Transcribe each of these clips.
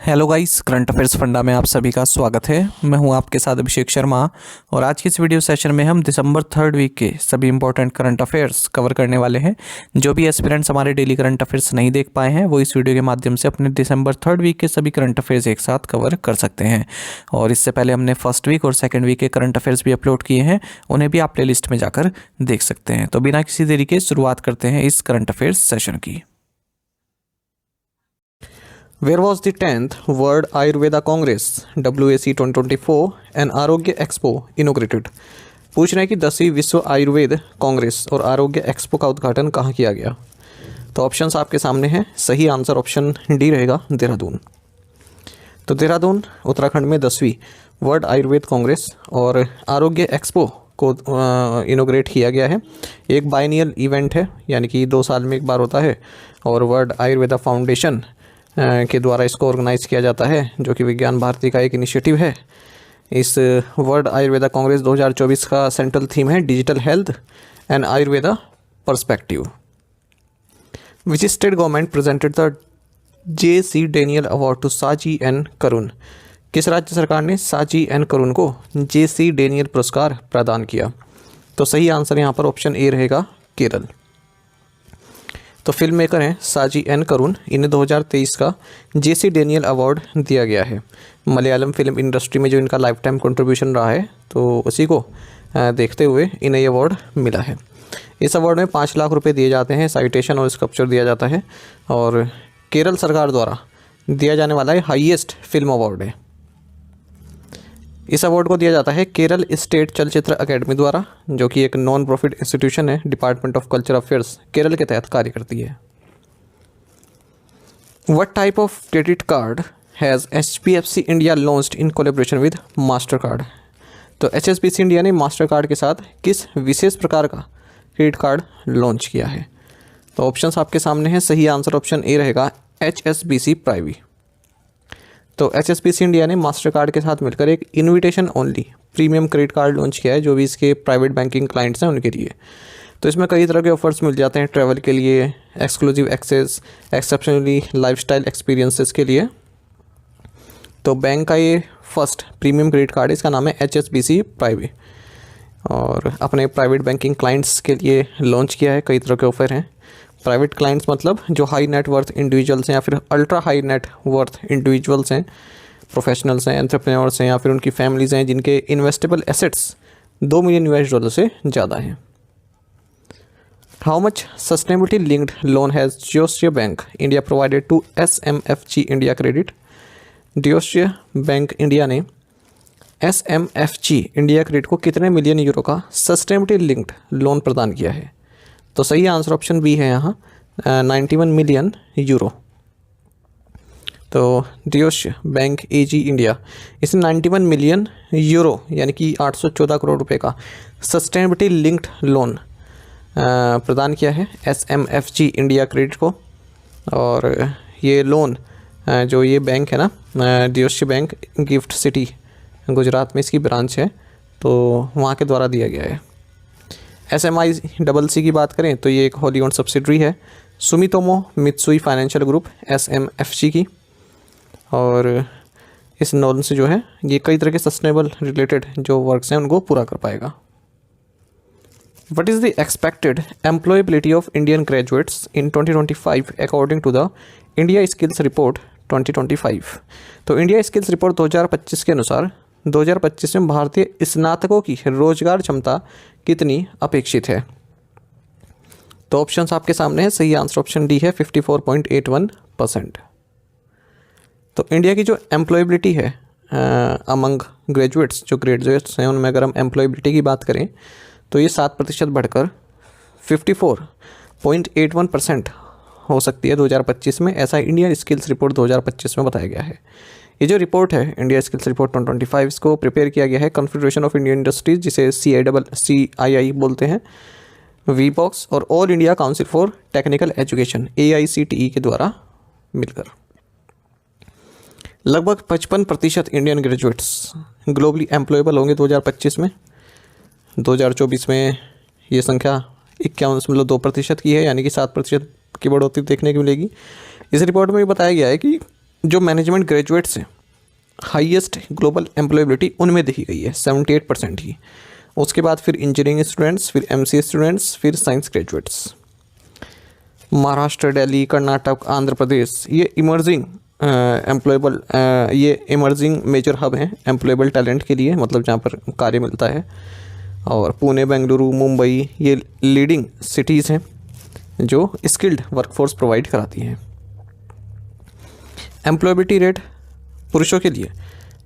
Hello guys, current affairs funda में आप सभी का स्वागत है। मैं हूं आपके साथ अभिषेक शर्मा और आज की इस वीडियो सेशन में हम दिसंबर 3rd वीक के सभी इंपॉर्टेंट करंट अफेयर्स कवर करने वाले हैं। जो भी एस्पिरेंट्स हमारे डेली करंट अफेयर्स नहीं देख पाए हैं वो इस वीडियो के माध्यम से अपने दिसंबर 3rd वीक के सभी करंट अफेयर्स एक साथ कवर कर सकते हैं। और इससे पहले हमने फर्स्ट वीक और सेकेंड वीक के करंट अफेयर्स भी अपलोड किए हैं, उन्हें भी आप प्ले लिस्ट में जाकर देख सकते हैं। तो बिना किसी देरी के शुरुआत करते हैं इस करंट अफेयर्स सेशन की। Where was the 10th World Ayurveda Congress WAC 2024 and आरोग्य एक्सपो इनोग्रेटेड? पूछ रहे हैं कि 10वीं विश्व आयुर्वेद कांग्रेस और आरोग्य एक्सपो का उद्घाटन कहाँ किया गया। तो ऑप्शंस आपके सामने हैं। सही आंसर ऑप्शन डी रहेगा, देहरादून। तो देहरादून उत्तराखंड में 10वीं वर्ल्ड आयुर्वेद कांग्रेस और आरोग्य एक्सपो को इनोग्रेट किया गया है। एक बाइनियल इवेंट है, यानी कि 2 साल में एक बार होता है और वर्ल्ड आयुर्वेदा फाउंडेशन के द्वारा इसको ऑर्गेनाइज किया जाता है, जो कि विज्ञान भारती का एक इनिशिएटिव है। इस वर्ल्ड आयुर्वेदा कांग्रेस 2024 का सेंट्रल थीम है digital health and Ayurveda perspective. Which state government presented the JC Daniel award to Saji N Karun? किस राज्य सरकार ने साजी एन करुण को JC डेनियल पुरस्कार प्रदान किया? तो सही आंसर यहाँ पर ऑप्शन ए रहेगा, केरल। तो फिल्म मेकर हैं साजी एन करुण, इन्हें 2023 का JC डेनियल अवार्ड दिया गया है। मलयालम फिल्म इंडस्ट्री में जो इनका लाइफ टाइम कंट्रीब्यूशन रहा है, तो उसी को देखते हुए इन्हें ये अवार्ड मिला है। इस अवार्ड में 5 लाख रुपए दिए जाते हैं, साइटेशन और स्कल्पचर दिया जाता है और केरल सरकार द्वारा दिया जाने वाला है हाईएस्ट फिल्म अवार्ड है। इस अवार्ड को दिया जाता है केरल स्टेट चलचित्र अकेडमी द्वारा, जो कि एक नॉन प्रॉफिट इंस्टीट्यूशन है, department of culture affairs Kerala के तहत कार्य करती है। What type of credit card has HSBC India launched in collaboration with master card? तो HSBC इंडिया ने मास्टर कार्ड के साथ किस विशेष प्रकार का क्रेडिट कार्ड लॉन्च किया है? तो ऑप्शंस आपके सामने हैं। सही आंसर ऑप्शन ए रहेगा, HSBC प्राइवी। तो HSBC इंडिया ने मास्टर कार्ड के साथ मिलकर एक invitation only premium credit card launch किया है, जो भी इसके प्राइवेट बैंकिंग क्लाइंट्स हैं उनके लिए। तो इसमें कई तरह के ऑफर्स मिल जाते हैं, ट्रैवल के लिए, exclusive access, exceptionally lifestyle experiences के लिए। तो बैंक का ये फर्स्ट प्रीमियम क्रेडिट कार्ड है, इसका नाम है HSBC प्राइवी और अपने प्राइवेट बैंकिंग क्लाइंट्स के लिए लॉन्च किया है। कई तरह के ऑफर हैं। प्राइवेट क्लाइंट्स मतलब जो हाई नेट वर्थ इंडिविजुअल्स हैं या फिर ultra high net worth individuals हैं, प्रोफेशनल्स हैं, एंटरप्रेन्योर्स हैं या फिर उनकी फैमिलीज़ हैं जिनके इन्वेस्टेबल एसेट्स $2 मिलियन से ज़्यादा हैं। How much sustainability linked loan has Geosphere bank India provided to SMFG India credit? Geosphere bank India ने SMFG इंडिया क्रेडिट को कितने मिलियन यूरो का सस्टेनेबिलिटी लिंक्ड लोन प्रदान किया है? तो सही आंसर ऑप्शन बी है यहाँ, 91 मिलियन यूरो। तो जियोस्फीयर बैंक AG इंडिया इसने 91 मिलियन यूरो यानी कि 814 करोड़ रुपए का सस्टेनेबिलिटी लिंक्ड लोन प्रदान किया है SMFG इंडिया क्रेडिट को। और ये लोन जो ये बैंक है ना, Geosphere bank gift city Gujarat में इसकी ब्रांच है, तो वहाँ के द्वारा दिया गया है। SMICC की बात करें तो ये एक होली ओन्ड सब्सिडरी है Sumitomo Mitsui financial group SMFG की। और इस लोन से जो है ये कई तरह के सस्टेनेबल रिलेटेड जो वर्क्स हैं उनको पूरा कर पाएगा। What is the expected employability of Indian graduates in 2025 according to the India Skills Report 2025? तो इंडिया स्किल्स रिपोर्ट 2025 के अनुसार 2025 में भारतीय स्नातकों की रोजगार क्षमता कितनी अपेक्षित है? तो ऑप्शंस आपके सामने है। सही आंसर ऑप्शन डी है, 54.81%। तो इंडिया की जो एम्प्लॉयबिलिटी है अमंग ग्रेजुएट्स, जो ग्रेजुएट्स हैं उनमें अगर हम एम्प्लॉयबिलिटी की बात करें तो ये 7% बढ़कर 54.81% हो सकती है 2025 में। ऐसा इंडियन स्किल्स रिपोर्ट 2025 में बताया गया है। ये जो रिपोर्ट है इंडिया स्किल्स रिपोर्ट 2025, इसको प्रिपेयर किया गया है कॉन्फेडरेशन ऑफ इंडियन इंडस्ट्रीज, जिसे CII बोलते हैं, VBOX और all India council for technical education AICTE के द्वारा मिलकर। लगभग 55% इंडियन ग्रेजुएट्स ग्लोबली एम्प्लॉयबल होंगे 2025 में। 2024 में ये संख्या 51.2% की है, यानी कि 7% की बढ़ोतरी देखने को मिलेगी। इस रिपोर्ट में भी बताया गया है कि जो मैनेजमेंट ग्रेजुएट्स हैं हाईएस्ट ग्लोबल एम्प्लॉयबिलिटी उनमें देखी गई है 78% ही। उसके बाद फिर इंजीनियरिंग स्टूडेंट्स, फिर एमसीए स्टूडेंट्स, फिर साइंस ग्रेजुएट्स। महाराष्ट्र, दिल्ली, कर्नाटक, आंध्र प्रदेश ये इमर्जिंग एम्प्लॉयबल ये इमर्जिंग मेजर हब हैं एम्प्लॉयबल टैलेंट के लिए, मतलब जहाँ पर कार्य मिलता है। और पुणे, बेंगलुरु, मुंबई ये लीडिंग सिटीज़ हैं जो स्किल्ड वर्कफोर्स प्रोवाइड कराती हैं। एम्प्लॉयबिलिटी रेट पुरुषों के लिए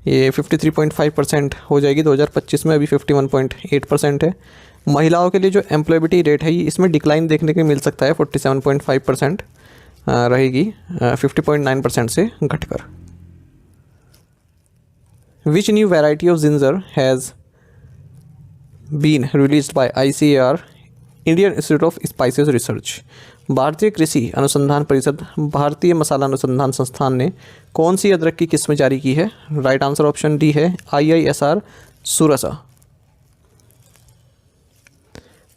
ये 53.5% हो जाएगी 2025 में, अभी 51.8% है। महिलाओं के लिए जो एम्प्लॉयबिलिटी रेट है ये इसमें डिक्लाइन देखने को मिल सकता है, 47.5% रहेगी 50.9% से घटकर। Which new variety of ginger has been released by ICAR Indian Institute of Spices Research. भारतीय कृषि अनुसंधान परिषद, भारतीय मसाला अनुसंधान संस्थान ने कौन सी अदरक की किस्म जारी की है? राइट आंसर ऑप्शन डी है IISR सूरसा।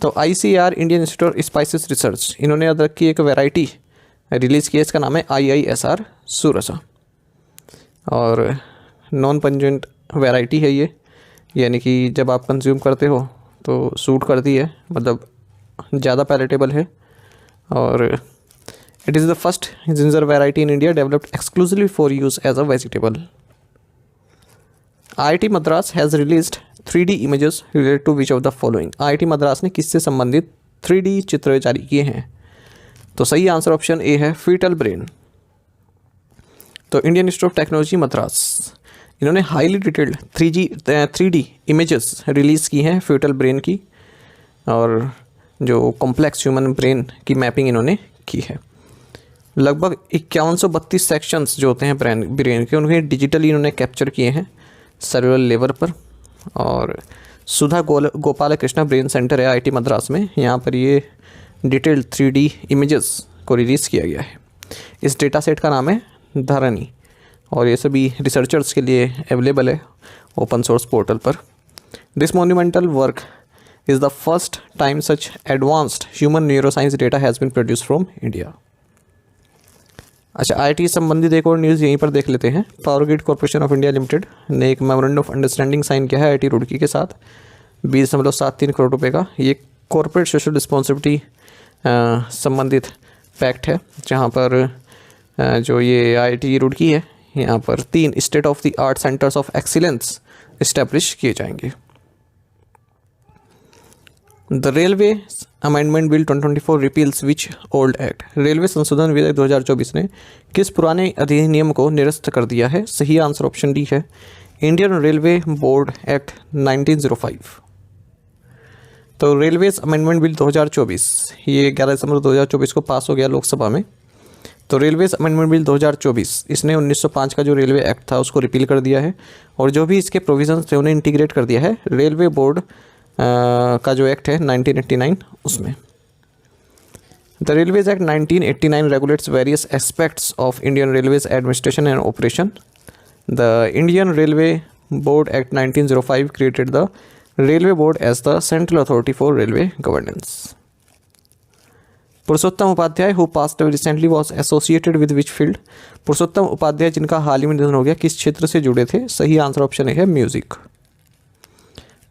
तो ICAR Indian Institute of Spices research इन्होंने अदरक की एक वैरायटी रिलीज़ की है, इसका नाम है IISR सूरसा। और नॉन पंजेंट वैरायटी है ये, यानी कि जब आप कंज्यूम करते हो तो सूट करती है, मतलब ज़्यादा पैलेटेबल है। और it is the first ginger variety in India developed exclusively for use as a vegetable. IIT Madras has released 3D images related to which of the following. IIT Madras ने किससे संबंधित 3D चित्र जारी किए हैं? तो सही आंसर ऑप्शन ए है फीटल ब्रेन। तो Indian Institute of technology Madras इन्होंने highly detailed 3D images release की हैं फीटल ब्रेन की, और जो कॉम्प्लेक्स ह्यूमन ब्रेन की मैपिंग इन्होंने की है। लगभग 5132 सेक्शंस जो होते हैं ब्रेन के, उन्हें डिजिटली इन्होंने कैप्चर किए हैं सेलुलर लेवल पर। और सुधा गोपाल कृष्णा ब्रेन सेंटर है IIT मद्रास में, यहाँ पर ये डिटेल्ड 3D इमेजेस को रिलीज़ किया गया है। इस डेटा सेट का नाम है धरणी, और ये सभी रिसर्चर्स के लिए अवेलेबल है ओपन सोर्स पोर्टल पर। This monumental work is the first time such advanced human neuroscience data has been produced from India। अच्छा, IIT संबंधित एक और न्यूज़ यहीं पर देख लेते हैं। Power grid corporation of India limited ने एक मेमोरेंडम ऑफ अंडरस्टैंडिंग साइन किया है IIT रुड़की के साथ 20.73 करोड़ रुपए का। ये कॉर्पोरेट सोशल रिस्पॉन्सिबिलिटी संबंधित पैक्ट है, जहाँ पर जो ये IIT रुड़की है यहाँ पर 3 state of the art centres of excellence establish किए जाएंगे। The railway amendment bill 2024 repeals which old act. Railway संशोधन विधेयक 2024 ने किस पुराने अधिनियम को निरस्त कर दिया है? सही आंसर ऑप्शन डी है इंडियन रेलवे बोर्ड एक्ट 1905। तो रेलवेज अमेंडमेंट बिल 2024 ये 11 दिसंबर 2024 को पास हो गया लोकसभा में। तो रेलवेज अमेंडमेंट बिल 2024 इसने 1905 का जो रेलवे एक्ट था उसको रिपील कर दिया है, और जो भी इसके प्रोविजंस थे उन्हें इंटीग्रेट कर दिया है रेलवे बोर्ड का जो एक्ट है 1989 उसमें। The railways act 1989 regulates various aspects of Indian railways administration and operation. The Indian railway board act 1905 created the railway board as the central authority for railway governance. Purushottam Upadhyay who passed away recently was associated with which field. Purushottam Upadhyay जिनका हाल ही में निधन हो गया किस क्षेत्र से जुड़े थे? सही आंसर ऑप्शन है म्यूजिक।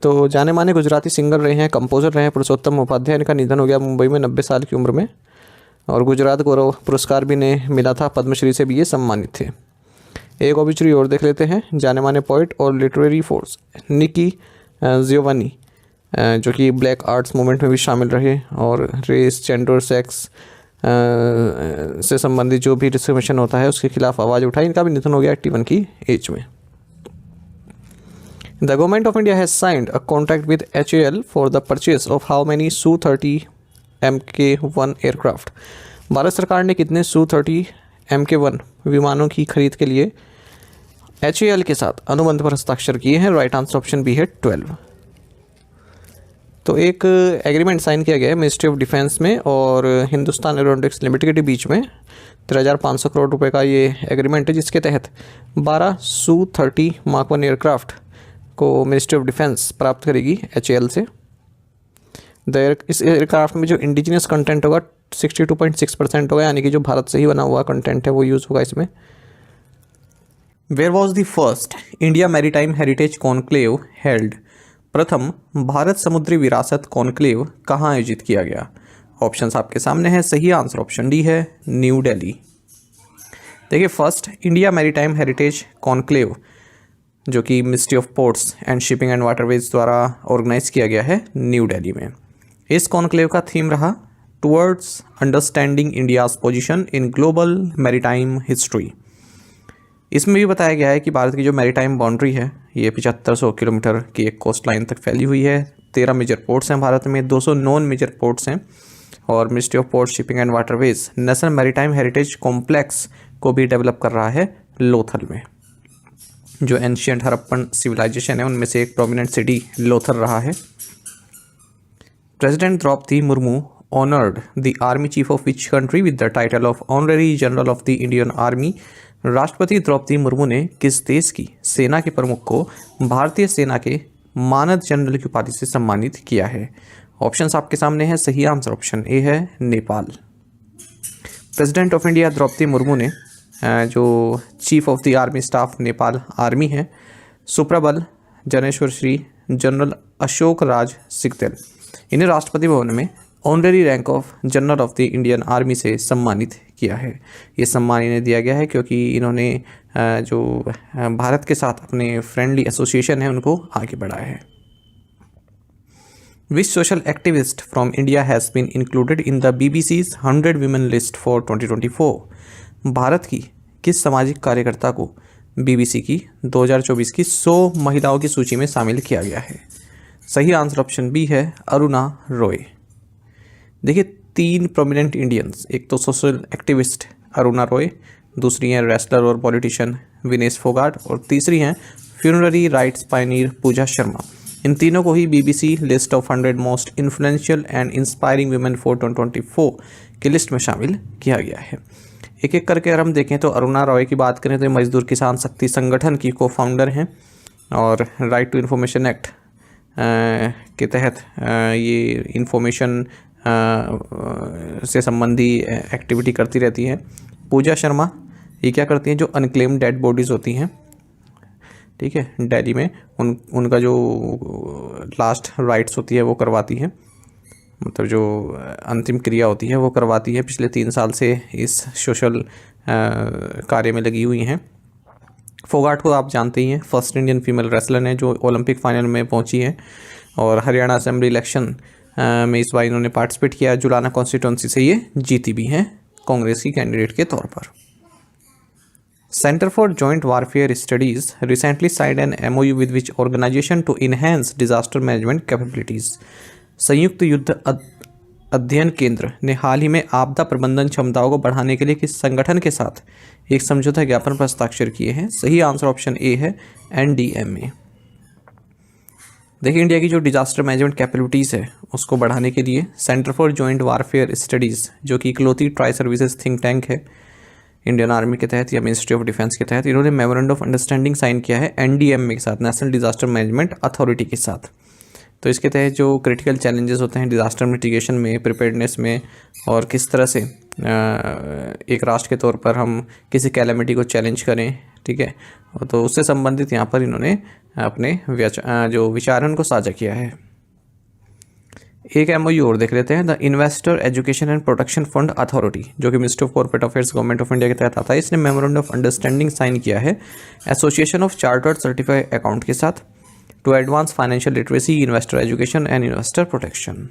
तो जाने माने गुजराती सिंगर रहे हैं, कंपोजर रहे हैं पुरुषोत्तम उपाध्याय। इनका निधन हो गया मुंबई में 90 साल की उम्र में, और गुजरात गौरव पुरस्कार भी ने मिला था, पद्मश्री से भी ये सम्मानित थे। एक ऑबिचुरी और देख लेते हैं। जाने माने पोइट और लिटरेरी फोर्स निकी जियोवानी जो कि ब्लैक आर्ट्स मूवमेंट में भी शामिल रहे, और रेस, जेंडर, सेक्स से संबंधित जो भी डिस्क्रिमिनेशन होता है उसके खिलाफ आवाज़ उठाई। इनका भी निधन हो गया 81 की एज में। The government of India has signed a contract with HAL for the purchase of how many Su-30 Mk1 aircraft? Bharat सरकार ने कितने Su-30 Mk1 विमानों की खरीद के लिए HAL के साथ अनुबंध पर हस्ताक्षर किए हैं? राइट आंसर ऑप्शन बी है 12। तो एक एग्रीमेंट साइन किया गया है मिनिस्ट्री ऑफ डिफेंस में और हिंदुस्तान एरोनॉटिक्स लिमिटेड के बीच में। 13,500 करोड़ रुपए का ये एग्रीमेंट है, जिसके तहत 12 Su-30 Mk1 एयरक्राफ्ट को मिनिस्ट्री ऑफ डिफेंस प्राप्त करेगी HAL से। इस एयरक्राफ्ट में जो इंडिजिनियस कंटेंट होगा 62.6% होगा, यानी कि जो भारत से ही बना हुआ कंटेंट है वो यूज़ होगा इसमें। Where was the first India maritime heritage conclave held? प्रथम भारत समुद्री विरासत कॉन्क्लेव कहाँ आयोजित किया गया? ऑप्शंस आपके सामने है। सही आंसर ऑप्शन डी है, न्यू दिल्ली। देखिए, first India maritime heritage conclave जो कि ministry of ports and shipping and waterways द्वारा ऑर्गेनाइज किया गया है न्यू दिल्ली में। इस कॉन्क्लेव का थीम रहा towards understanding India's position in global maritime history. इसमें भी बताया गया है कि भारत की जो मैरीटाइम बाउंड्री है ये 7500 किलोमीटर की एक कोस्ट लाइन तक फैली हुई है। 13 मेजर पोर्ट्स हैं भारत में, 200 नॉन मेजर पोर्ट्स हैं, और ministry of ports shipping and waterways national maritime heritage complex को भी डेवलप कर रहा है लोथल में। जो एंशियंट हड़प्पन सिविलाइजेशन है उनमें से एक प्रोमिनेंट सिटी लोथल रहा है। President Draupadi Murmu honoured the army chief of which country with the title of honorary general of the Indian army? राष्ट्रपति द्रौपदी मुर्मू ने किस देश की सेना के प्रमुख को भारतीय सेना के मानद जनरल की उपाधि से सम्मानित किया है? ऑप्शंस आपके सामने हैं। सही आंसर ऑप्शन ए है, Nepal. President of India Draupadi Murmu ने जो chief of the army staff Nepal army है सुप्रबल जनेश्वर श्री जनरल अशोक राज सिकदेल, इन्हें राष्ट्रपति भवन में honorary rank of general of the Indian army से सम्मानित किया है। ये सम्मान इन्हें दिया गया है क्योंकि इन्होंने जो भारत के साथ अपने फ्रेंडली एसोसिएशन है उनको आगे बढ़ाया है। Which social activist from India has been included in the BBC's 100 Women list for 2024? Bharat की किस सामाजिक कार्यकर्ता को BBC की 2024 की 100 महिलाओं की सूची में शामिल किया गया है? सही आंसर ऑप्शन बी है, अरुणा रॉय। देखिए, 3 प्रोमिनेंट इंडियंस, एक तो सोशल एक्टिविस्ट अरुणा रॉय, दूसरी हैं रेसलर और पॉलिटिशियन विनेश फोगाट, और तीसरी हैं फ्यूनररी राइट्स पायनियर पूजा शर्मा। इन तीनों को ही BBC list of 100 most influential and inspiring women for 2024 की लिस्ट में शामिल किया गया है। एक एक करके अगर हम देखें तो अरुणा रॉय की बात करें तो मजदूर किसान शक्ति संगठन की को फाउंडर हैं, और राइट टू इन्फॉर्मेशन एक्ट के तहत ये इंफॉर्मेशन से संबंधी एक्टिविटी करती रहती है। पूजा शर्मा ये क्या करती हैं, जो अनक्लेम्ड डेड बॉडीज़ होती हैं, ठीक है, दिल्ली में उनका जो लास्ट राइट्स होती है वो करवाती है, मतलब जो अंतिम क्रिया होती है वो करवाती है। पिछले 3 साल से इस सोशल कार्य में लगी हुई हैं। फोगाट को आप जानते ही हैं, फर्स्ट इंडियन फीमेल रेसलर हैं जो ओलंपिक फाइनल में पहुंची हैं, और हरियाणा असेंबली इलेक्शन में इस बार इन्होंने पार्टिसिपेट किया। जुलाना कॉन्स्टिट्यूंसी से ये जीती भी हैं कांग्रेस की कैंडिडेट के तौर पर। Centre for joint warfare studies recently signed an MOU with which organisation to enhance disaster management capabilities? संयुक्त युद्ध अध्ययन केंद्र ने हाल ही में आपदा प्रबंधन क्षमताओं को बढ़ाने के लिए किस संगठन के साथ एक समझौता ज्ञापन पर हस्ताक्षर किए हैं? सही आंसर ऑप्शन ए है, NDMA। देखिए, इंडिया की जो डिजास्टर मैनेजमेंट कैपेबिलिटीज़ है उसको बढ़ाने के लिए centre for joint warfare studies, जो कि इकलौती ट्राई सर्विसेज थिंक टैंक है इंडियन आर्मी के तहत या मिनिस्ट्री ऑफ डिफेंस के तहत, इन्होंने मेमोरेंडम ऑफ अंडरस्टैंडिंग साइन किया है NDMA के साथ, नेशनल डिजास्टर मैनेजमेंट अथॉरिटी के साथ। तो इसके तहत जो क्रिटिकल चैलेंजेस होते हैं डिजास्टर मिटिगेशन में, प्रिपेयर्डनेस में, और किस तरह से एक राष्ट्र के तौर पर हम किसी कैलेमिटी को चैलेंज करें, ठीक है, तो उससे संबंधित यहाँ पर इन्होंने अपने जो विचार हैं उनको साझा किया है। एक MOU और देख लेते हैं, the investor education and protection fund authority, जो कि ministry of corporate affairs government of India के तहत आता है। इसने मेमोरेंडम ऑफ अंडरस्टैंडिंग साइन किया है association of chartered certified account के साथ to advance financial literacy, investor education and investor protection.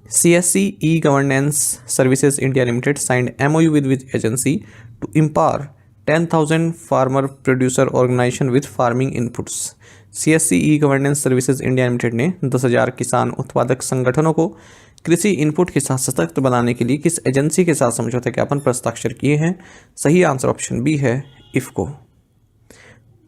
CSC E-Governance Services India Limited signed MOU with which agency to empower 10,000 farmer producer organization with farming inputs? CSC E-Governance Services India Limited ने 10,000 किसान उत्पादक संगठनों को कृषि input के साथ सशक्त बनाने के लिए किस एजेंसी के साथ समझौता ज्ञापन पर हस्ताक्षर किए हैं? सही आंसर ऑप्शन बी है, IFFCO।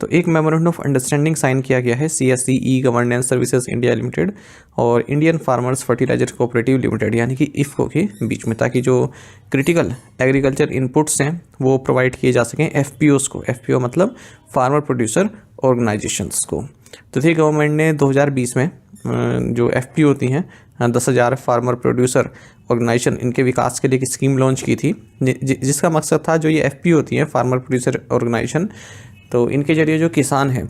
तो एक मेमोरेंडम ऑफ अंडरस्टैंडिंग साइन किया गया है CSC E-Governance services India limited और Indian farmers fertiliser cooperative limited यानी कि IFFCO के बीच में, ताकि जो क्रिटिकल एग्रीकल्चर इनपुट्स हैं वो प्रोवाइड किए जा सकें FPOs को। FPO मतलब फार्मर प्रोड्यूसर ऑर्गेनाइजेशंस को। तो थी गवर्नमेंट ने 2020 में जो FPO होती हैं 10,000 फार्मर प्रोड्यूसर ऑर्गेनाइजेशन, इनके विकास के लिए एक स्कीम लॉन्च की थी जिसका मकसद था, जो ये FPO होती हैं फार्मर प्रोड्यूसर ऑर्गेनाइजेशन, तो इनके जरिए जो किसान हैं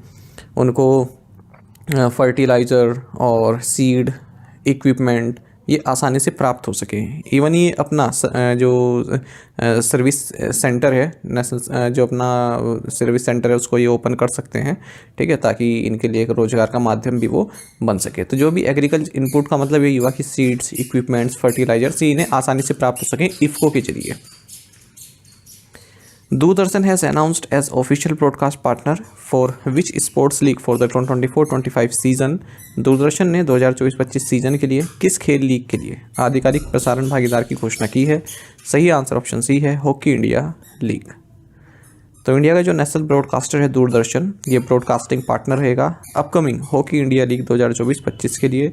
उनको फर्टिलाइज़र और सीड इक्विपमेंट ये आसानी से प्राप्त हो सके। इवन ये अपना जो सर्विस सेंटर है, नेशनल जो अपना सर्विस सेंटर है उसको ये ओपन कर सकते हैं, ठीक है, ताकि इनके लिए एक रोज़गार का माध्यम भी वो बन सके। तो जो भी एग्रीकल्चर इनपुट का मतलब ये हुआ कि सीड्स, इक्विपमेंट्स, फर्टिलाइजर्स इन्हें आसानी से प्राप्त हो सकें इफ़को के जरिए। Doordarshan has announced as official broadcast partner for which sports league for the 2024-25 season. Doordarshan ने 2024-25 सीजन के लिए किस खेल लीग के लिए आधिकारिक प्रसारण भागीदार की घोषणा की है? सही आंसर ऑप्शन सी है, हॉकी इंडिया लीग। तो इंडिया का जो नेशनल ब्रॉडकास्टर है दूरदर्शन, ये ब्रॉडकास्टिंग पार्टनर रहेगा अपकमिंग हॉकी इंडिया लीग 2024-25 के लिए।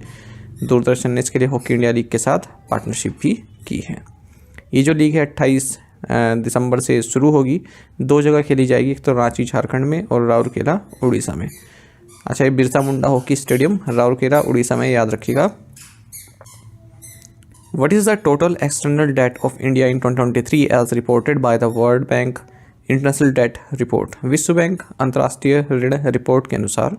दूरदर्शन ने इसके लिए हॉकी इंडिया लीग के साथ पार्टनरशिप भी की है। ये जो लीग है 28 दिसंबर से शुरू होगी। 2 जगह खेली जाएगी, एक तो रांची झारखंड में और राउरकेला उड़ीसा में। अच्छा, ये बिरसा मुंडा हॉकी स्टेडियम राउरकेला उड़ीसा में, याद रखिएगा। What is the total external debt of India in 2023 as reported by the world bank international debt report. विश्व बैंक अंतर्राष्ट्रीय ऋण रिपोर्ट के अनुसार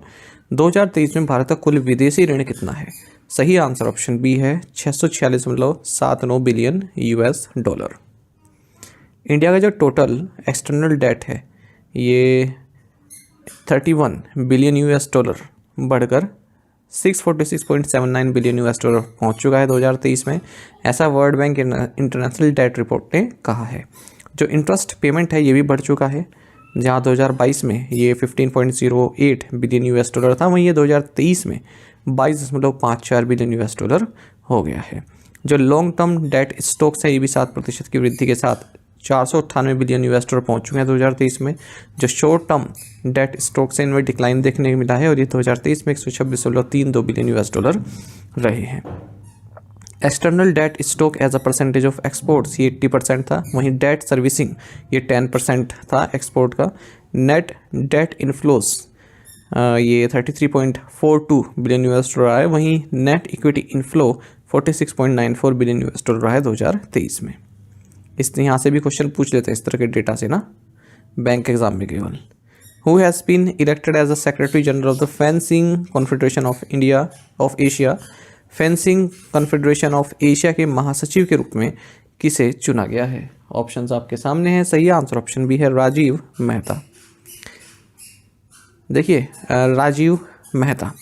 2023 में भारत का कुल विदेशी ऋण कितना है? सही आंसर ऑप्शन बी है, 646.79 बिलियन $। इंडिया का जो टोटल एक्सटर्नल डेट है ये 31 बिलियन $, बढ़कर 646.79 बिलियन $, पहुंच चुका है 2023 में। ऐसा world bank international debt report ने कहा है। जो इंटरेस्ट पेमेंट है ये भी बढ़ चुका है, जहां 2022 में ये 15.08 बिलियन $, था, वहीं ये 2023 में 22.54 बिलियन $, हो गया है। जो लॉन्ग टर्म डेट स्टॉक्स है ये भी 7% की वृद्धि के साथ 498 बिलियन $, पहुंच चुके हैं 2023 में। जो शॉर्ट टर्म डेट स्टॉक्स है इनमें डिक्लाइन देखने को मिला है और ये 2023 में 126.32 बिलियन $, रहे हैं। External debt stock as a percentage of exports ये 80% था, वहीं डेट सर्विसिंग ये 10% था एक्सपोर्ट का। नेट डेट इनफ्लोस ये 33.42 बिलियन $, रहा है, वहीं नेट इक्विटी इनफ्लो 46.94 बिलियन $, रहा है 2023 में। इस यहाँ से भी क्वेश्चन पूछ लेते हैं इस तरह के डेटा से ना, बैंक एग्जाम में केवल। Who has been elected as the secretary general of the fencing confederation of India of Asia. Fencing confederation of Asia के महासचिव के रूप में किसे चुना गया है? ऑप्शंस आपके सामने हैं। सही आंसर ऑप्शन बी है, राजीव मेहता। देखिए राजीव मेहता,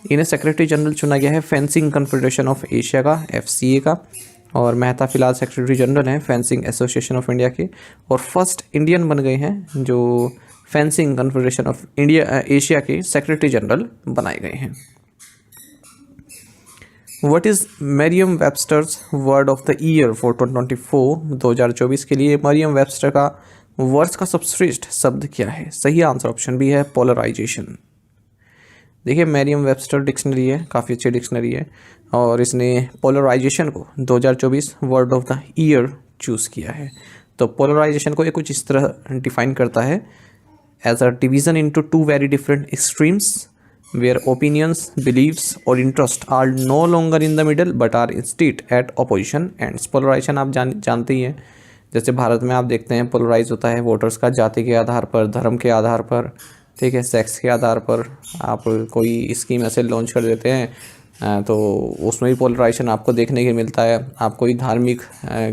इन्हें सेक्रेटरी जनरल चुना गया है फेंसिंग कॉन्फेडरेशन ऑफ एशिया का, FCA का, और मेहता फिलहाल सेक्रेटरी जनरल हैं फेंसिंग एसोसिएशन ऑफ इंडिया के, और फर्स्ट इंडियन बन गए हैं जो fencing confederation of India Asia के सेक्रेटरी जनरल बनाए गए हैं। What is Merriam Webster's word of the year for 2024 के लिए मरियम वेबस्टर का वर्ष का सर्वश्रेष्ठ शब्द क्या है? सही आंसर ऑप्शन बी है, पोलराइजेशन। देखिए मरियम वेबस्टर डिक्शनरी है, काफ़ी अच्छी डिक्शनरी है, और इसने पोलराइजेशन को 2024 word of the year choose किया है। तो पोलराइजेशन को ये कुछ इस तरह डिफाइन करता है, as a division into 2 very different extremes where opinions, beliefs और interest are no longer in the middle but are instead at opposition ends. Polarisation आप जानते ही हैं, जैसे भारत में आप देखते हैं पोलराइज होता है वोटर्स का जाति के आधार पर, धर्म के आधार पर, ठीक है, सेक्स के आधार पर। आप कोई स्कीम ऐसे लॉन्च कर देते हैं तो उसमें भी पोलराइजेशन आपको देखने के मिलता है। आप कोई धार्मिक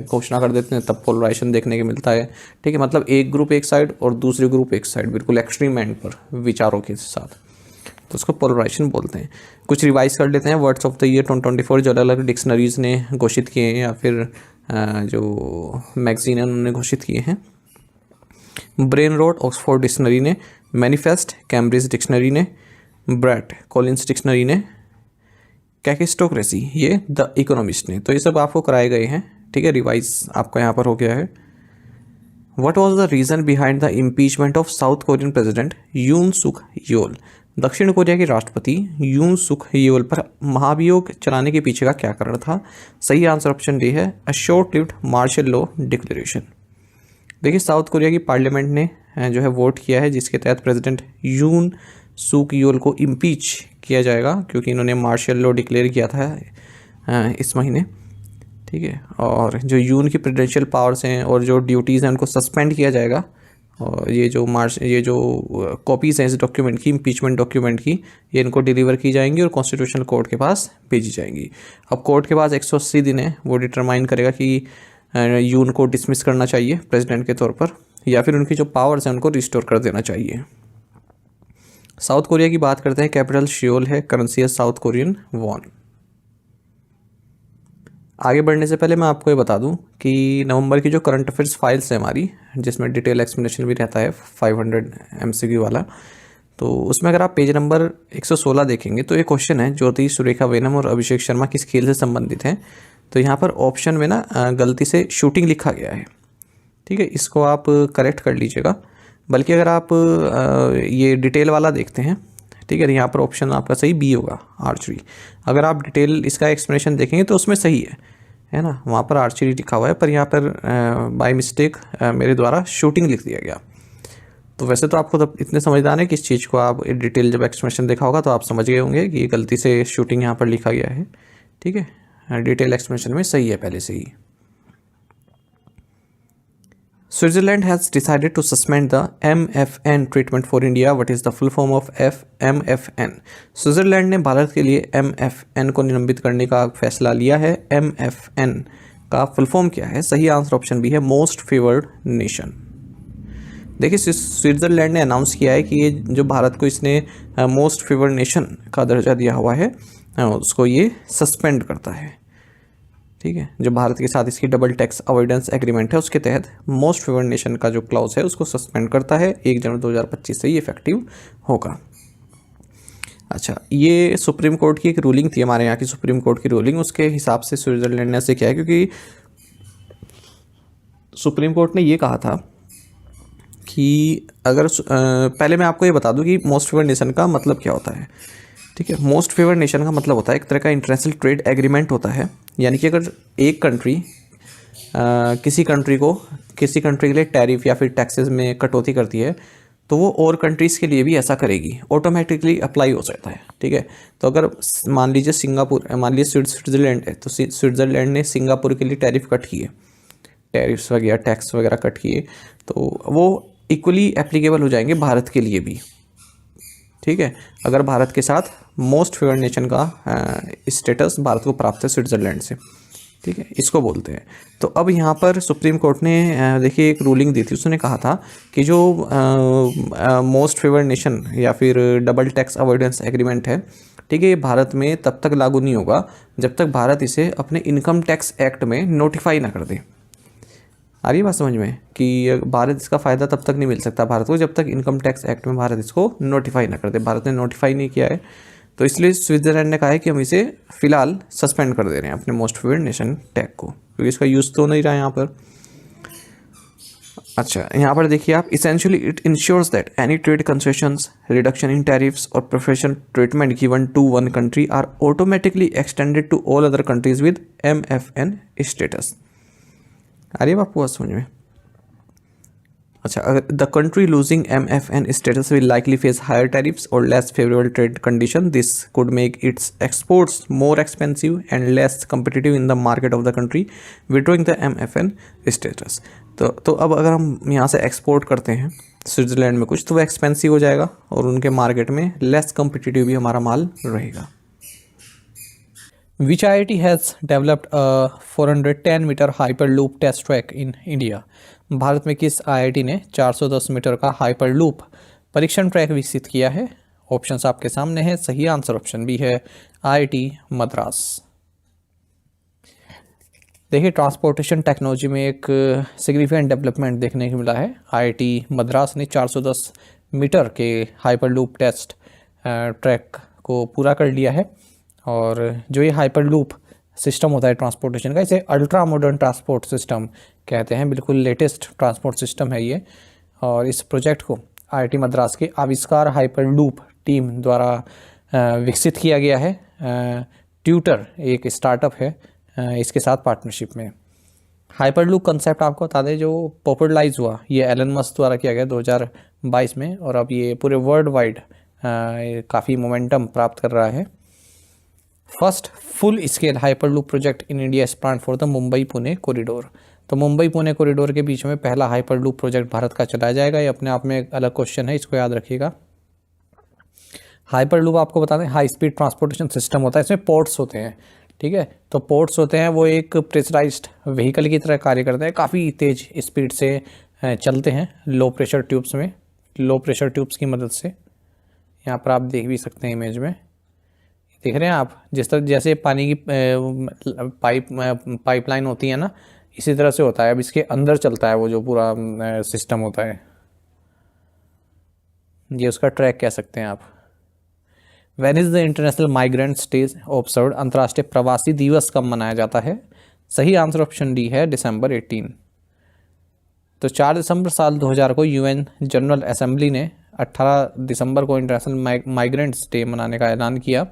घोषणा कर देते हैं तब पोलराइजेशन देखने के मिलता है, ठीक है। मतलब एक ग्रुप एक साइड और दूसरे ग्रुप एक साइड, बिल्कुल एक्सट्रीम एंड पर विचारों के साथ, तो उसको पोलराइजेशन बोलते हैं। कुछ रिवाइज कर लेते हैं वर्ड्स ऑफ द ईयर 2024 जो अलग अलग डिक्शनरीज़ ने घोषित किए हैं या फिर जो मैगजीन है उन्होंने घोषित किए हैं। ब्रेन रोट ऑक्सफोर्ड डिक्शनरी ने, मैनिफेस्ट कैम्ब्रिज डिक्शनरी ने, ब्रैट कॉलिंस डिक्शनरी ने, कैकिस्टोक्रेसी ये द इकोनॉमिस्ट ने। तो ये सब आपको कराए गए हैं, ठीक है, रिवाइज आपका यहाँ पर हो गया है। What was the reason behind the impeachment of South Korean president Yoon Suk Yol. दक्षिण कोरिया के राष्ट्रपति यून सुक योल पर महाभियोग चलाने के पीछे का क्या कारण था? सही आंसर ऑप्शन डी है, a short lived martial law declaration. देखिए साउथ कोरिया की पार्लियामेंट ने जो है वोट किया है जिसके तहत प्रेसिडेंट यून सूक यूल को इम्पीच किया जाएगा क्योंकि इन्होंने मार्शल लॉ डिक्लेयर किया था इस महीने, ठीक है। और जो यून की प्रेसिडेंशियल पावर्स हैं और जो ड्यूटीज़ हैं उनको सस्पेंड किया जाएगा। और ये जो कॉपीज़ हैं इस डॉक्यूमेंट की, इम्पीचमेंट डॉक्यूमेंट की, ये इनको डिलीवर की जाएंगी और कॉन्स्टिट्यूशनल कोर्ट के पास भेजी जाएंगी। अब कोर्ट के पास 180 दिन है, वो डिटरमाइन करेगा कि यून को डिसमिस करना चाहिए प्रेसिडेंट के तौर पर या फिर उनकी जो पावर्स हैं उनको रिस्टोर कर देना चाहिए। साउथ कोरिया की बात करते हैं। कैपिटल शियोल है, करेंसी है साउथ कोरियन वॉन। आगे बढ़ने से पहले मैं आपको ये बता दूं कि नवंबर की जो करंट अफेयर्स फाइल्स है हमारी, जिसमें डिटेल एक्सप्लेनेशन भी रहता है 500 MCQ वाला, तो उसमें अगर आप पेज नंबर 116 देखेंगे तो ये क्वेश्चन है ज्योति सुरेखा वेनम और अभिषेक शर्मा किस खेल से संबंधित हैं। तो यहाँ पर ऑप्शन में ना गलती से शूटिंग लिखा गया है, ठीक है, इसको आप करेक्ट कर लीजिएगा। बल्कि अगर आप ये डिटेल वाला देखते हैं, ठीक है, यहाँ पर ऑप्शन आपका सही बी होगा, आर्चरी। अगर आप डिटेल इसका एक्सप्लेनेशन देखेंगे तो उसमें सही है ना, वहाँ पर आर्चरी लिखा हुआ है, पर यहाँ पर बाय मिस्टेक मेरे द्वारा शूटिंग लिख दिया गया। तो वैसे तो आपको तब इतने समझदार है कि इस चीज़ को आप डिटेल जब एक्सप्लेनेशन देखा होगा तो आप समझ गए होंगे कि गलती से शूटिंग यहाँ पर लिखा गया है, ठीक है। डिटेल एक्सप्लेनेशन में सही है पहले से ही। Switzerland has decided to suspend the MFN treatment for India. What is the full form of MFN? Switzerland ने भारत के लिए MFN को निलंबित करने का फैसला लिया है। MFN का फुल फॉर्म क्या है? सही आंसर ऑप्शन बी है, मोस्ट फेवर्ड नेशन। देखिए स्विट्जरलैंड ने अनाउंस किया है कि ये जो भारत को इसने मोस्ट फेवर्ड नेशन का दर्जा दिया हुआ है उसको ये सस्पेंड करता है, ठीक है। जो भारत के साथ इसकी डबल टैक्स अवॉइडेंस एग्रीमेंट है उसके तहत मोस्ट फेवर्ड नेशन का जो क्लॉज है उसको सस्पेंड करता है। 1 जनवरी 2025 से ये इफेक्टिव होगा। अच्छा, ये सुप्रीम कोर्ट की एक रूलिंग थी, हमारे यहाँ की सुप्रीम कोर्ट की रूलिंग, उसके हिसाब से स्विट्जरलैंड ने ऐसे किया है क्योंकि सुप्रीम कोर्ट ने ये कहा था कि अगर पहले मैं आपको ये बता दूं कि मोस्ट फेवर्ड नेशन का मतलब क्या होता है, ठीक है। मोस्ट फेवर्ड नेशन का मतलब होता है एक तरह का इंटरनेशनल ट्रेड एग्रीमेंट होता है, यानी कि अगर एक कंट्री किसी कंट्री के लिए टैरिफ या फिर टैक्सेस में कटौती करती है तो वो और कंट्रीज़ के लिए भी ऐसा करेगी, ऑटोमेटिकली अप्लाई हो जाता है, ठीक है। तो अगर मान लीजिए स्विट्ज़रलैंड है तो स्विट्ज़रलैंड ने सिंगापुर के लिए टैरिफ कट किए, टैरिफ्स वगैरह टैक्स वगैरह कट किए, तो वो इक्वली एप्लीकेबल हो जाएंगे भारत के लिए भी, ठीक है। अगर भारत के साथ मोस्ट फेवर्ड नेशन का स्टेटस भारत को प्राप्त है स्विट्ज़रलैंड से, ठीक है, इसको बोलते हैं। तो अब यहाँ पर सुप्रीम कोर्ट ने देखिए एक रूलिंग दी थी, उसने कहा था कि जो मोस्ट फेवर्ड नेशन या फिर डबल टैक्स अवॉइडेंस एग्रीमेंट है, ठीक है, ये भारत में तब तक लागू नहीं होगा जब तक भारत इसे अपने इनकम टैक्स एक्ट में नोटिफाई ना कर दे। आ रही है बात समझ में कि भारत इसका फ़ायदा तब तक नहीं मिल सकता भारत को जब तक इनकम टैक्स एक्ट में भारत इसको नोटिफाई ना कर दे। भारत ने नोटिफाई नहीं किया है, तो इसलिए स्विट्ज़रलैंड ने कहा है कि हम इसे फ़िलहाल सस्पेंड कर दे रहे हैं अपने मोस्ट फेवर्ड नेशन टैग को, क्योंकि इसका यूज़ तो नहीं रहा यहाँ पर। अच्छा, यहाँ पर देखिए आप, essentially it ensures that any trade concessions, reduction in tariffs और preferential treatment given to one country are automatically extended to all other countries with MFN status. अरे बापू बात समझ में। अच्छा, अगर the country losing MFN status will likely face higher tariffs और less favourable trade condition, this could make its exports more expensive and less competitive in the market of the country withdrawing the MFN status. तो अब अगर हम यहाँ से export करते हैं Switzerland में कुछ, तो वो एक्सपेंसिव हो जाएगा और उनके मार्केट में लेस कम्पिटिटिव भी हमारा माल रहेगा। Which IIT has developed a 410 metre hyperloop test track in India? Bharat में किस IIT ने 410 मीटर का हाइपरलूप परीक्षण ट्रैक विकसित किया है? ऑप्शंस आपके सामने हैं, सही आंसर ऑप्शन बी है, IIT मद्रास। देखिए ट्रांसपोर्टेशन टेक्नोलॉजी में एक सिग्निफिकेंट डेवलपमेंट देखने को मिला है। IIT मद्रास ने 410 मीटर के हाइपरलूप टेस्ट ट्रैक को पूरा कर लिया है। और जो ये हाइपरलूप सिस्टम होता है ट्रांसपोर्टेशन का, इसे अल्ट्रा मॉडर्न ट्रांसपोर्ट सिस्टम कहते हैं, बिल्कुल लेटेस्ट ट्रांसपोर्ट सिस्टम है ये। और इस प्रोजेक्ट को IIT मद्रास के आविष्कार हाइपरलूप टीम द्वारा विकसित किया गया है। ट्यूटर एक स्टार्टअप है इसके साथ पार्टनरशिप में। हाइपरलूप कंसेप्ट आपको बता दें, जो पॉपुलराइज हुआ ये एलन मस्क द्वारा किया गया 2022 में, और अब ये पूरे वर्ल्ड वाइड काफ़ी मोमेंटम प्राप्त कर रहा है। First full scale hyperloop project in India is plan for the Mumbai Pune corridor. तो मुंबई पुणे कॉरिडोर के बीच में पहला हाइपरलूप प्रोजेक्ट भारत का चलाया जाएगा। ये अपने आप में एक अलग क्वेश्चन है, इसको याद रखिएगा। हाइपरलूप आपको बता दें हाई स्पीड ट्रांसपोर्टेशन सिस्टम होता है, इसमें पोर्ट्स होते हैं, ठीक है। तो पोर्ट्स होते हैं वो एक प्रेशराइज्ड व्हीकल की तरह कार्य करते हैं, काफ़ी तेज़ स्पीड से चलते हैं लो प्रेशर ट्यूब्स में, लो प्रेशर ट्यूब्स की मदद से। यहाँ पर आप देख भी सकते हैं इमेज में, देख रहे हैं आप, जिस तरह जैसे पानी की पाइपलाइन होती है ना, इसी तरह से होता है। अब इसके अंदर चलता है वो जो पूरा सिस्टम होता है, ये उसका ट्रैक कह सकते हैं आप। When is the international migrants day observed, अंतर्राष्ट्रीय प्रवासी दिवस कब मनाया जाता है? सही आंसर ऑप्शन डी है दिसंबर 18। तो 4 दिसंबर साल 2000 को यूएन जनरल असेंबली ने 18 दिसंबर को इंटरनेशनल माइग्रेंट्स डे मनाने का ऐलान किया।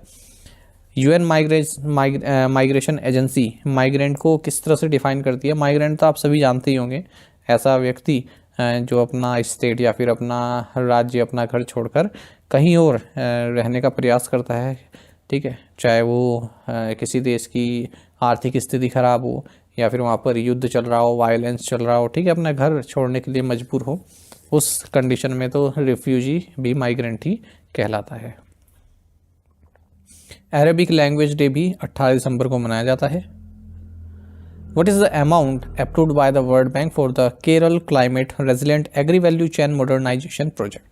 यूएन माइग्रेशन एजेंसी माइग्रेंट को किस तरह से डिफाइन करती है? माइग्रेंट तो आप सभी जानते ही होंगे, ऐसा व्यक्ति जो अपना स्टेट या फिर अपना राज्य, अपना घर छोड़कर कहीं और रहने का प्रयास करता है, ठीक है। चाहे वो किसी देश की आर्थिक स्थिति खराब हो या फिर वहाँ पर युद्ध चल रहा हो, वायलेंस चल रहा हो, ठीक है, अपना घर छोड़ने के लिए मजबूर हो, उस कंडीशन में तो रिफ्यूजी भी माइग्रेंट ही कहलाता है। अरेबिक लैंग्वेज डे भी 18 दिसंबर को मनाया जाता है। What is the amount approved by the World Bank for the Kerala Climate Resilient Agri Value Chain Modernization Project?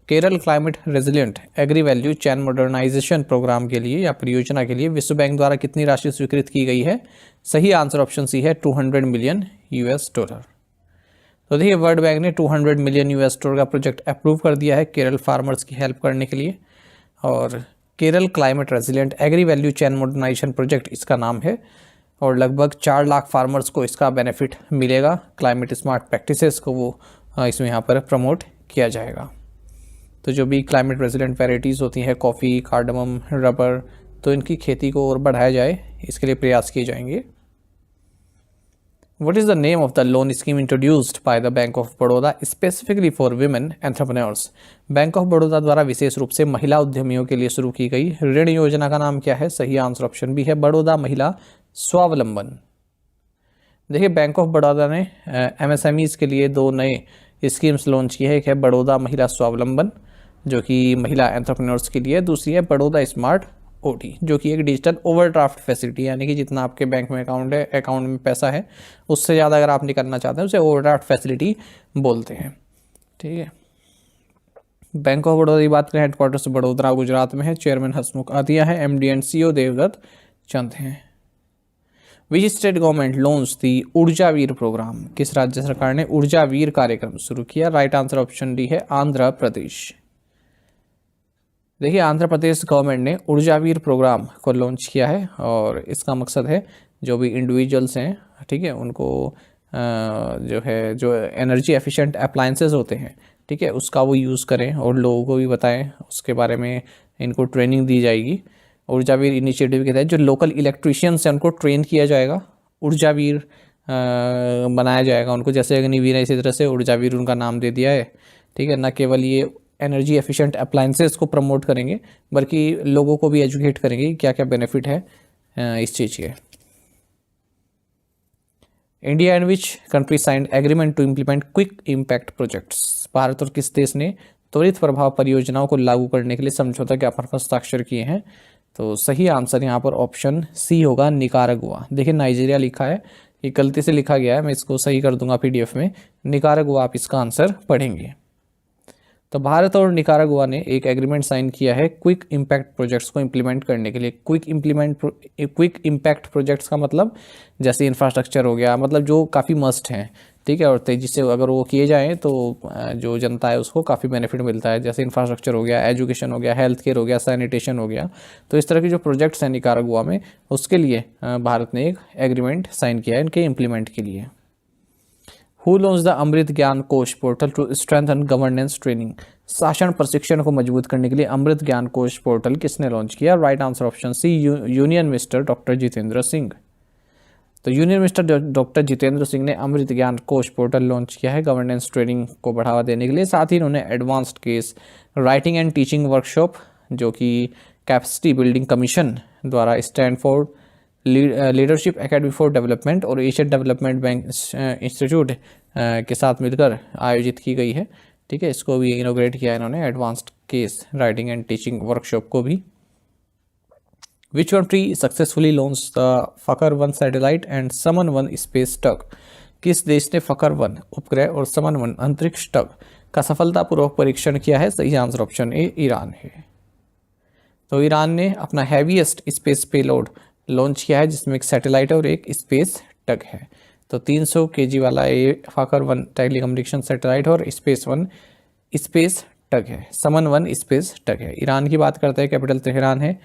Kerala climate resilient agri value chain modernisation programme के लिए या परियोजना के लिए विश्व बैंक द्वारा कितनी राशि स्वीकृत की गई है? सही आंसर ऑप्शन सी है $200 मिलियन। तो देखिए वर्ल्ड बैंक ने $200 मिलियन का प्रोजेक्ट अप्रूव कर दिया है केरल फार्मर्स की हेल्प करने के लिए, और Kerala climate resilient agri value chain modernisation project इसका नाम है, और लगभग 4 लाख फार्मर्स को इसका बेनिफिट मिलेगा। क्लाइमेट स्मार्ट प्रैक्टिसेस को वो इसमें यहाँ पर प्रमोट किया जाएगा। तो जो भी क्लाइमेट रेजिलिएंट वैराइटीज़ होती हैं, कॉफ़ी, कार्डमम, रबर, तो इनकी खेती को और बढ़ाया जाए, इसके लिए प्रयास किए जाएंगे। What is the name of the loan scheme introduced by the Bank of Baroda specifically for women entrepreneurs? Bank of Baroda द्वारा विशेष रूप से महिला उद्यमियों के लिए शुरू की गई ऋण योजना का नाम क्या है? सही आंसर ऑप्शन बी है बड़ौदा महिला स्वावलंबन। देखिए बैंक ऑफ बड़ौदा ने एमएसएमईज के लिए 2 नए स्कीम्स लॉन्च की है। एक है बड़ौदा महिला स्वावलंबन जो कि महिला एंटरप्रेन्योर्स के लिए, दूसरी है बड़ौदा स्मार्ट ओटी जो कि एक डिजिटल ओवरड्राफ्ट फैसिलिटी, यानी कि जितना आपके बैंक में अकाउंट में पैसा है उससे ज़्यादा अगर आप निकालना चाहते हैं उसे ओवरड्राफ्ट फैसिलिटी बोलते हैं, ठीक है। बैंक ऑफ बड़ौदा की बात करें, हेडक्वार्टर्स बड़ोदरा गुजरात में है, चेयरमैन हसमुख आदिया है, MD and CEO Devdutt Chand हैं। Which state government launch the Urjaveer programme? किस राज्य सरकार ने ऊर्जावीर कार्यक्रम शुरू किया? राइट आंसर ऑप्शन डी है आंध्र प्रदेश। देखिए आंध्र प्रदेश गवर्नमेंट ने ऊर्जावीर प्रोग्राम को लॉन्च किया है, और इसका मकसद है जो भी इंडिविजुअल्स हैं, ठीक है, उनको जो एनर्जी एफिशिएंट अप्लायंसेस होते हैं, ठीक है, उसका वो यूज़ करें और लोगों को भी बताएं, उसके बारे में इनको ट्रेनिंग दी जाएगी। ऊर्जावीर इनिशिएटिव के तहत जो लोकल इलेक्ट्रीशियंस हैं उनको ट्रेन किया जाएगा, ऊर्जावीर बनाया जाएगा उनको, जैसे अग्निवीर है इसी तरह से ऊर्जावीर उनका नाम दे दिया है, ठीक है। न केवल ये एनर्जी एफिशिएंट अप्लायंसेस को प्रमोट करेंगे बल्कि लोगों को भी एजुकेट करेंगे क्या क्या बेनिफिट है इस चीज़ के। India and which country signed agreement to implement quick impact projects? Bharat और किस देश ने त्वरित प्रभाव परियोजनाओं को लागू करने के लिए समझौता ज्ञापन पर हस्ताक्षर किए हैं? तो सही आंसर यहाँ पर ऑप्शन सी होगा निकारागुआ। देखिए नाइजीरिया लिखा है, ये गलती से लिखा गया है, मैं इसको सही कर दूंगा पीडीएफ में। निकारागुआ आप इसका आंसर पढ़ेंगे। तो भारत और निकारागुआ ने एक एग्रीमेंट साइन किया है क्विक इम्पैक्ट प्रोजेक्ट्स को इम्प्लीमेंट करने के लिए। क्विक इम्पैक्ट प्रोजेक्ट्स का मतलब जैसे इंफ्रास्ट्रक्चर हो गया, मतलब जो काफ़ी मस्ट हैं, ठीक है, और तेज़ी से अगर वो किए जाएँ तो जो जनता है उसको काफ़ी बेनिफिट मिलता है। जैसे इंफ्रास्ट्रक्चर हो गया, एजुकेशन हो गया, हेल्थ केयर हो गया, सैनिटेशन हो गया, तो इस तरह के जो प्रोजेक्ट्स हैं निकारागुआ में, उसके लिए भारत ने एक एग्रीमेंट साइन किया है इनके इम्प्लीमेंट के लिए। Who launched the Amrit Gyan Kosh portal to strengthen governance training? शासन प्रशिक्षण को मजबूत करने के लिए अमृत ज्ञान कोश पोर्टल किसने लॉन्च किया? Right answer option C union minister doctor Jitendra Singh. तो union minister doctor Jitendra Singh ने अमृत ज्ञान कोश पोर्टल लॉन्च किया है गवर्नेंस ट्रेनिंग को बढ़ावा देने के लिए। साथ ही इन्होंने advanced case writing and teaching workshop जो कि कैपेसिटी बिल्डिंग कमीशन द्वारा Stanford leadership academy for development और एशियन डेवलपमेंट बैंक इंस्टीट्यूट के साथ मिलकर आयोजित की गई है। ठीक है, इसको भी इनोग्रेट किया इन्होंने, advanced case writing and teaching workshop को भी। Which country successfully launched the Fakar-1 satellite and Saman-1 space tug? किस देश ने फकर-1 उपग्रह और समन-1 अंतरिक्ष टग का सफलतापूर्वक परीक्षण किया है? सही आंसर ऑप्शन ए ईरान है। तो ईरान ने अपना हैवीएस्ट स्पेस पेलोड लॉन्च किया है जिसमें एक सैटेलाइट और एक स्पेस टग है। तो 300 kg वाला ये फकर-1 टेलीकम्युनिकेशन सैटेलाइट और स्पेस-1 स्पेस टग है। समन-1 स्पेस टग है। ईरान की बात करते हैं, कैपिटल तेहरान है,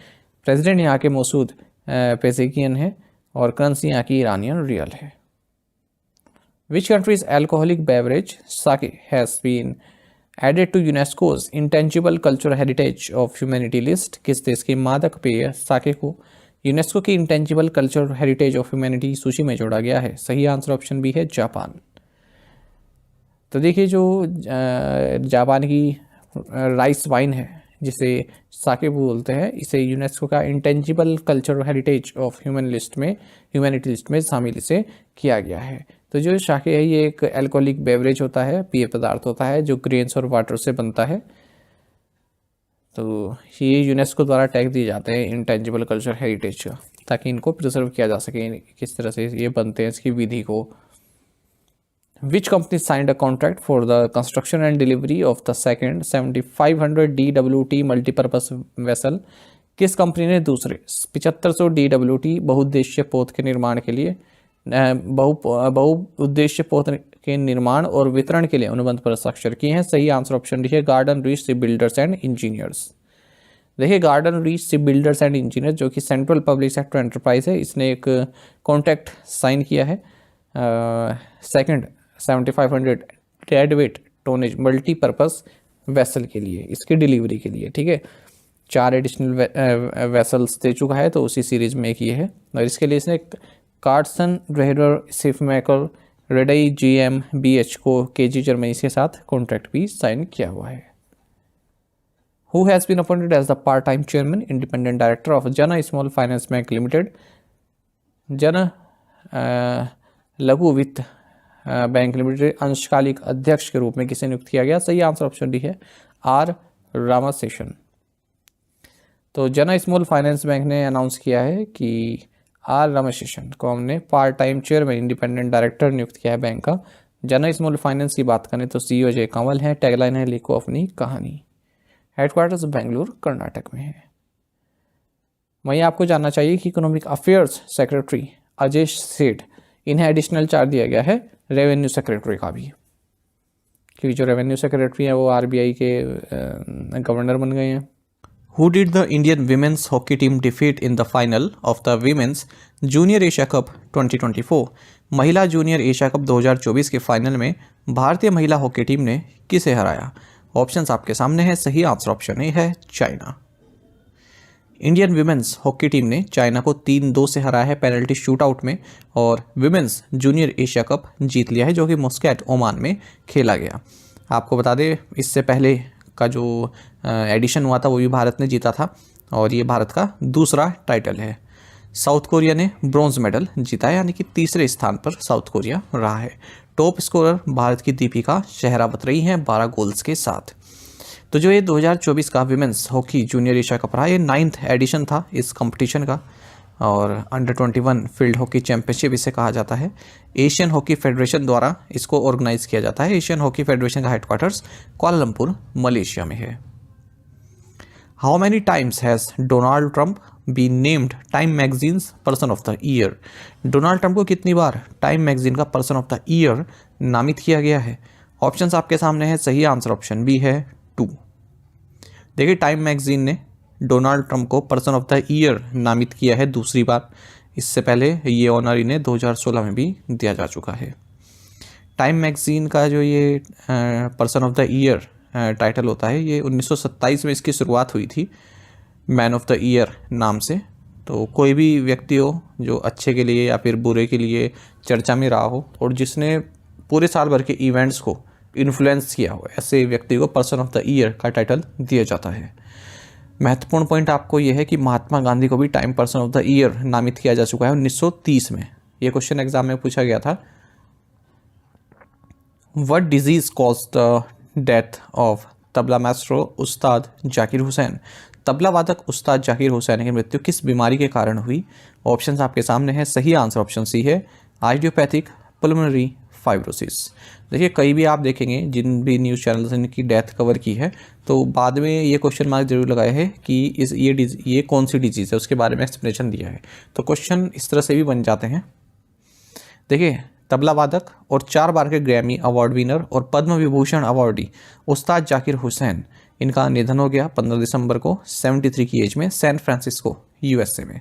प्रेसिडेंट यहाँ के मसूद पेज़ेकियन है और करेंसी यहाँ की ईरानियन रियल है। Which country's alcoholic beverage sake has been added to UNESCO's intangible cultural heritage of humanity list? किस देश के मादक पेय साके को यूनेस्को की intangible cultural heritage of humanity सूची में जोड़ा गया है? सही आंसर ऑप्शन बी है जापान। तो देखिए, जो जापान की राइस वाइन है जिसे साके बोलते हैं, इसे यूनेस्को का intangible cultural heritage of humanity list में शामिल इसे किया गया है। तो जो साके है ये एक अल्कोहलिक बेवरेज होता है, पेय पदार्थ होता है जो ग्रेन्स और वाटर से बनता है। तो ये यूनेस्को द्वारा टैग दिए जाते हैं इंटेंजिबल कल्चरल हेरिटेज का, ताकि इनको प्रिजर्व किया जा सके किस तरह से ये बनते हैं, इसकी विधि को। Which company signed a contract for the construction and delivery of the second 7500 DWT multipurpose vessel? किस कंपनी ने दूसरे 7500 DWT बहुउद्देश्य पोत के निर्माण के लिए बहुउद्देश्य पोत के निर्माण और वितरण के लिए अनुबंध पर हस्ताक्षर किए हैं? सही आंसर ऑप्शन डी है Garden Reach ship builders and engineers. देखिए, Garden Reach ship builders and engineers जो कि सेंट्रल पब्लिक सेक्टर एंटरप्राइज है, इसने एक कॉन्ट्रैक्ट साइन किया है second 7500 deadweight tonnage multipurpose vessel के लिए, इसकी डिलीवरी के लिए। ठीक है, 4 एडिशनल वेसल्स दे चुका है, तो उसी सीरीज में एक ये है। और इसके लिए इसने कार्डसन ड्रेहर शिपमेकर रेडई GmbH को KG जर्मनी के साथ कॉन्ट्रैक्ट भी साइन किया हुआ है। Who has been appointed as the part-time chairman, independent director of Jana Small Finance Bank Limited? जन लघु वित्त बैंक लिमिटेड अंशकालिक अध्यक्ष के रूप में किसे नियुक्त किया गया? सही आंसर ऑप्शन डी है आर रामाशेषन। तो जन स्मॉल फाइनेंस बैंक ने अनाउंस किया है कि आर रामाशेषन को हमने part time chairman independent director नियुक्त किया है बैंक का। जन स्मॉल फाइनेंस की बात करें तो CEO अजय कंवल है, टैगलाइन है लिखो अपनी कहानी। हेडक्वार्टर्स बेंगलुरु कर्नाटक में है। वहीं आपको जानना चाहिए कि इकोनॉमिक अफेयर्स सेक्रेटरी अजय सेठ, इन्हें एडिशनल चार्ज दिया गया है रेवेन्यू सेक्रेटरी का भी, क्योंकि जो रेवेन्यू सेक्रेटरी है वो RBI के गवर्नर बन गए हैं। Who did the Indian women's hockey team defeat in the final of the Women's Junior Asia Cup 2024? महिला जूनियर एशिया कप 2024 के फाइनल में भारतीय महिला हॉकी टीम ने किसे हराया? ऑप्शंस आपके सामने हैं। सही आंसर ऑप्शन ए है China. Indian women's hockey team ने चाइना को 3-2 से हराया है पेनल्टी शूटआउट में और विमेंस जूनियर एशिया कप जीत लिया है, जो कि मस्कट ओमान में खेला गया। आपको बता दें, इससे पहले का जो एडिशन हुआ था वो भी भारत ने जीता था और ये भारत का दूसरा टाइटल है। साउथ कोरिया ने ब्रॉन्ज मेडल जीता है, यानी कि तीसरे स्थान पर साउथ कोरिया रहा है। टॉप स्कोरर भारत की दीपिका शेहरावत रही हैं 12 गोल्स के साथ। तो जो ये 2024 का women's hockey junior Asia cup रहा, ये 9th एडिशन था इस कंपटीशन का और अंडर 21 फील्ड हॉकी चैंपियनशिप इसे कहा जाता है। एशियन हॉकी फेडरेशन द्वारा इसको ऑर्गेनाइज किया जाता है। एशियन हॉकी फेडरेशन का हेडक्वार्टर्स कुआलालंपुर मलेशिया में है। How many times has Donald Trump be named time magazines person of the year? Donald Trump को कितनी बार टाइम मैगजीन का पर्सन ऑफ द ईयर नामित किया गया है? ऑप्शंस आपके सामने है। सही आंसर ऑप्शन बी है 2। देखिए, टाइम मैगजीन ने डोनाल्ड ट्रंप को पर्सन ऑफ द ईयर नामित किया है दूसरी बार। इससे पहले ये ऑनर इन्हें 2016 में भी दिया जा चुका है। टाइम मैगजीन का जो ये person of the year title होता है, ये 1927 में इसकी शुरुआत हुई थी मैन ऑफ द ईयर नाम से। तो कोई भी व्यक्ति हो जो अच्छे के लिए या फिर बुरे के लिए चर्चा में रहा हो और जिसने पूरे साल भर के इवेंट्स को इन्फ्लुएंस किया हो, ऐसे व्यक्ति को पर्सन ऑफ द ईयर का टाइटल दिया जाता है। महत्वपूर्ण पॉइंट आपको यह है कि महात्मा गांधी को भी time person of the year नामित किया जा चुका है 1930 में। यह क्वेश्चन एग्जाम में पूछा गया था। What disease caused the death of tabla maestro उस्ताद जाकिर हुसैन? तबला वादक उस्ताद जाकिर हुसैन की मृत्यु किस बीमारी के कारण हुई? ऑप्शंस आपके सामने हैं। सही आंसर ऑप्शन सी है, आइडियोपैथिक पल्मोनरी फाइब्रोसिस। देखिए कई भी आप देखेंगे जिन भी न्यूज़ चैनल्स ने इनकी डेथ कवर की है तो बाद में ये क्वेश्चन मार्क जरूर लगाया है कि ये कौन सी डिजीज़ है, उसके बारे में एक्सप्लेनेशन दिया है। तो क्वेश्चन इस तरह से भी बन जाते हैं। देखिए तबला वादक और 4 बार के ग्रैमी अवार्ड विनर और पद्म विभूषण अवार्डी उस्ताद जाकिर हुसैन, इनका निधन हो गया 15 दिसंबर को 73 की एज में सैन फ्रांसिस्को USA में।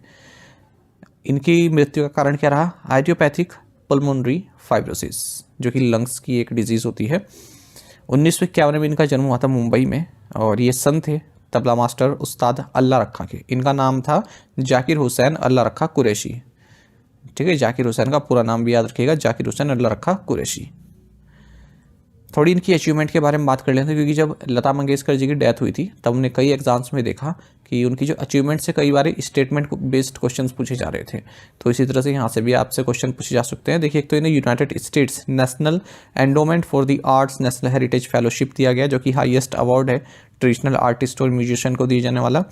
इनकी मृत्यु का कारण क्या रहा? आइडियोपैथिक पल्मोनरी फाइब्रोसिस, जो कि लंग्स की एक डिजीज़ होती है। 1951 में इनका जन्म हुआ था मुंबई में और ये सन थे तबला मास्टर उस्ताद अल्लाह रखा के। इनका नाम था जाकिर हुसैन अल्लाह रखा कुरैशी। ठीक है, जाकिर हुसैन का पूरा नाम भी याद रखिएगा, जाकिर हुसैन अल्लाह रखा कुरैशी। थोड़ी इनकी अचीवमेंट के बारे में बात कर लेते हैं, क्योंकि जब लता मंगेशकर जी की डेथ हुई थी तब हमने कई एग्जाम्स में देखा कि उनकी जो अचीवमेंट से कई बार स्टेटमेंट बेस्ड क्वेश्चंस पूछे जा रहे थे। तो इसी तरह से यहाँ से भी आपसे क्वेश्चन पूछे जा सकते हैं। देखिए एक तो इन्हें United states national endowment for the arts national heritage fellowship दिया गया, जो कि हाईएस्ट अवार्ड है ट्रेडिशनल आर्टिस्ट और म्यूजिशियन को दिए जाने वाला।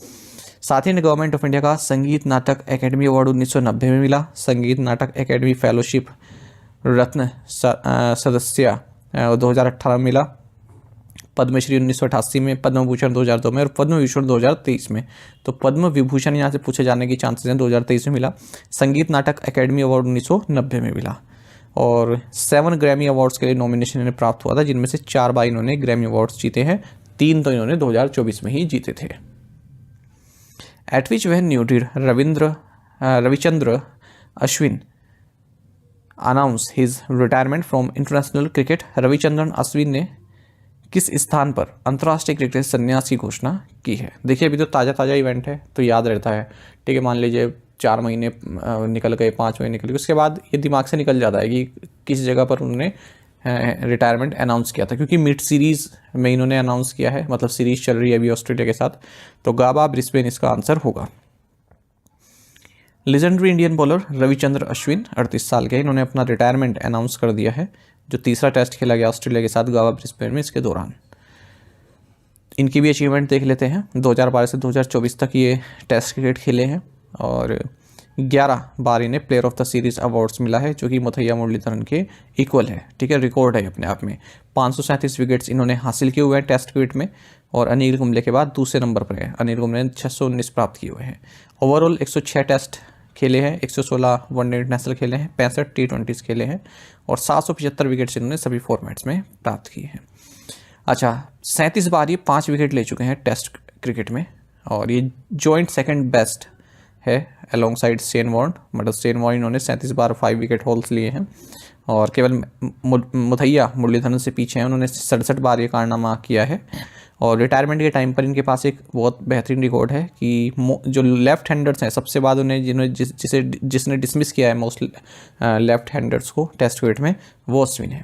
साथ ही गवर्नमेंट ऑफ इंडिया का संगीत नाटक एकेडमी अवार्ड 1990 में मिला। संगीत नाटक एकेडमी फेलोशिप रत्न सदस्य 2018 में मिला। पद्मश्री 1988 में, पद्म भूषण 2002 में और पद्म विभूषण 2023 में। तो पद्म विभूषण यहाँ से पूछे जाने की चांसेस हैं। 2023 में मिला। संगीत नाटक एकेडमी अवार्ड 1990 में मिला और 7 ग्रैमी अवार्ड्स के लिए नॉमिनेशन इन्हें प्राप्त हुआ था, जिनमें से 4 बार इन्होंने ग्रैमी अवार्ड्स जीते हैं, 3 तो इन्होंने 2024 में ही जीते थे। At which venue did Ravichandra Ashwin announce his retirement from international cricket? Ravichandran Ashwin ने किस स्थान पर अंतर्राष्ट्रीय क्रिकेट से संन्यास की घोषणा की है? देखिए अभी तो ताज़ा इवेंट है तो याद रहता है। ठीक है, मान लीजिए 4 महीने निकल गए, 5 महीने निकल गए, उसके बाद ये दिमाग से निकल जाता है कि किस जगह पर उन्होंने रिटायरमेंट अनाउंस किया था, क्योंकि मिड सीरीज़ में इन्होंने अनाउंस किया है, मतलब सीरीज़ चल रही है अभी ऑस्ट्रेलिया के साथ। तो गाबा ब्रिस्बेन इसका आंसर होगा। Legendary Indian bowler Ravichandra Ashwin 38 साल के, इन्होंने अपना रिटायरमेंट अनाउंस कर दिया है, जो तीसरा टेस्ट खेला गया ऑस्ट्रेलिया के साथ गाबा ब्रिस्बेन में इसके दौरान। इनकी भी अचीवमेंट देख लेते हैं। 2012 से 2024 तक ये टेस्ट क्रिकेट खेले हैं और 11 बार इन्हें player of the series awards मिला है, जो कि मुथैया मुरलीधरन के इक्वल है। ठीक है, रिकॉर्ड है अपने आप में। 537 विकेट्स इन्होंने हासिल किए हुए हैं टेस्ट क्रिकेट में और अनिल कुंबले के बाद दूसरे नंबर पर है। अनिल कुंबले ने 619 प्राप्त किए हुए हैं। ओवरऑल 106 टेस्ट खेले हैं, 116 वनडे इंटरनेशनल खेले हैं, 65 T20s खेले हैं और 775 विकेट्स इन्होंने सभी फॉर्मेट्स में प्राप्त किए हैं। अच्छा, 37 बार ये 5 विकेट ले चुके हैं टेस्ट क्रिकेट में और ये जॉइंट सेकंड बेस्ट है अलोंग साइड स्टेन वॉर्न। मतलब स्टेन वॉर्न इन्होंने 37 बार 5 विकेट हॉल्स लिए हैं और केवल मुथैया मुरलीधरन से पीछे हैं, उन्होंने 67 बार ये कारनामा किया है। और रिटायरमेंट के टाइम पर इनके पास एक बहुत बेहतरीन रिकॉर्ड है कि जो लेफ्ट हैंडर्स हैं सबसे बाद उन्हें जिसने डिसमिस किया है मोस्ट लेफ्ट हैंडर्स को टेस्ट क्रिकेट में, वो अश्विन है।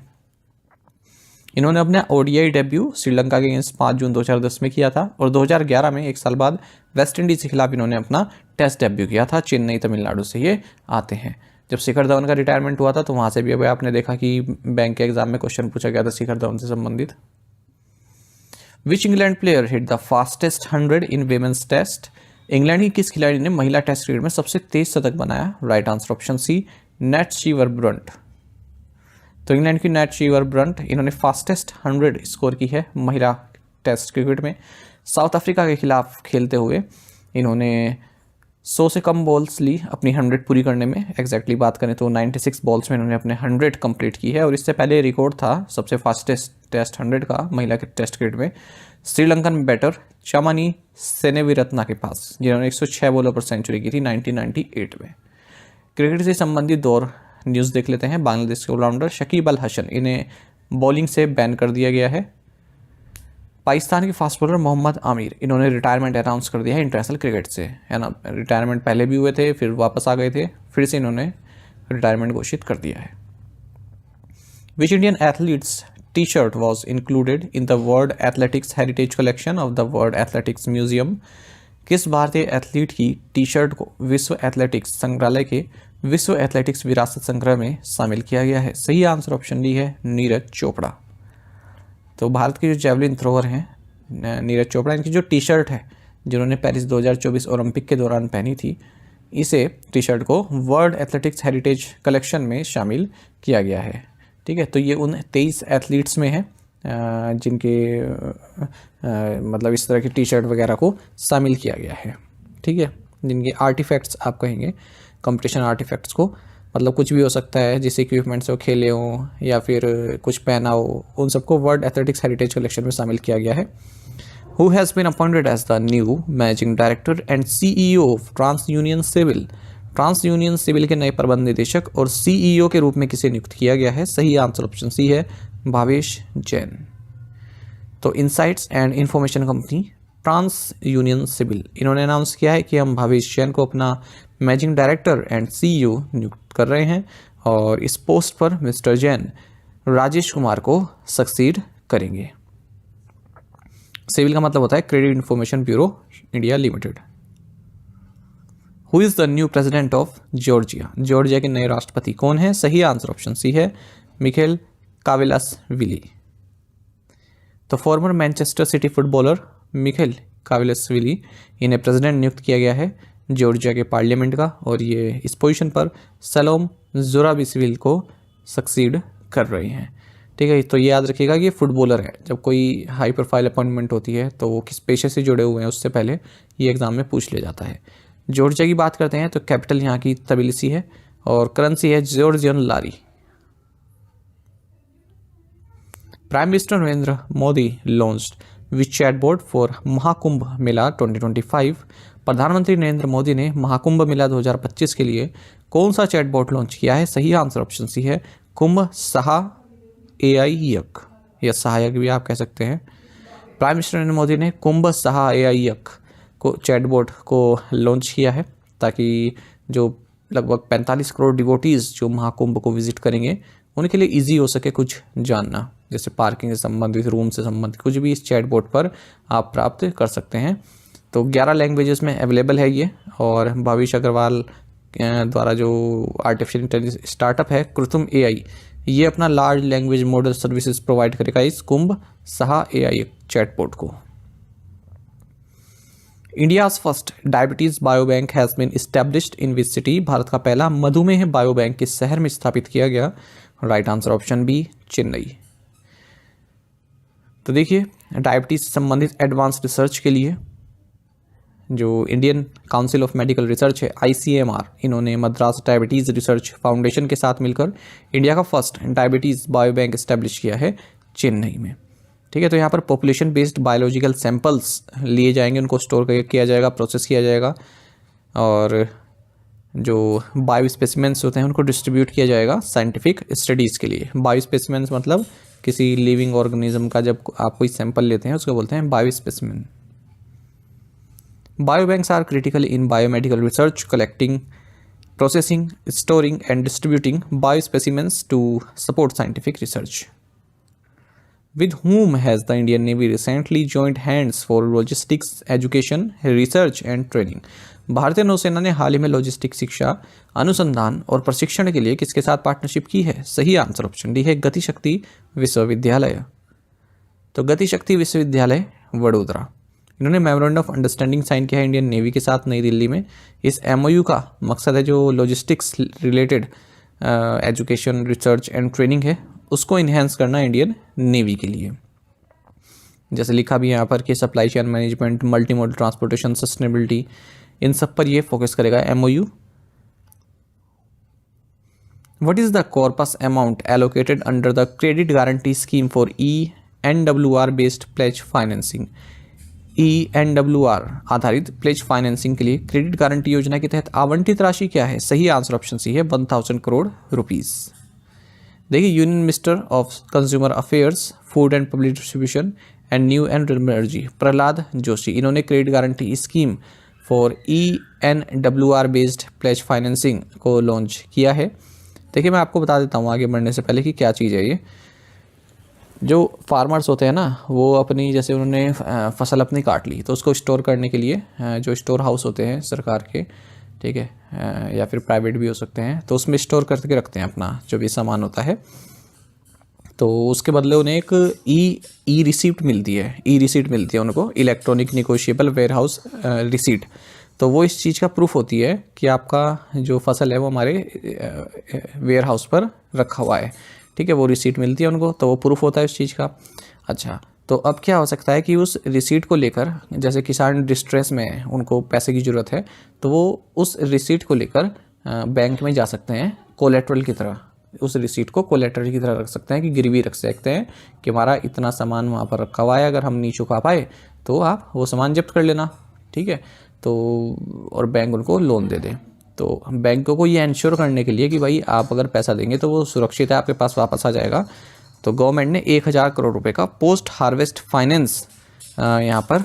इन्होंने अपना ODI डेब्यू श्रीलंका के अगेंस्ट 5 जून 2010 में किया था और 2011 में, एक साल बाद, वेस्ट इंडीज़ के खिलाफ इन्होंने अपना टेस्ट डेब्यू किया था। चेन्नई तमिलनाडु से ये आते हैं। जब शिखर धवन का रिटायरमेंट हुआ था तो वहाँ से भी अभी आपने देखा कि बैंक के एग्जाम में क्वेश्चन पूछा गया था शिखर धवन से संबंधित। Which England player hit the fastest 100 in women's test? England की किस खिलाड़ी ने महिला टेस्ट क्रिकेट में सबसे तेज शतक बनाया? Right answer option C, Nat Sciver Brunt. तो इंग्लैंड की नेट शीवर ब्रंट, इन्होंने फास्टेस्ट 100 स्कोर की है महिला टेस्ट क्रिकेट में। साउथ अफ्रीका के खिलाफ खेलते हुए इन्होंने 100 से कम बॉल्स ली अपनी 100 पूरी करने में। एग्जैक्टली बात करें तो 96 बॉल्स में इन्होंने अपने 100 कंप्लीट की है और इससे पहले रिकॉर्ड था सबसे फास्टेस्ट टेस्ट 100 का महिला के टेस्ट क्रिकेट में श्रीलंकन बैटर चामानी सेनेविरत्ना के पास, जिन्होंने 106 बॉलों पर सेंचुरी की थी 1998 में। क्रिकेट से संबंधित दौर न्यूज़ देख लेते हैं। बांग्लादेश के ऑलराउंडर शकीब अल हसन, इन्हें बॉलिंग से बैन कर दिया गया है। पाकिस्तान के फास्ट बॉलर मोहम्मद आमिर, इन्होंने रिटायरमेंट अनाउंस कर दिया है इंटरनेशनल क्रिकेट से, है ना। रिटायरमेंट पहले भी हुए थे, फिर वापस आ गए थे, फिर से इन्होंने रिटायरमेंट घोषित कर दिया है। Which Indian athletes T shirt was included in the world athletics heritage collection of the world athletics museum? किस भारतीय एथलीट की टी शर्ट को विश्व एथलेटिक्स संग्रहालय के विश्व एथलेटिक्स विरासत संग्रह में शामिल किया गया है? सही आंसर ऑप्शन डी है, नीरज चोपड़ा। तो भारत के जो जेवलिन थ्रोअर हैं नीरज चोपड़ा, इनकी जो टी शर्ट है जिन्होंने पेरिस 2024 ओलंपिक के दौरान पहनी थी, इसे टी शर्ट को वर्ल्ड एथलेटिक्स हेरिटेज कलेक्शन में शामिल किया गया है। ठीक है, तो ये उन 23 एथलीट्स में है जिनके मतलब इस तरह की टी शर्ट वगैरह को शामिल किया गया है। ठीक है, जिनके आर्टिफैक्ट्स आप कहेंगे, कंपटीशन आर्टिफैक्ट्स को, मतलब कुछ भी हो सकता है जिस इक्विपमेंट से वो खेले हों या फिर कुछ पहना हो, उन सबको वर्ल्ड एथलेटिक्स हेरिटेज कलेक्शन में शामिल किया गया है। Who has been appointed as the new managing director and CEO of TransUnion CIBIL? TransUnion CIBIL के नए प्रबंध निदेशक और CEO के रूप में किसे नियुक्त किया गया है? सही आंसर ऑप्शन सी है, भावेश जैन। तो insights and information company TransUnion CIBIL, इन्होंने अनाउंस किया है कि हम भावेश जैन को अपना मैनेजिंग डायरेक्टर एंड CEO नियुक्त कर रहे हैं और इस पोस्ट पर मिस्टर जैन राजेश कुमार को सक्सीड करेंगे। सिविल का मतलब होता है credit information bureau India limited. Who is the new president of Georgia? Georgia के नए राष्ट्रपति कौन है? सही आंसर ऑप्शन सी है, मिखेल कावेलासविली। तो former Manchester City footballer Mikheil Kavelashvili, इन्हें प्रेसिडेंट नियुक्त किया गया है जॉर्जिया के पार्लियामेंट का, और ये इस पोजीशन पर सलोम जोराबिशविली को सक्सीड कर रहे हैं। ठीक है, तो ये याद रखिएगा कि ये फुटबॉलर है। जब कोई हाई प्रोफाइल अपॉइंटमेंट होती है तो वो किस पेशे से जुड़े हुए हैं उससे पहले ये एग्जाम में पूछ लिया जाता है। जॉर्जिया की बात करते हैं तो कैपिटल यहाँ की तबिलिसी है और करेंसी है Georgian lari. Prime minister Narendra Modi launched which chatbot for Mahakumbh Mela 2025? प्रधानमंत्री नरेंद्र मोदी ने महाकुंभ मेला 2025 के लिए कौन सा चैटबॉट लॉन्च किया है? सही आंसर ऑप्शन सी है, कुंभ सहायक या सहायक भी आप कह सकते हैं। प्राइम मिनिस्टर नरेंद्र मोदी ने कुंभ सहायक को चैटबॉट को लॉन्च किया है ताकि जो लगभग 45 करोड़ डिवोटीज़ जो महाकुंभ को विजिट करेंगे उनके लिए इजी हो सके कुछ जानना, जैसे पार्किंग से संबंधित, रूम से संबंधित, कुछ भी इस चैटबॉट पर आप प्राप्त कर सकते हैं। तो 11 लैंग्वेजेस में अवेलेबल है ये, और भविष्य अग्रवाल द्वारा जो आर्टिफिशियल इंटेलिजेंस स्टार्टअप है कृत्रिम AI, ये अपना large language model services provide करेगा इस कुंभ सहा AI चैटबॉट को। India's first diabetes biobank has been established in which city? Bharat का पहला मधुमेह बायोबैंक किस शहर में स्थापित किया गया? Right answer option B, Chennai. तो देखिए, डायबिटीज से संबंधित एडवांस रिसर्च के लिए जो Indian council of medical research है ICMR, इन्होंने मद्रास डायबिटीज़ रिसर्च फाउंडेशन के साथ मिलकर इंडिया का फर्स्ट डायबिटीज़ बायोबैंक इस्टेब्लिश किया है चेन्नई में। ठीक है, तो यहाँ पर पॉपुलेशन बेस्ड बायोलॉजिकल सैंपल्स लिए जाएंगे, उनको स्टोर किया जाएगा, प्रोसेस किया जाएगा, और जो बायो स्पेसिमेंट्स होते हैं उनको डिस्ट्रीब्यूट किया जाएगा साइंटिफिक स्टडीज़ के लिए। बायो स्पेसिमेंट्स मतलब किसी लिविंग ऑर्गेनिज्म का जब आप कोई सैंपल लेते हैं उसको बोलते हैं bio specimen. Biobanks are critical in biomedical research, collecting, processing, storing and distributing biospecimens to support scientific research. With whom has the Indian Navy recently joined hands for logistics, education, research and training? भारतीय नौसेना ने हाल ही में logistic शिक्षा, अनुसंधान और प्रशिक्षण के लिए किसके साथ पार्टनरशिप की है? सही आंसर ऑप्शन डी है, गतिशक्ति विश्वविद्यालय। तो गतिशक्ति विश्वविद्यालय वडोदरा, इन्होंने मेमोरेंडम ऑफ अंडरस्टैंडिंग साइन किया है इंडियन नेवी के साथ नई दिल्ली में। इस MOU का मकसद है जो logistics related education, research and training है उसको इन्हेंस करना इंडियन नेवी के लिए। जैसे लिखा भी है यहाँ पर कि supply chain management, multi modal transportation, sustainability, इन सब पर ये फोकस करेगा MOU। What is the corpus amount allocated under the credit guarantee scheme for ENWR based pledge financing? ENWR आधारित प्लेज फाइनेंसिंग के लिए क्रेडिट गारंटी योजना के तहत आवंटित राशि क्या है? सही आंसर ऑप्शन सी है, 1000 करोड़ रुपीस। देखिए, union minister of consumer affairs, food and public distribution and new and energy Pralhad Joshi, इन्होंने credit guarantee scheme for ENWR based pledge financing को लॉन्च किया है। देखिए, मैं आपको बता देता हूँ आगे बढ़ने से पहले कि क्या चीज़ है ये। जो फार्मर्स होते हैं ना, वो अपनी, जैसे उन्होंने फसल अपनी काट ली तो उसको स्टोर करने के लिए जो स्टोर हाउस होते हैं सरकार के, ठीक है, या फिर प्राइवेट भी हो सकते हैं, तो उसमें स्टोर करके रखते हैं अपना जो भी सामान होता है। तो उसके बदले उन्हें एक ई रिसीप्ट मिलती है, उनको, electronic negotiable warehouse receipt. तो वो इस चीज़ का प्रूफ होती है कि आपका जो फसल है वो हमारे वेयर हाउस पर रखा हुआ है, ठीक है, वो रिसीट मिलती है उनको, तो वो प्रूफ होता है उस चीज़ का। अच्छा, तो अब क्या हो सकता है कि उस रिसीट को लेकर, जैसे किसान डिस्ट्रेस में है, उनको पैसे की ज़रूरत है, तो वो उस रिसीट को लेकर बैंक में जा सकते हैं, कोलेट्रल की तरह, उस रिसीट को कोलेट्रल की तरह रख सकते हैं, कि गिरवी रख सकते हैं कि हमारा इतना सामान वहाँ पर रखा हुआ है, अगर हम नहीं चुका पाए तो आप वो सामान जब्त कर लेना, ठीक है। तो और बैंक उनको लोन दे दे। तो बैंकों को ये इंश्योर करने के लिए कि भाई आप अगर पैसा देंगे तो वो सुरक्षित है, आपके पास वापस आ जाएगा, तो गवर्नमेंट ने 1000 करोड़ रुपए का पोस्ट हार्वेस्ट फाइनेंस यहाँ पर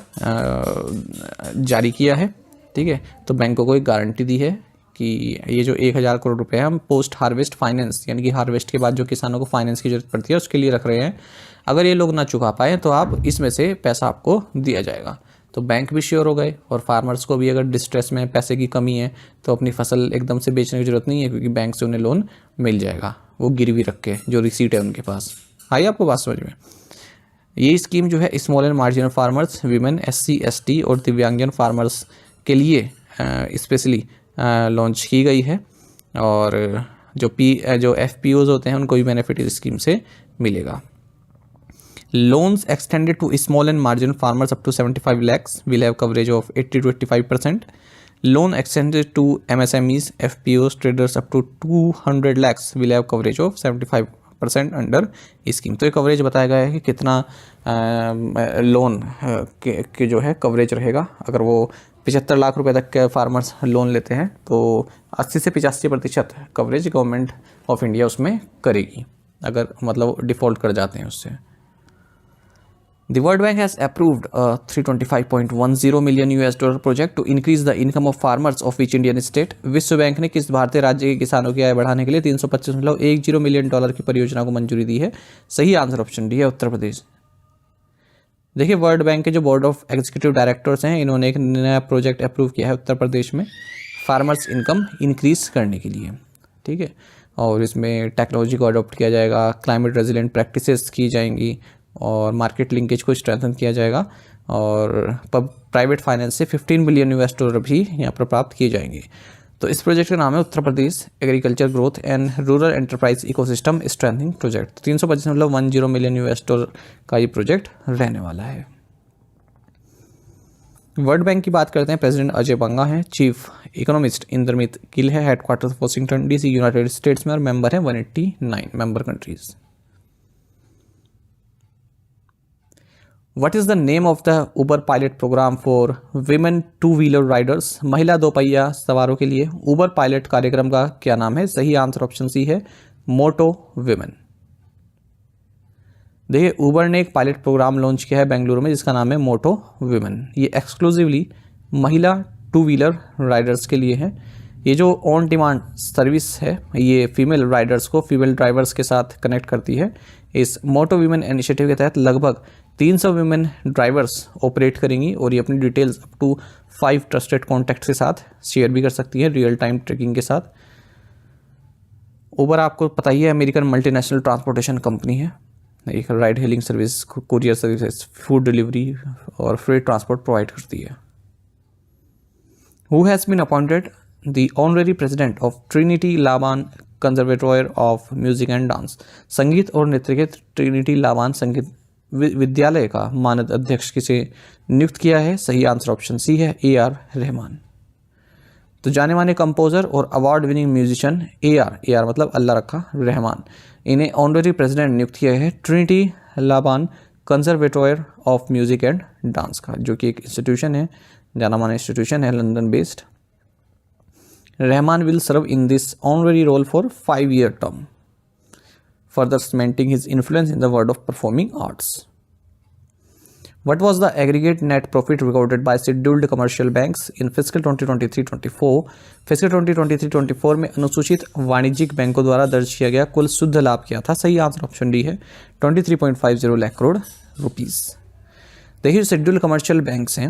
जारी किया है, ठीक है। तो बैंकों को एक गारंटी दी है कि ये जो 1000 करोड़ रुपए है हम पोस्ट हार्वेस्ट फाइनेंस, यानी कि हार्वेस्ट के बाद जो किसानों को फाइनेंस की जरूरत पड़ती है उसके लिए रख रहे हैं। अगर ये लोग ना चुका पाए तो आप इसमें से पैसा आपको दिया जाएगा। तो बैंक भी श्योर हो गए, और फार्मर्स को भी अगर डिस्ट्रेस में पैसे की कमी है तो अपनी फसल एकदम से बेचने की जरूरत नहीं है, क्योंकि बैंक से उन्हें लोन मिल जाएगा, वो गिरवी रख के, जो रिसीट है उनके पास। आई आपको बात समझ में? ये स्कीम जो है small and marginal farmers, women, SC ST और दिव्यांगजन फार्मर्स के लिए स्पेशली लॉन्च की गई है, और जो FPOs होते हैं उनको भी बेनिफिट इस स्कीम से मिलेगा। Loans extended to small and marginal farmers up to 75 lakhs will have coverage of 80 to 85%. Loan extended to MSMEs, FPOs, traders up to 200 lakhs will have coverage of 75% under scheme. तो ये coverage बताया गया है कि कितना loan के जो है कवरेज रहेगा। अगर वो 75 लाख रुपए तक के फार्मर्स लोन लेते हैं तो 80 से 85% कवरेज गवर्नमेंट ऑफ इंडिया उसमें करेगी, अगर मतलब डिफ़ॉल्ट कर जाते हैं उससे। The World Bank has approved a $325.10 million project to increase the income of farmers of each Indian state. विश्व बैंक ने किस भारतीय राज्य के किसानों की आय बढ़ाने के लिए $325.10 मिलियन की परियोजना को मंजूरी दी है? सही आंसर ऑप्शन डी है, उत्तर प्रदेश। देखिए, वर्ल्ड बैंक के जो बोर्ड ऑफ एग्जीक्यूटिव डायरेक्टर्स हैं, इन्होंने एक नया प्रोजेक्ट अप्रूव किया है उत्तर प्रदेश में फार्मर्स इनकम इंक्रीज करने के लिए, ठीक है। और इसमें टेक्नोलॉजी को अडॉप्ट किया जाएगा, क्लाइमेट रेजिलेंट प्रैक्टिसेस की जाएंगी, और मार्केट लिंकेज को स्ट्रेंथन किया जाएगा, और प्राइवेट फाइनेंस से $15 बिलियन भी यहाँ पर प्राप्त किए जाएंगे। तो इस प्रोजेक्ट का नाम है Uttar Pradesh agriculture growth and rural enterprise ecosystem strengthening project. $325.10 million का ये प्रोजेक्ट रहने वाला है। वर्ल्ड बैंक की बात करते हैं, प्रेसिडेंट अजय बंगा हैं, चीफ इकोनॉमिस्ट इंद्रमित गिल है, headquarter Washington DC United states में, और मेंबर है 189 member countries. What is the name of the Uber pilot program for women two-wheeler riders? महिला दो पहिया सवारों के लिए Uber पायलट कार्यक्रम का क्या नाम है? सही आंसर ऑप्शन सी है, मोटो विमेन। देखिए, Uber ने एक पायलट प्रोग्राम लॉन्च किया है बेंगलुरु में, जिसका नाम है मोटो विमेन। ये एक्सक्लूसिवली महिला टू व्हीलर राइडर्स के लिए है। ये जो ऑन डिमांड सर्विस है, ये फीमेल राइडर्स को फीमेल ड्राइवर्स के साथ कनेक्ट करती है। इस मोटो वीमेन इनिशिएटिव के तहत लगभग 300 वीमेन ड्राइवर्स ऑपरेट करेंगी, और ये अपनी details up to 5 trusted contact के साथ शेयर भी कर सकती है, रियल टाइम ट्रैकिंग के साथ। उबर आपको पता ही है, अमेरिकन मल्टीनेशनल ट्रांसपोर्टेशन कंपनी है, एक ride hailing service, courier services, food delivery और फ्रेट ट्रांसपोर्ट प्रोवाइड करती है। Who has been appointed the honorary president of Trinity Laban conservatoire of music and dance? संगीत और नृत्य के ट्रिनिटी लाबान संगीत विद्यालय का मानद अध्यक्ष किसे नियुक्त किया है? सही आंसर ऑप्शन सी है, AR रहमान। तो जाने माने कंपोजर और अवार्ड विनिंग म्यूजिशियन AR मतलब अल्लाह रखा रहमान, इन्हें ऑनरेरी प्रेसिडेंट नियुक्त किया है Trinity Laban conservatoire of music and dance का, जो कि एक इंस्टीट्यूशन है, जाना माना इंस्टीट्यूशन है, London based. Rahman will serve in this honorary role for 5-year term. further cementing his influence in the world of performing arts. What was the aggregate net profit recorded by scheduled commercial banks in fiscal 2023-24? Fiscal 2023-24 में अनुसूचित वाणिज्यिक बैंकों द्वारा दर्ज किया गया कुल शुद्ध लाभ क्या था? सही आंसर ऑप्शन डी है 23.50 लाख करोड़ रुपीस। देखिए शेड्यूल्ड कमर्शियल बैंक्स हैं,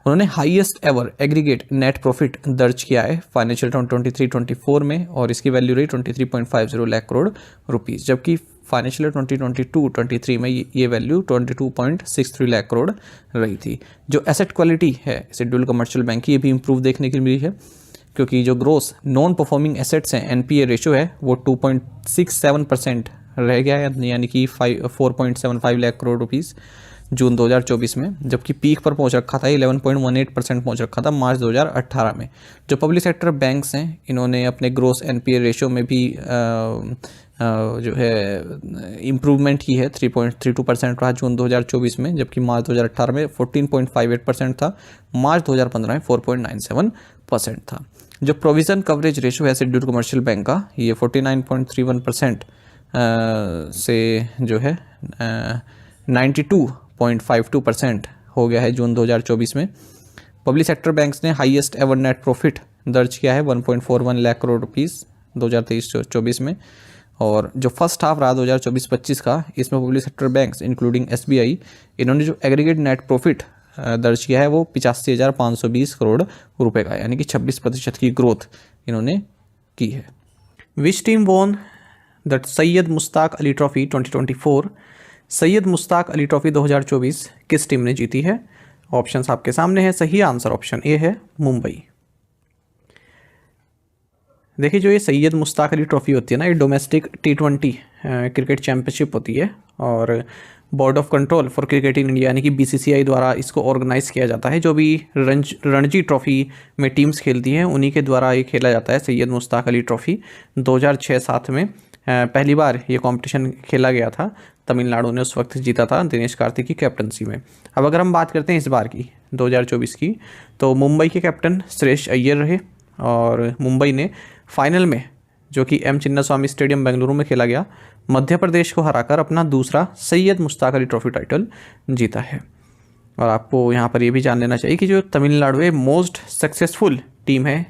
उन्होंने highest ever aggregate net profit दर्ज किया है फाइनेंशियल 2023-24 में और इसकी वैल्यू रही 23.50 लाख करोड़ रुपीस, जबकि फाइनेंशियल 2022-23 में ये वैल्यू 22.63 लाख करोड़ रही थी। जो एसेट क्वालिटी है शेड्यूल्ड कमर्शियल बैंक की, ये भी इंप्रूव देखने के लिए मिली है, क्योंकि जो ग्रोस नॉन परफॉर्मिंग एसेट्स हैं एनपीए रेशियो है वो 2.67% रह गया है, यानी कि 4.75 लाख करोड़ रुपीस जून 2024 में, जबकि पीक पर पहुंच रखा था 11.18% पहुंच रखा था मार्च 2018 में। जो पब्लिक सेक्टर बैंक्स हैं इन्होंने अपने ग्रोस एनपीए रेशियो में भी जो है इम्प्रूवमेंट की है, 3.32% रहा जून 2024 में, जबकि मार्च 2018 में 14.58% था, मार्च 2015 में 4.97% था। जो प्रोविज़न कवरेज रेशियो है शेड्यूल्ड कमर्शियल बैंक का, ये 49.31% से जो है 92.52% हो गया है जून 2024 में। पब्लिक सेक्टर बैंक्स ने हाईएस्ट एवर नेट प्रॉफिट दर्ज किया है 1.41 लाख करोड़ रुपीस 2023-24 में, और जो फर्स्ट हाफ रहा 2024-25 का, इसमें public sector banks including SBI इन्होंने जो एग्रीगेट नेट प्रॉफिट दर्ज किया है वो 85,520 करोड़ रुपए का, यानी कि 26% की ग्रोथ इन्होंने की है। विच team won the Syed Mushtaq Ali trophy 2024? Syed Mushtaq Ali trophy 2024 किस टीम ने जीती है? ऑप्शंस आपके सामने है। सही आंसर ऑप्शन ए है मुंबई। देखिए जो ये सैयद मुश्ताक अली ट्रॉफी होती है ना, ये डोमेस्टिक T20 क्रिकेट चैंपियनशिप होती है और board of control for cricket in India यानी कि BCCI द्वारा इसको ऑर्गेनाइज किया जाता है। जो भी रणजी ट्रॉफी में टीम्स खेलती हैं उन्हीं के द्वारा ये खेला जाता है सैयद मुश्ताक अली ट्रॉफी। 2006-07 में पहली बार ये कंपटीशन खेला गया था, तमिलनाडु ने उस वक्त जीता था दिनेश कार्तिक की कैप्टनसी में। अब अगर हम बात करते हैं इस बार की 2024 की, तो मुंबई के कैप्टन श्रेयस अय्यर रहे और मुंबई ने फाइनल में, जो कि M चिन्नास्वामी स्टेडियम बेंगलुरु में खेला गया, मध्य प्रदेश को हराकर अपना दूसरा सैयद मुश्ताक अली ट्रॉफी टाइटल जीता है। और आपको यहाँ पर ये भी जान लेना चाहिए कि जो तमिलनाडु में मोस्ट सक्सेसफुल टीम है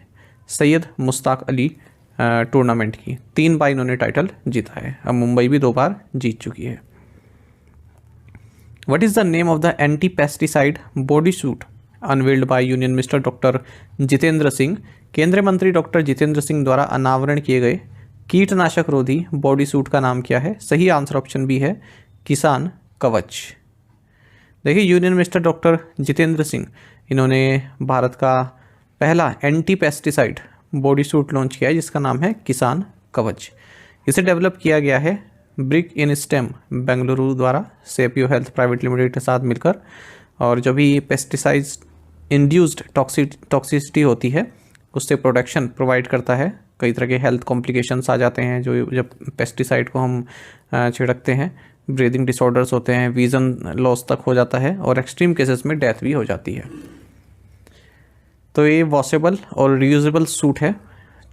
सैयद मुश्ताक अली टूर्नामेंट की, 3 बार इन्होंने टाइटल जीता है। अब मुंबई भी 2 बार जीत चुकी है। What is the name of the anti-pesticide body suit unveiled by Union Minister doctor Jitendra Singh? केंद्रीय मंत्री डॉक्टर जितेंद्र सिंह द्वारा अनावरण किए गए कीटनाशक रोधी बॉडी सूट का नाम क्या है? सही आंसर ऑप्शन बी है किसान कवच। देखिए union minister doctor Jitendra Singh इन्होंने भारत का पहला anti pesticide body suit launch किया है जिसका नाम है किसान कवच। इसे डेवलप किया गया है ब्रिक इन स्टेम बेंगलुरु द्वारा सेपियो हेल्थ प्राइवेट लिमिटेड के साथ मिलकर, और जो भी पेस्टिसाइड्स इंड्यूस्ड टॉक्सिसिटी होती है उससे प्रोटेक्शन प्रोवाइड करता है। कई तरह के हेल्थ कॉम्प्लिकेशंस आ जाते हैं जो जब पेस्टिसाइड को हम छिड़कते हैं, ब्रीदिंग डिसऑर्डर्स होते हैं, विजन लॉस तक हो जाता है और एक्सट्रीम केसेस में डेथ भी हो जाती है। तो ये वॉशेबल और रियूजेबल सूट है,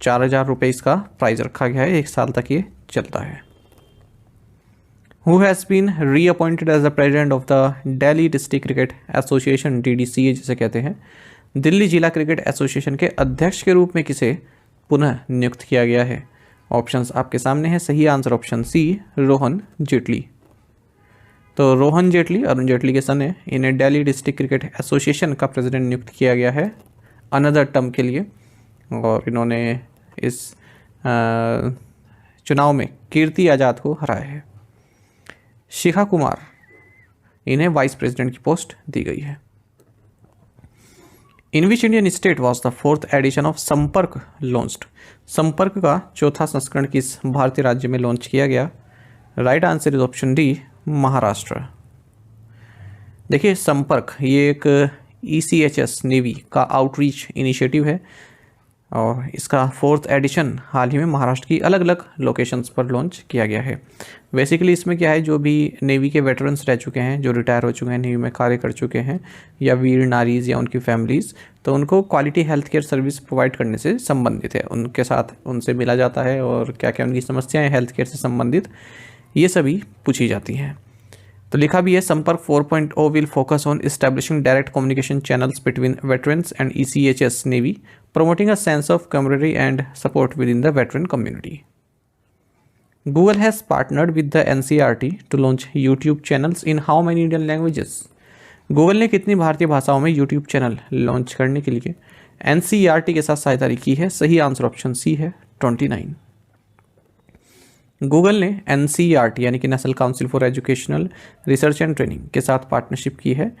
4,000 रुपये इसका प्राइस रखा गया है, 1 साल तक ये चलता है। Who has been reappointed as the president of the Delhi District Cricket Association DDCA जिसे कहते हैं? दिल्ली जिला क्रिकेट एसोसिएशन के अध्यक्ष के रूप में किसे पुनः नियुक्त किया गया है? ऑप्शंस आपके सामने है। सही answer option C Rohan Jaitley. तो रोहन जेटली अरुण जेटली के सन है, इन्हें दिल्ली डिस्ट्रिक्ट क्रिकेट एसोसिएशन का प्रेसिडेंट नियुक्त किया गया है अनदर टर्म के लिए, और इन्होंने इस चुनाव में कीर्ति आज़ाद को हराया है। शिखा कुमार इन्हें वाइस प्रेसिडेंट की पोस्ट दी गई है। In which Indian state was the 4th edition of Sampark launched? Sampark का 4था संस्करण किस भारतीय राज्य में लॉन्च किया गया? Right answer is option D Maharashtra. देखिए संपर्क ये एक ECHS नेवी का आउटरीच इनिशिएटिव है और इसका 4th एडिशन हाल ही में महाराष्ट्र की अलग अलग लोकेशंस पर लॉन्च किया गया है। बेसिकली इसमें क्या है, जो भी नेवी के वेटरन्स रह चुके हैं, जो रिटायर हो चुके हैं, नेवी में कार्य कर चुके हैं, या वीर नारीज़ या उनकी फैमिलीज़, तो उनको quality health care service provide करने से संबंधित है। उनके साथ उनसे मिला जाता है और क्या क्या उनकी समस्याएं हेल्थ केयर से संबंधित ये सभी पूछी जाती हैं। तो लिखा भी है, संपर्क 4.0 will focus on establishing direct communication channels between veterans and ECHS navy, promoting a sense of camaraderie and support within the veteran community. Google has partnered with the NCERT to launch YouTube channels in how many Indian languages? Google ने कितनी भारतीय भाषाओं में YouTube channel launch करने के लिए NCERT के साथ साझेदारी की है? सही आंसर ऑप्शन सी है 29। गूगल ने NCERT यानी कि national council for educational research and training के साथ पार्टनरशिप की है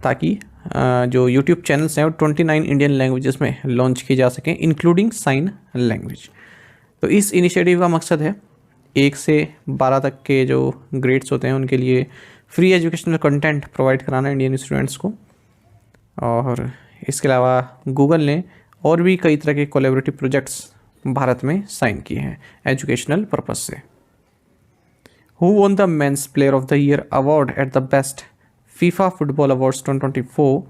ताकि जो यूट्यूब चैनल्स हैं वो 29 इंडियन लैंग्वेजेस में लॉन्च किए जा सकें, इंक्लूडिंग साइन लैंग्वेज। तो इस इनिशिएटिव का मकसद है 1 से 12 तक के जो ग्रेड्स होते हैं उनके लिए फ्री एजुकेशनल कंटेंट प्रोवाइड कराना इंडियन स्टूडेंट्स को। और इसके अलावा गूगल ने और भी कई तरह के कोलैबोरेटिव प्रोजेक्ट्स भारत में साइन किए हैं एजुकेशनल पर्पज से। Who won the men's player of the year award at the best FIFA football awards 2024?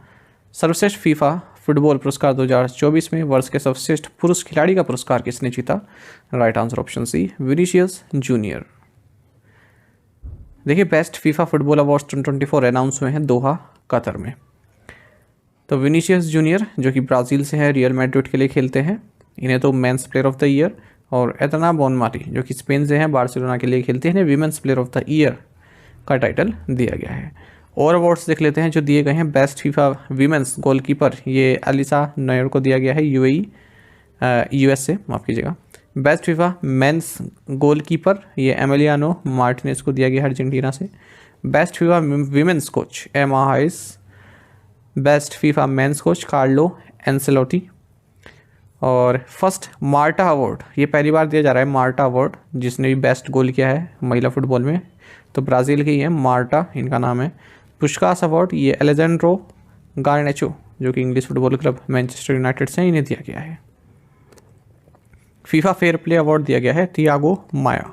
सर्वश्रेष्ठ फीफा फुटबॉल पुरस्कार 2024 में वर्ष के सर्वश्रेष्ठ पुरुष खिलाड़ी का पुरस्कार किसने जीता? Right answer option C, Vinicius junior. देखिए, best FIFA football awards 2024 announce हुए हैं दोहा, कतर में। तो विनीशियस जूनियर जो कि ब्राज़ील से है, रियल मैड्रिड के लिए खेलते हैं, इन्हें तो men's player of the year. और एतना बोनमाटी जो कि स्पेन से हैं, बार्सिलोना के लिए खेलते हैं, इन्हें women's player of the year का टाइटल दिया गया है। और अवार्ड्स देख लेते हैं जो दिए गए हैं। बेस्ट फीफा वीमेंस गोलकीपर ये अलिसा नोयर को दिया गया है, USA, माफ़ कीजिएगा। बेस्ट फीफा मेंस गोलकीपर ये एमिलियानो मार्टिनेज को दिया गया है, अर्जेंटीना से। Best FIFA women's coach Emma Hayes. Best FIFA men's coach Carlo Ancelotti. और फर्स्ट मार्टा अवार्ड ये पहली बार दिया जा रहा है, मार्टा अवार्ड, जिसने भी बेस्ट गोल किया है महिला फुटबॉल में, तो ब्राज़ील के ही है, मार्टा इनका नाम है। पुस्कास अवार्ड ये एलेजेंड्रो गार्नेचो जो कि English football club Manchester United से इन्हें दिया गया है। फीफा फेयर प्ले अवार्ड दिया गया है थियागो माया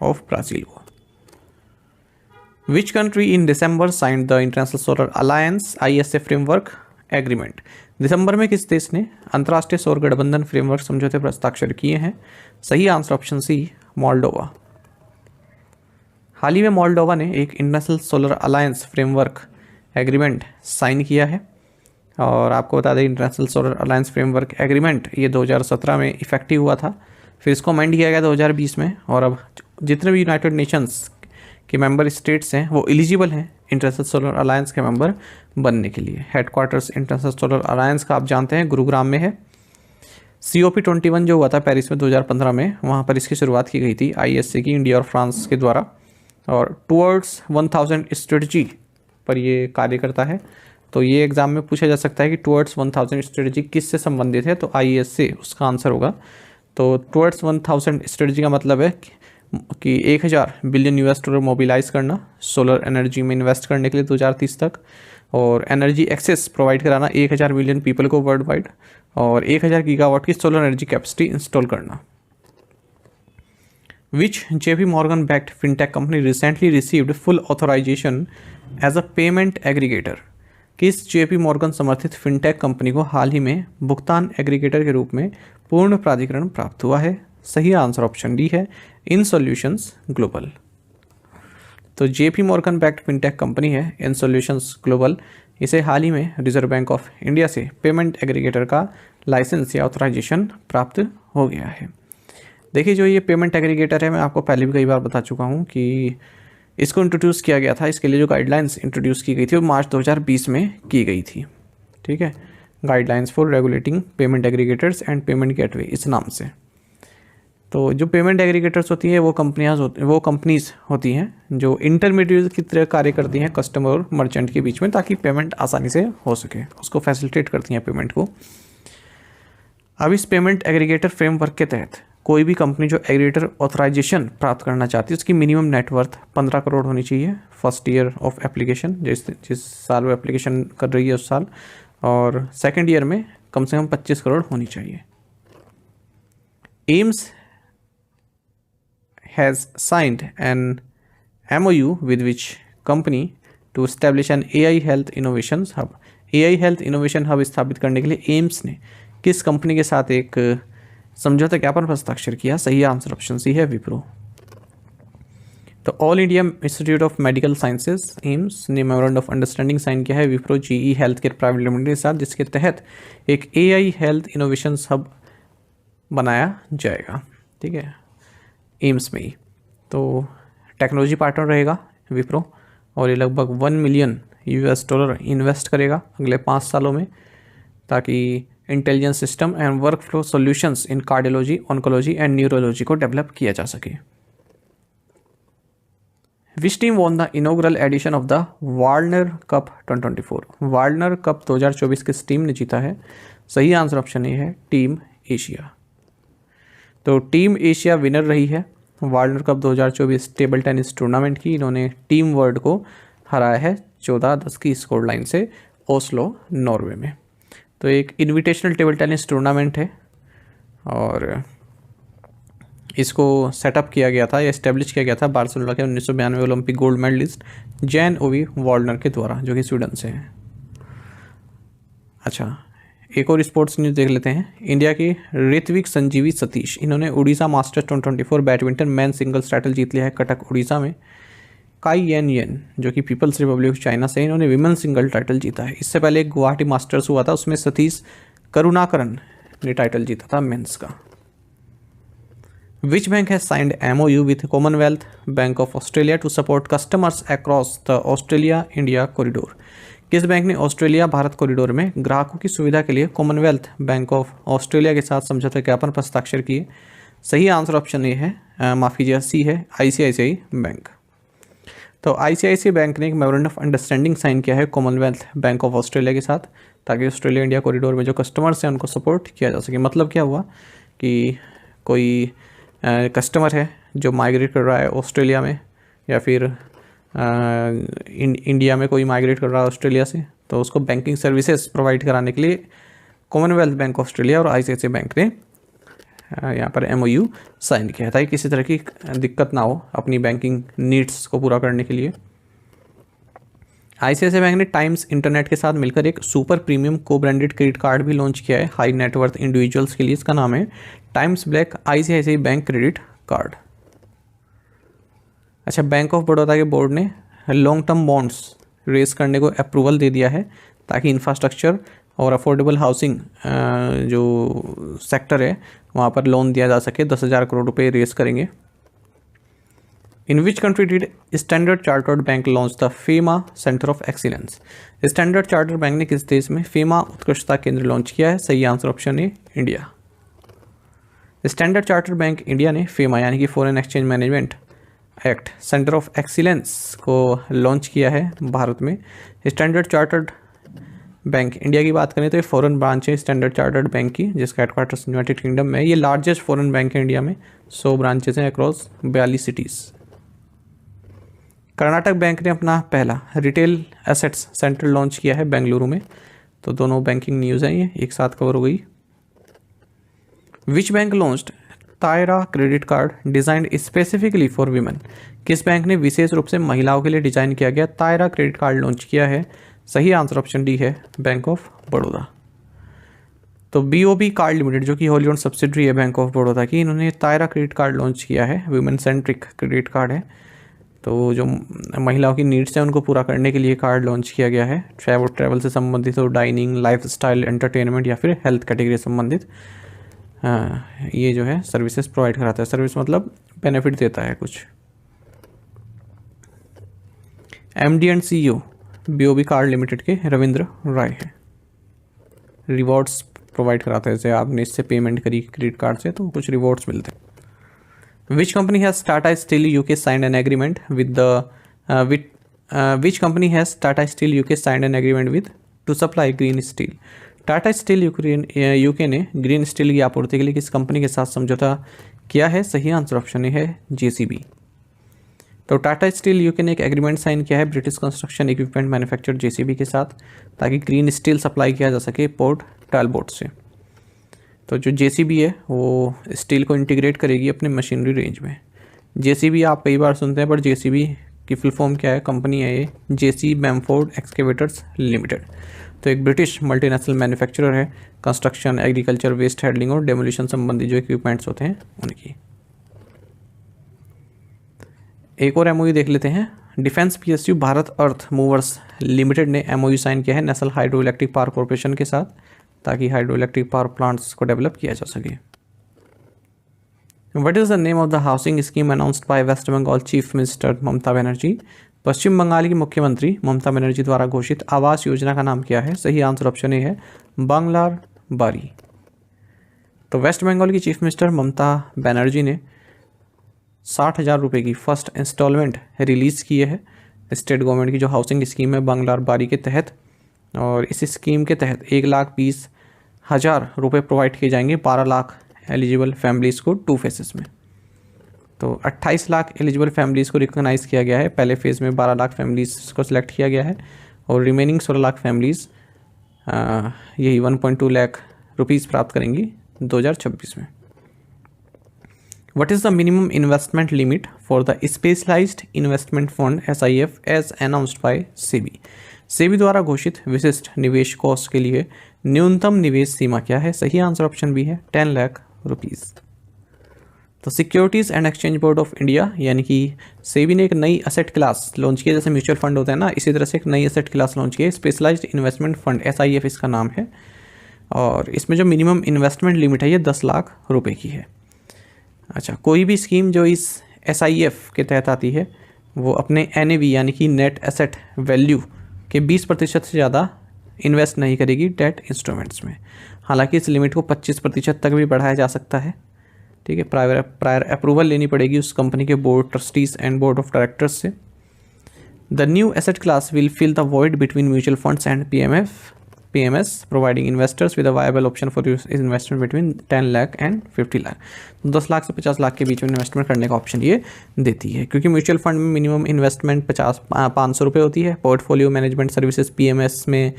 ऑफ ब्राज़ील को। Which country in December signed the international solar alliance ISA framework agreement? दिसंबर में किस देश ने अंतर्राष्ट्रीय सौर गठबंधन फ्रेमवर्क समझौते पर हस्ताक्षर किए हैं? सही आंसर ऑप्शन सी, मोल्डोवा। हाल ही में मोल्डोवा ने एक international solar alliance framework agreement sign किया है। और आपको बता दें, international solar alliance framework agreement ये 2017 में इफेक्टिव हुआ था, फिर इसको अमेंड किया गया 2020 में। और अब जितने भी यूनाइटेड नेशंस के मेंबर स्टेट्स हैं वो एलिजिबल हैं इंटरनेशनल सोलर अलायंस के मेंबर बनने के लिए। हेडक्वार्टर्स इंटरनेशनल सोलर अलायंस का आप जानते हैं गुरुग्राम में है। COP21 जो हुआ था पेरिस में 2015 में, वहाँ पर इसकी शुरुआत की गई थी ISA की, इंडिया और फ्रांस के द्वारा। और टुवर्ड्स 1000 स्ट्रेटजी पर ये कार्य करता है। तो ये एग्जाम में पूछा जा सकता है कि टुवर्ड्स 1000 स्ट्रेटजी किससे संबंधित है, तो ISA उसका आंसर होगा। तो टुवर्ड्स 1000 स्ट्रेटजी का मतलब है कि 1000 बिलियन $, मोबिलाइज करना सोलर एनर्जी में इन्वेस्ट करने के लिए 2030 तक, और एनर्जी एक्सेस प्रोवाइड कराना 1000 बिलियन पीपल को वर्ल्ड वाइड, और 1000 गीगावाट की सोलर एनर्जी कैपेसिटी इंस्टॉल करना। Which JP Morgan backed fintech company recently received full authorization as a payment aggregator? किस JP Morgan समर्थित फिनटेक कंपनी को हाल ही में भुगतान एग्रीगेटर के रूप में पूर्ण प्राधिकरण प्राप्त हुआ है? सही आंसर ऑप्शन डी है, इन सॉल्यूशंस ग्लोबल। तो JP Morgan backed fintech company है इन सॉल्यूशंस ग्लोबल, इसे हाल ही में रिजर्व बैंक ऑफ इंडिया से पेमेंट एग्रीगेटर का लाइसेंस या ऑथराइजेशन प्राप्त हो गया है। देखिए, जो ये पेमेंट एग्रीगेटर है, मैं आपको पहले भी कई बार बता चुका हूँ कि इसको इंट्रोड्यूस किया गया था। इसके लिए जो गाइडलाइंस इंट्रोड्यूस की गई थी वो मार्च 2020 में की गई थी। ठीक है, guidelines for regulating payment aggregators and payment gateway, इस नाम से। तो जो पेमेंट एग्रीगेटर्स होती हैं वो कंपनीज होती हैं जो इंटरमीडिएट की तरह कार्य करती हैं कस्टमर और मर्चेंट के बीच में, ताकि पेमेंट आसानी से हो सके, उसको फैसिलिटेट करती हैं पेमेंट को। अब इस पेमेंट एग्रीगेटर फ्रेमवर्क के तहत कोई भी कंपनी जो एग्रीगेटर ऑथराइजेशन प्राप्त करना चाहती है, उसकी मिनिमम नेटवर्थ 15 करोड़ होनी चाहिए फर्स्ट ईयर ऑफ एप्लीकेशन, जिस साल वो एप्लीकेशन कर रही है उस साल, और सेकेंड ईयर में कम से कम 25 करोड़ होनी चाहिए। AIIMS has signed an MOU with which company to establish an AI Health Innovations Hub. AI Health Innovation Hub स्थापित करने के लिए एम्स ने किस कंपनी के साथ एक समझौता ज्ञापन पर हस्ताक्षर किया? सही आंसर ऑप्शन सी है, विप्रो। तो all India institute of medical sciences AIIMS ने मेमोरेंडम ऑफ अंडरस्टैंडिंग साइन किया है Wipro GE health care private limited के साथ, जिसके तहत एक AI हेल्थ इनोवेशन हब बनाया जाएगा। ठीक है, एम्स में ही। तो टेक्नोलॉजी पार्टनर रहेगा विप्रो, और ये लगभग $1 मिलियन इन्वेस्ट करेगा अगले 5 सालों में, ताकि intelligence system and work flow solutions in cardiology, oncology and neurology को डेवलप किया जा सके। Which team won the inaugural edition of the Warner cup 2024? Warner cup 2024 किस टीम ने जीता है? सही आंसर ऑप्शन ए है, टीम एशिया। तो टीम एशिया विनर रही है Warner cup 2024 table tennis tournament की। इन्होंने टीम वर्ल्ड को हराया है 14-10 की स्कोर लाइन से ओस्लो, नॉर्वे में। तो एक इनविटेशनल टेबल टेनिस टूर्नामेंट है और इसको सेटअप किया गया था या इस्टेब्लिश किया गया था बार्सिलोना के 1992 ओलंपिक गोल्ड मेडलिस्ट जैन ओवी वार्नर के द्वारा, जो कि स्वीडन से हैं। अच्छा, एक और स्पोर्ट्स न्यूज़ देख लेते हैं। इंडिया के ऋत्विक संजीवी सतीश, इन्होंने Odisha masters 2024 badminton man singles title जीत लिया है कटक, उड़ीसा में। काई येन जो कि पीपल्स रिपब्लिक ऑफ चाइना से, इन्होंने विमेन सिंगल टाइटल जीता है। इससे पहले एक गुवाहाटी मास्टर्स हुआ था, उसमें सतीश करुणाकरन ने टाइटल जीता था मेंस का। Which bank has signed MOU with commonwealth bank of Australia to support customers across the Australia India corridor? किस बैंक ने ऑस्ट्रेलिया भारत कॉरिडोर में ग्राहकों की सुविधा के लिए कॉमनवेल्थ बैंक ऑफ ऑस्ट्रेलिया के साथ समझौता ज्ञापन पर हस्ताक्षर किए? सही आंसर ऑप्शन ए है, माफ़ कीजिए, सी है, ICICI बैंक। तो ICICI बैंक ने एक मेमोरेंडम ऑफ अंडरस्टैंडिंग साइन किया है कॉमनवेल्थ बैंक ऑफ ऑस्ट्रेलिया के साथ, ताकि ऑस्ट्रेलिया इंडिया कॉरिडोर में जो कस्टमर्स हैं उनको सपोर्ट किया जा सके। मतलब क्या हुआ कि कोई कस्टमर है जो माइग्रेट कर रहा है ऑस्ट्रेलिया में, या फिर इंडिया में कोई माइग्रेट कर रहा है ऑस्ट्रेलिया से, तो उसको बैंकिंग सर्विसेज प्रोवाइड कराने के लिए कॉमनवेल्थ बैंक ऑस्ट्रेलिया और ICICI बैंक ने यहाँ पर MOU साइन किया था, किसी तरह की दिक्कत ना हो अपनी बैंकिंग नीड्स को पूरा करने के लिए। ICICI बैंक ने टाइम्स इंटरनेट के साथ मिलकर एक super premium co branded credit card भी लॉन्च किया है हाई नेटवर्थ इंडिविजुअल्स के लिए। इसका नाम है times black ICICI bank credit card. अच्छा, बैंक ऑफ बड़ौदा के बोर्ड ने लॉन्ग टर्म बॉन्ड्स रेस करने को अप्रूवल दे दिया है, ताकि इंफ्रास्ट्रक्चर और अफोर्डेबल हाउसिंग जो सेक्टर है वहाँ पर लोन दिया जा सके। 10,000 करोड़ रुपए रेस करेंगे। In which country did standard chartered bank launch the FEMA centre of excellence? Standard chartered bank ने किस देश में फेमा उत्कृष्टता केंद्र लॉन्च किया है? सही आंसर ऑप्शन ए, India. Standard chartered bank India ने फेमा यानी कि foreign exchange management act centre of excellence को लॉन्च किया है भारत में। स्टैंडर्ड चार्टर्ड बैंक इंडिया की बात करें तो ये फॉरेन ब्रांच है स्टैंडर्ड चार्टर्ड बैंक की, जिसका हेडक्वार्टर्स यूनाइटेड किंगडम में है। ये लार्जेस्ट फॉरेन बैंक है इंडिया में, 100 ब्रांचेस हैं अक्रॉस 42 सिटीज़। कर्नाटक बैंक ने अपना पहला रिटेल एसेट्स सेंटर लॉन्च किया है बेंगलुरु में। तो दोनों बैंकिंग न्यूज़ हैं, ये एक साथ कवर हो गई। Which bank launched तायरा credit card designed specifically for women? किस बैंक ने विशेष रूप से महिलाओं के लिए डिजाइन किया गया तायरा क्रेडिट कार्ड लॉन्च किया है? सही आंसर ऑप्शन डी है, बैंक ऑफ बड़ौदा। तो BOB कार्ड लिमिटेड, जो कि होली ओन्ड सब्सिडरी है बैंक ऑफ बड़ौदा की, इन्होंने तायरा क्रेडिट कार्ड लॉन्च किया है। वुमेन सेंट्रिक क्रेडिट कार्ड है, तो जो महिलाओं की नीड्स हैं उनको पूरा करने के लिए कार्ड लॉन्च किया गया है। ट्रैवल से संबंधित हो, डाइनिंग, लाइफस्टाइल, एंटरटेनमेंट या फिर हेल्थ कैटेगरी से संबंधित ये जो है सर्विसेज प्रोवाइड कराता है। सर्विस मतलब बेनिफिट देता है कुछ। MD and CEO BOB card limited के रविंद्र राय है। रिवॉर्ड्स प्रोवाइड कराते हैं, जैसे आपने इससे पेमेंट करी क्रेडिट कार्ड से तो कुछ रिवॉर्ड्स मिलते हैं। Which company has Tata steel UK signed an agreement with which company has Tata steel UK signed an agreement with two supply green steel? Tata steel UK ने ग्रीन स्टील की आपूर्ति के लिए किस कंपनी के साथ समझौता किया है? सही आंसर ऑप्शन है JCB। तो टाटा स्टील UK ने एक एग्रीमेंट साइन किया है British construction equipment manufacture JCB के साथ, ताकि ग्रीन स्टील सप्लाई किया जा सके पोर्ट टैलबोट से। तो जो JCB है वो स्टील को इंटीग्रेट करेगी अपने मशीनरी रेंज में। JCB आप कई बार सुनते हैं, पर JCB की फुल फॉर्म क्या है, कंपनी है ये JC बैमफोर्ड एक्सकेवेटर्स लिमिटेड। तो एक ब्रिटिश मल्टीनेशनल मैन्युफैक्चरर है कंस्ट्रक्शन, एग्रीकल्चर, वेस्ट हैंडलिंग और डेमोलिशन संबंधी जो इक्विपमेंट्स होते हैं उनकी। एक और MOU देख लेते हैं। डिफेंस PSU भारत अर्थ मूवर्स लिमिटेड ने MOU साइन किया है national hydro electric power corporation के साथ, ताकि हाइड्रो इलेक्ट्रिक पावर प्लांट्स को डेवलप किया जा सके। What is the name of the housing scheme announced by West Bengal Chief Minister Mamata Banerjee? पश्चिम बंगाल की मुख्यमंत्री ममता बनर्जी द्वारा घोषित आवास योजना का नाम क्या है? सही आंसर ऑप्शन ए है बांग्लार बारी। तो वेस्ट बंगाल की चीफ मिनिस्टर ममता बनर्जी ने 60,000 रुपये की फर्स्ट इंस्टॉलमेंट रिलीज़ की है स्टेट गवर्नमेंट की जो हाउसिंग स्कीम है बांग्लार बारी के तहत। और इस स्कीम के तहत 1,20,000 रुपये प्रोवाइड किए जाएंगे 12 लाख एलिजिबल फैमिलीज़ को 2 फेसेस में। तो 28 लाख एलिजिबल फैमिलीज़ को रिकॉग्नाइज़ किया गया है। पहले फेज़ में 12 लाख फैमिलीज़ को सिलेक्ट किया गया है और रिमेनिंग 16 लाख फैमिलीज़ यही 1.2 लाख रुपीज़ प्राप्त करेंगी 2026 में। What is the minimum investment limit for the Specialized Investment Fund SIF as announced by SEBI? SEBI द्वारा घोषित विशिष्ट निवेश कोष के लिए न्यूनतम निवेश सीमा क्या है? सही आंसर ऑप्शन बी है 10 लाख रुपीज़। तो securities and exchange board of India यानी कि सेबी ने एक नई एसेट क्लास लॉन्च की, जैसे म्यूचुअल फंड होता है ना, इसी तरह से एक नई एसेट क्लास लॉन्च की है, स्पेशलाइज्ड इन्वेस्टमेंट फंड SIF इसका नाम है। और इसमें जो मिनिमम इन्वेस्टमेंट लिमिट है ये 10 लाख रुपये की है। अच्छा, कोई भी स्कीम जो इस SIF के तहत आती है वो अपने NAV यानी कि नेट एसेट वैल्यू के 20% से ज़्यादा इन्वेस्ट नहीं करेगी डेट इंस्ट्रूमेंट्स में। हालांकि इस लिमिट को 25% तक भी बढ़ाया जा सकता है। ठीक है, प्रायर अप्रूवल लेनी पड़ेगी उस कंपनी के board trustees and board of directors से। The new asset class will fill the void between mutual funds and PMS, providing investors with a viable option for investment between 10 lakh and 50 lakh. 10 lakh से 50 लाख के बीच में investment करने का option ये देती है, क्योंकि म्यूचुअल फंड में मिनिमम इन्वेस्टमेंट 500 रुपये होती है। पोर्टफोलियो मैनेजमेंट सर्विसेज PMS में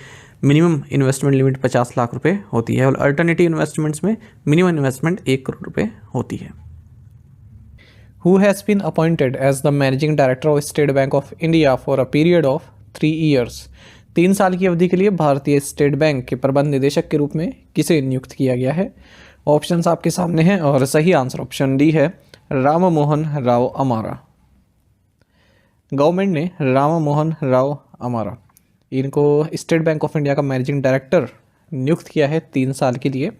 मिनिमम इन्वेस्टमेंट लिमिट 50 लाख रुपये होती है और अल्टरनेटिव इन्वेस्टमेंट्स में मिनिमम इन्वेस्टमेंट 1 करोड़ रुपये होती है। Who has been appointed as the managing director of State Bank of India for a period of 3 years? 3 साल की अवधि के लिए भारतीय स्टेट बैंक के प्रबंध निदेशक के रूप में किसे नियुक्त किया गया है? ऑप्शंस आपके सामने हैं और सही आंसर ऑप्शन डी है राम मोहन राव अमारा। गवर्नमेंट ने राम मोहन राव अमारा इनको स्टेट बैंक ऑफ इंडिया का मैनेजिंग डायरेक्टर नियुक्त किया है 3 साल के लिए।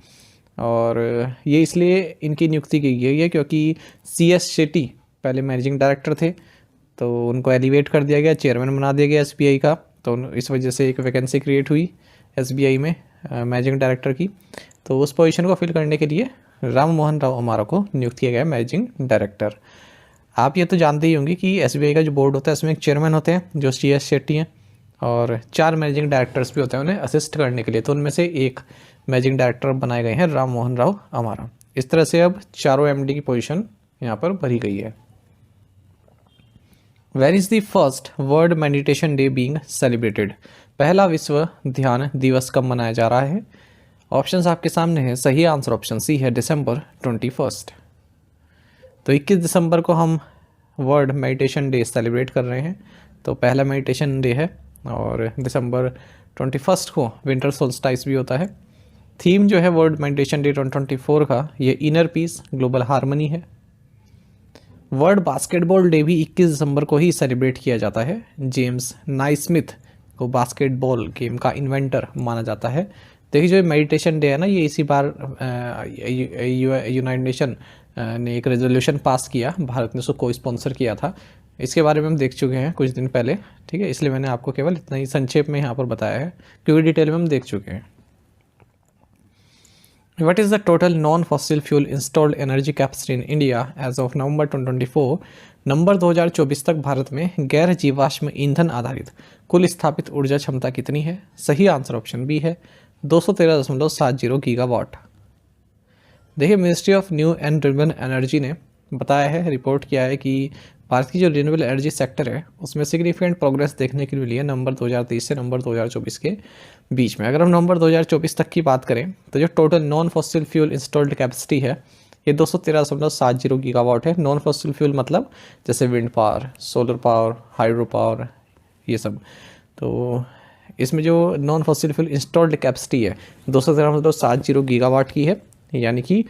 और ये इसलिए इनकी नियुक्ति की गई है क्योंकि CS शेट्टी पहले मैनेजिंग डायरेक्टर थे, तो उनको एलिवेट कर दिया गया, चेयरमैन बना दिया गया SBI का। तो इस वजह से एक वैकेंसी क्रिएट हुई SBI में मैनेजिंग डायरेक्टर की। तो उस पोजीशन को फिल करने के लिए राम मोहन राव अमारा को नियुक्त किया गया मैनेजिंग डायरेक्टर। आप ये तो जानते ही होंगे कि SBI का जो बोर्ड होता है उसमें एक चेयरमैन होते हैं जो CS शेट्टी हैं और 4 मैनेजिंग डायरेक्टर्स भी होते हैं उन्हें असिस्ट करने के लिए। तो उनमें से एक मैनेजिंग डायरेक्टर बनाए गए हैं राम मोहन राव अमारा। इस तरह से अब चारों MD की पोजीशन यहाँ पर भरी गई है। Where is the first World Meditation Day being celebrated? पहला विश्व ध्यान दिवस कब मनाया जा रहा है? ऑप्शंस आपके सामने हैं। सही आंसर ऑप्शन सी है December 21। तो 21 दिसंबर को हम वर्ल्ड मेडिटेशन डे सेलिब्रेट कर रहे हैं। तो पहला मेडिटेशन डे है और December 21 को विंटर सोल्स्टाइस भी होता है। थीम जो है वर्ल्ड मेडिटेशन डे 2024 का ये इनर पीस ग्लोबल हार्मनी है। वर्ल्ड बास्केटबॉल डे भी 21 दिसंबर को ही सेलिब्रेट किया जाता है। जेम्स नाइस्मिथ को बास्केटबॉल गेम का इन्वेंटर माना जाता है। देखिए जो मेडिटेशन डे है ना, ये इसी बार यूनाइटेड नेशन ने एक रेजोल्यूशन पास किया, भारत ने उसको को स्पॉन्सर किया था। इसके बारे में हम देख चुके हैं कुछ दिन पहले, ठीक है, इसलिए मैंने आपको केवल इतना ही संक्षेप में यहाँ पर बताया है क्योंकि डिटेल में हम देख चुके हैं। What is the total non-fossil fuel installed energy capacity in India as of November 2024? नवंबर 2024 तक भारत में गैर जीवाश्म ईंधन आधारित कुल स्थापित ऊर्जा क्षमता कितनी है? सही आंसर ऑप्शन बी है 213.70 गीगावाट। देखिए ministry of new and renewable energy ने बताया है, रिपोर्ट किया है कि भारत की जो रिन्यूएबल एनर्जी सेक्टर है उसमें सिग्निफिकेंट प्रोग्रेस देखने के लिए मिली है नवंबर 2023 से नवंबर 2024 के बीच में। अगर हम नवंबर 2024 तक की बात करें तो जो total non fossil fuel installed capacity है ये 213.70 गीगावाट है। नॉन फॉसिल फ्यूल मतलब जैसे wind power, solar power, hydro power, ये सब। तो इसमें जो non fossil fuel installed capacity है 213.70 गीगावाट की है, यानी कि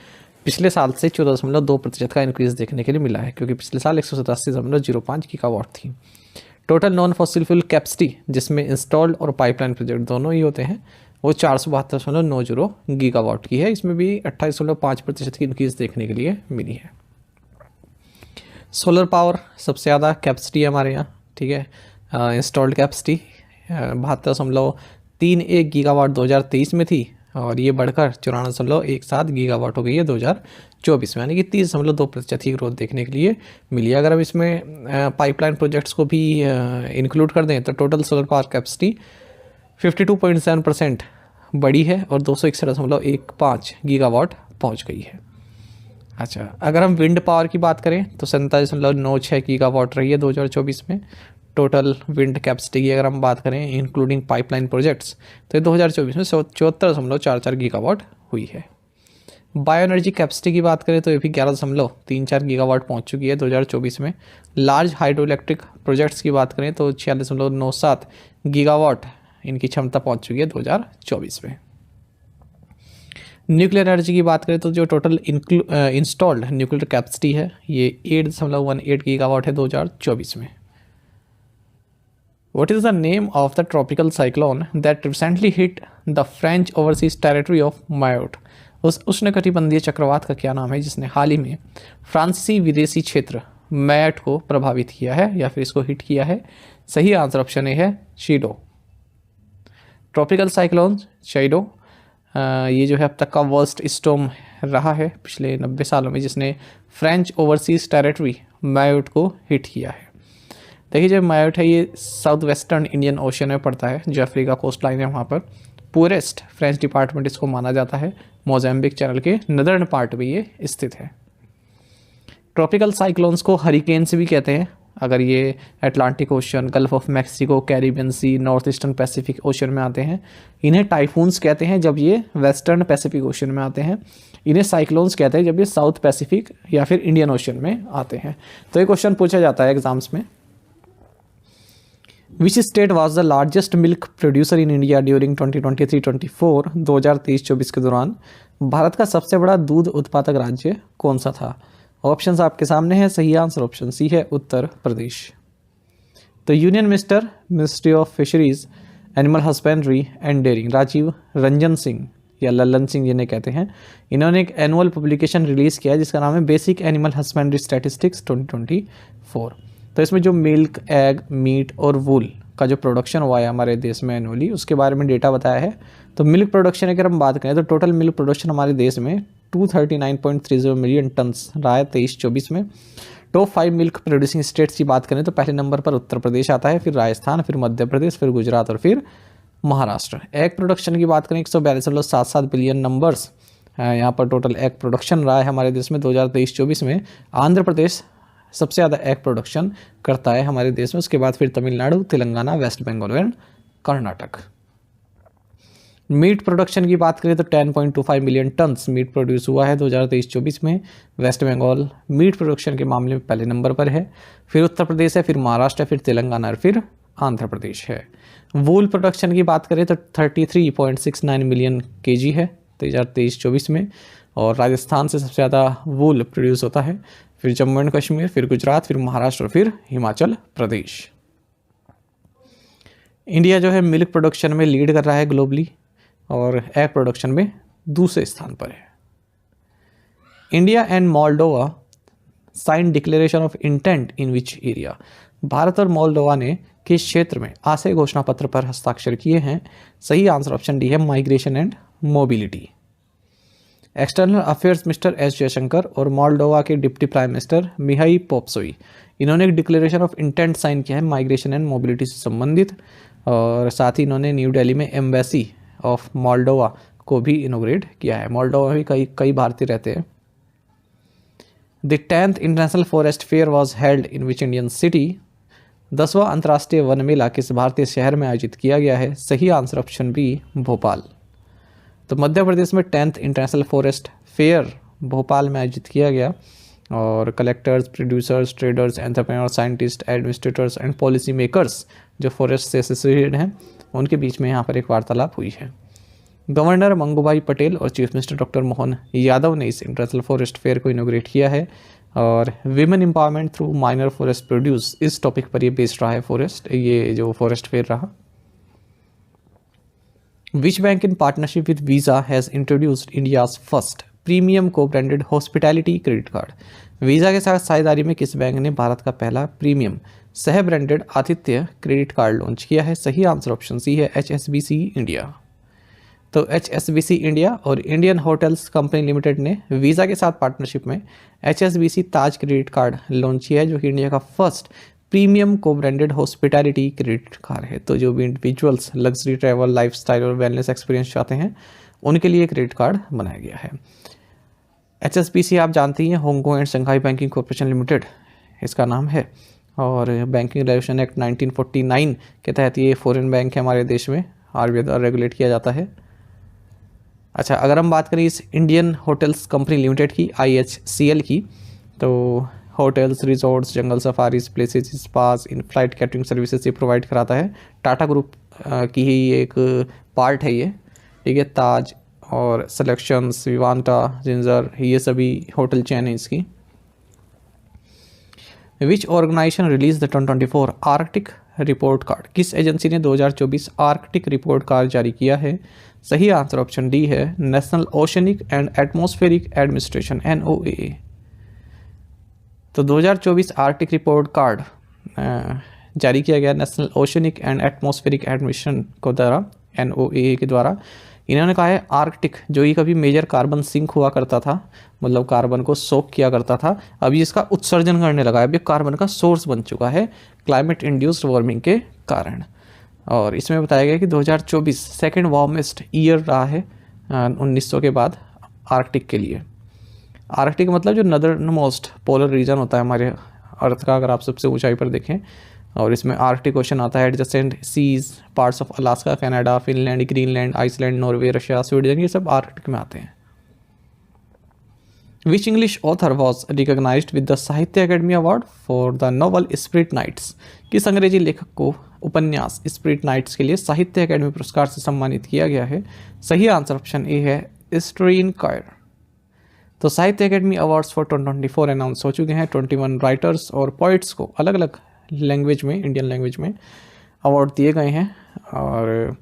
पिछले साल से 14.2% का इंक्रीज़ देखने के लिए मिला है, क्योंकि पिछले साल 187.05 गीगावाट थी। Total non fossil fuel capacity जिसमें इंस्टॉल्ड और पाइपलाइन प्रोजेक्ट दोनों ही होते हैं वो 472.90 गीगावाट की है। इसमें भी 28.5% की इंक्रीज़ देखने के लिए मिली है। सोलर पावर सबसे ज़्यादा कैपेसिटी है हमारे यहाँ, ठीक है। इंस्टॉल्ड कैपेसिटी 72.31 गीगावाट 2023 में थी और ये बढ़कर 94.17 गीगावाट हो गई है 2024 में, यानी कि 30.2% की ग्रोथ देखने के लिए मिली है। अगर हम इसमें पाइपलाइन प्रोजेक्ट्स को भी इंक्लूड कर दें तो टोटल सोलर पावर कैपेसिटी 52.7% बढ़ी है और 261.15 गीगावाट पहुंच गई है। अच्छा, अगर हम विंड पावर की बात करें तो 47.96 गीगावाट रही है 2024 में। टोटल विंड कैपेसिटी की अगर हम बात करें इंक्लूडिंग पाइपलाइन प्रोजेक्ट्स तो 2024 में 74.44 गीगावाट हुई है। बायो एनर्जी कैपेसिटी की बात करें तो ये भी 11.34 गीगावाट पहुंच चुकी है 2024 में। लार्ज हाइड्रो इलेक्ट्रिक प्रोजेक्ट्स की बात करें तो 46.97 गीगावाट इनकी क्षमता पहुंच चुकी है 2024 में। न्यूक्लियर एनर्जी की बात करें तो जो टोटल इंस्टॉल्ड न्यूक्लियर कैपेसिटी है ये 8.18 गीगावाट है 2024 में। What is the name of the tropical cyclone that recently hit the French overseas territory of Mayotte? उस उष्णकटिबंधीय चक्रवात का क्या नाम है जिसने हाल ही में फ्रांसीसी विदेशी क्षेत्र मैट को प्रभावित किया है या फिर इसको हिट किया है? सही आंसर ऑप्शन ए है शीडो। ट्रॉपिकल साइक्लोन शीडो ये जो है अब तक का वर्स्ट स्टॉर्म रहा है पिछले 90 सालों में, जिसने फ्रेंच ओवरसीज टेरिटरी मैयोट को हिट किया है। देखिए, जब मैयोट है ये साउथ वेस्टर्न इंडियन ओशन में पड़ता है, जो अफ्रीका कोस्ट लाइन है वहाँ पर। पूरेस्ट फ्रेंच डिपार्टमेंट इसको माना जाता है। मोजाम्बिक चैनल के नदर्न पार्ट में ये स्थित है। ट्रॉपिकल साइक्लोन्स को हरिकेन्स भी कहते हैं अगर ये Atlantic ocean, gulf of Mexico, Caribbean sea, north eastern Pacific ocean में आते हैं। इन्हें टाइफून्स कहते हैं जब ये वेस्टर्न पैसिफिक ओशन में आते हैं। इन्हें साइक्लोन्स कहते हैं जब ये साउथ पैसिफिक या फिर इंडियन ओशन में आते हैं। तो ये क्वेश्चन पूछा जाता है एग्जाम्स में। Which state was the largest milk producer in India during 2023-24 2023-24 के दौरान भारत का सबसे बड़ा दूध उत्पादक राज्य कौन सा था? ऑप्शंस आपके सामने हैं। सही आंसर ऑप्शन सी है उत्तर प्रदेश। तो union minister, ministry of fisheries, animal husbandry and dairying, Rajiv Ranjan Singh या लल्लन सिंह जिन्हें कहते हैं, इन्होंने एक एनुअल पब्लिकेशन रिलीज़ किया जिसका नाम है बेसिक एनिमल हस्बेंड्री स्टैटिस्टिक्स 2024। तो इसमें जो मिल्क, एग, मीट और वूल का जो प्रोडक्शन हुआ है हमारे देश में एनुअली, उसके बारे में डेटा बताया है। तो मिल्क प्रोडक्शन अगर हम बात करें तो टोटल मिल्क प्रोडक्शन हमारे देश में 239.30 मिलियन टन्स रहा है 23-24 में। टॉप 5 मिल्क प्रोड्यूसिंग स्टेट्स की बात करें तो पहले नंबर पर उत्तर प्रदेश आता है, फिर राजस्थान, फिर मध्य प्रदेश, फिर गुजरात और फिर महाराष्ट्र। एग प्रोडक्शन की बात करें 142.77 बिलियन नंबर्स यहाँ पर टोटल एग प्रोडक्शन रहा है हमारे देश में 2023-24 में। आंध्र प्रदेश सबसे ज़्यादा एग प्रोडक्शन करता है हमारे देश में, उसके बाद फिर Tamil Nadu, Telangana, west Bengal and Karnataka. Meat production की बात करें तो 10.25 मिलियन टन्स मीट प्रोड्यूस हुआ है 2023-24 में। वेस्ट बंगाल मीट प्रोडक्शन के मामले में पहले नंबर पर है, फिर उत्तर प्रदेश है, फिर महाराष्ट्र है, फिर तेलंगाना और फिर आंध्र प्रदेश है। वूल प्रोडक्शन की बात करें तो 33.69 मिलियन केजी है 2023-24 में, और राजस्थान से सबसे ज़्यादा वूल प्रोड्यूस होता है, फिर जम्मू एंड कश्मीर, फिर गुजरात, फिर महाराष्ट्र और फिर हिमाचल प्रदेश। इंडिया जो है मिल्क प्रोडक्शन में लीड कर रहा है ग्लोबली और एग प्रोडक्शन में दूसरे स्थान पर है। India and Moldova sign declaration of intent in which area? Bharat और मोल्डोवा ने किस क्षेत्र में आशय घोषणा पत्र पर हस्ताक्षर किए हैं? सही आंसर ऑप्शन डी है migration and mobility. External affairs mister S Jaishankar और मोल्डोवा के डिप्टी प्राइम मिनिस्टर मिहाई पोप्सोई, इन्होंने एक डिक्लेरेशन ऑफ इंटेंट साइन किया है माइग्रेशन एंड मोबिलिटी से संबंधित, और साथ ही इन्होंने न्यू दिल्ली में एम्बेसी ऑफ मोल्डोवा को भी इनोग्रेट किया है। मोल्डोवा में भी कई भारतीय रहते हैं। The 10th international forest fair was held in which Indian city? 10वां अंतर्राष्ट्रीय वन मेला किस भारतीय शहर में आयोजित किया गया है? सही आंसर ऑप्शन बी भोपाल। तो मध्य प्रदेश में 10th international forest fair Bhopal में आयोजित किया गया और collectors, producers, traders, entrepreneur, scientist, administrators and policy makers जो फॉरेस्ट से एसोसिएटेड हैं उनके बीच में यहाँ पर एक वार्तालाप हुई है। गवर्नर मंगूभाई पटेल और chief minister doctor Mohan Yadav ने इस इंटरनेशनल फॉरेस्ट फेयर को इनोग्रेट किया है और women empowerment through minor forest produce, इस टॉपिक पर ये बेस्ड रहा है ये जो फॉरेस्ट फेयर रहा। Which bank in partnership with Visa has introduced India's first premium co branded hospitality credit card? Visa के साथ साझेदारी में किस बैंक ने भारत का पहला प्रीमियम सह ब्रांडेड आतिथ्य क्रेडिट कार्ड लॉन्च किया है? सही आंसर ऑप्शन सी है HSBC इंडिया। तो HSBC इंडिया और इंडियन होटल्स कंपनी लिमिटेड ने वीज़ा के साथ पार्टनरशिप में HSBC ताज क्रेडिट कार्ड लॉन्च किया है जो कि इंडिया का first premium co branded hospitality credit card है। तो जो भी इंडिविजुअल्स लग्जरी ट्रैवल, लाइफस्टाइल और वेलनेस एक्सपीरियंस चाहते हैं उनके लिए क्रेडिट कार्ड बनाया गया है। HSBC आप जानते हैं Hong Kong and Shanghai banking corporation limited इसका नाम है और बैंकिंग रेगुलेशन एक्ट 1949 के तहत ये फॉरेन बैंक है हमारे देश में, RBI द्वारा रेगुलेट किया जाता है। अच्छा, अगर हम बात करें इस इंडियन होटल्स कंपनी लिमिटेड की, IHCL की, तो hotels, resorts, jungle safaris, places, spas, in flight catering services ये प्रोवाइड कराता है। टाटा ग्रुप की ही एक पार्ट है ये, ठीक है। ताज और सिलेक्शंस, विवांटा, जिंजर, ये सभी होटल चैन है इसकी। Which organisation release the 2024 Arctic report card? किस एजेंसी ने 2024 आर्कटिक रिपोर्ट कार्ड जारी किया है? सही आंसर ऑप्शन डी है National Oceanic and Atmospheric Administration, NOAA। तो 2024 आर्कटिक रिपोर्ट कार्ड जारी किया गया National Oceanic and Atmospheric Administration को द्वारा, NOAA के द्वारा। इन्होंने कहा है आर्कटिक जो ये कभी मेजर कार्बन सिंक हुआ करता था, मतलब कार्बन को सोक किया करता था, अभी इसका उत्सर्जन करने लगा है, अभी कार्बन का सोर्स बन चुका है क्लाइमेट इंड्यूस्ड वार्मिंग के कारण। और इसमें बताया गया कि 2024 सेकेंड वार्मेस्ट ईयर रहा है 1900 के बाद आर्कटिक के लिए। आर्कटिक मतलब जो नदर्न मोस्ट पोलर रीजन होता है हमारे अर्थ का, अगर आप सबसे ऊंचाई पर देखें, और इसमें आर्कटिक ओशन आता है, adjacent seas, parts of Alaska, Canada, Finland, Greenland, Iceland, Norway, Russia, Sweden, ये सब आर्कटिक में आते हैं। Which English author was recognised with the Sahitya Akademi award for the novel Spirit Nights? किस अंग्रेजी लेखक को उपन्यास स्पिरिट नाइट्स के लिए साहित्य अकेडमी पुरस्कार से सम्मानित किया गया है? सही आंसर ऑप्शन ए है स्ट्रेन कायर। तो साहित्य अकेडमी अवार्ड्स फॉर 2024 अनाउंस हो चुके हैं। 21 राइटर्स और पोइट्स को अलग अलग लैंग्वेज में, इंडियन लैंग्वेज में अवार्ड दिए गए हैं और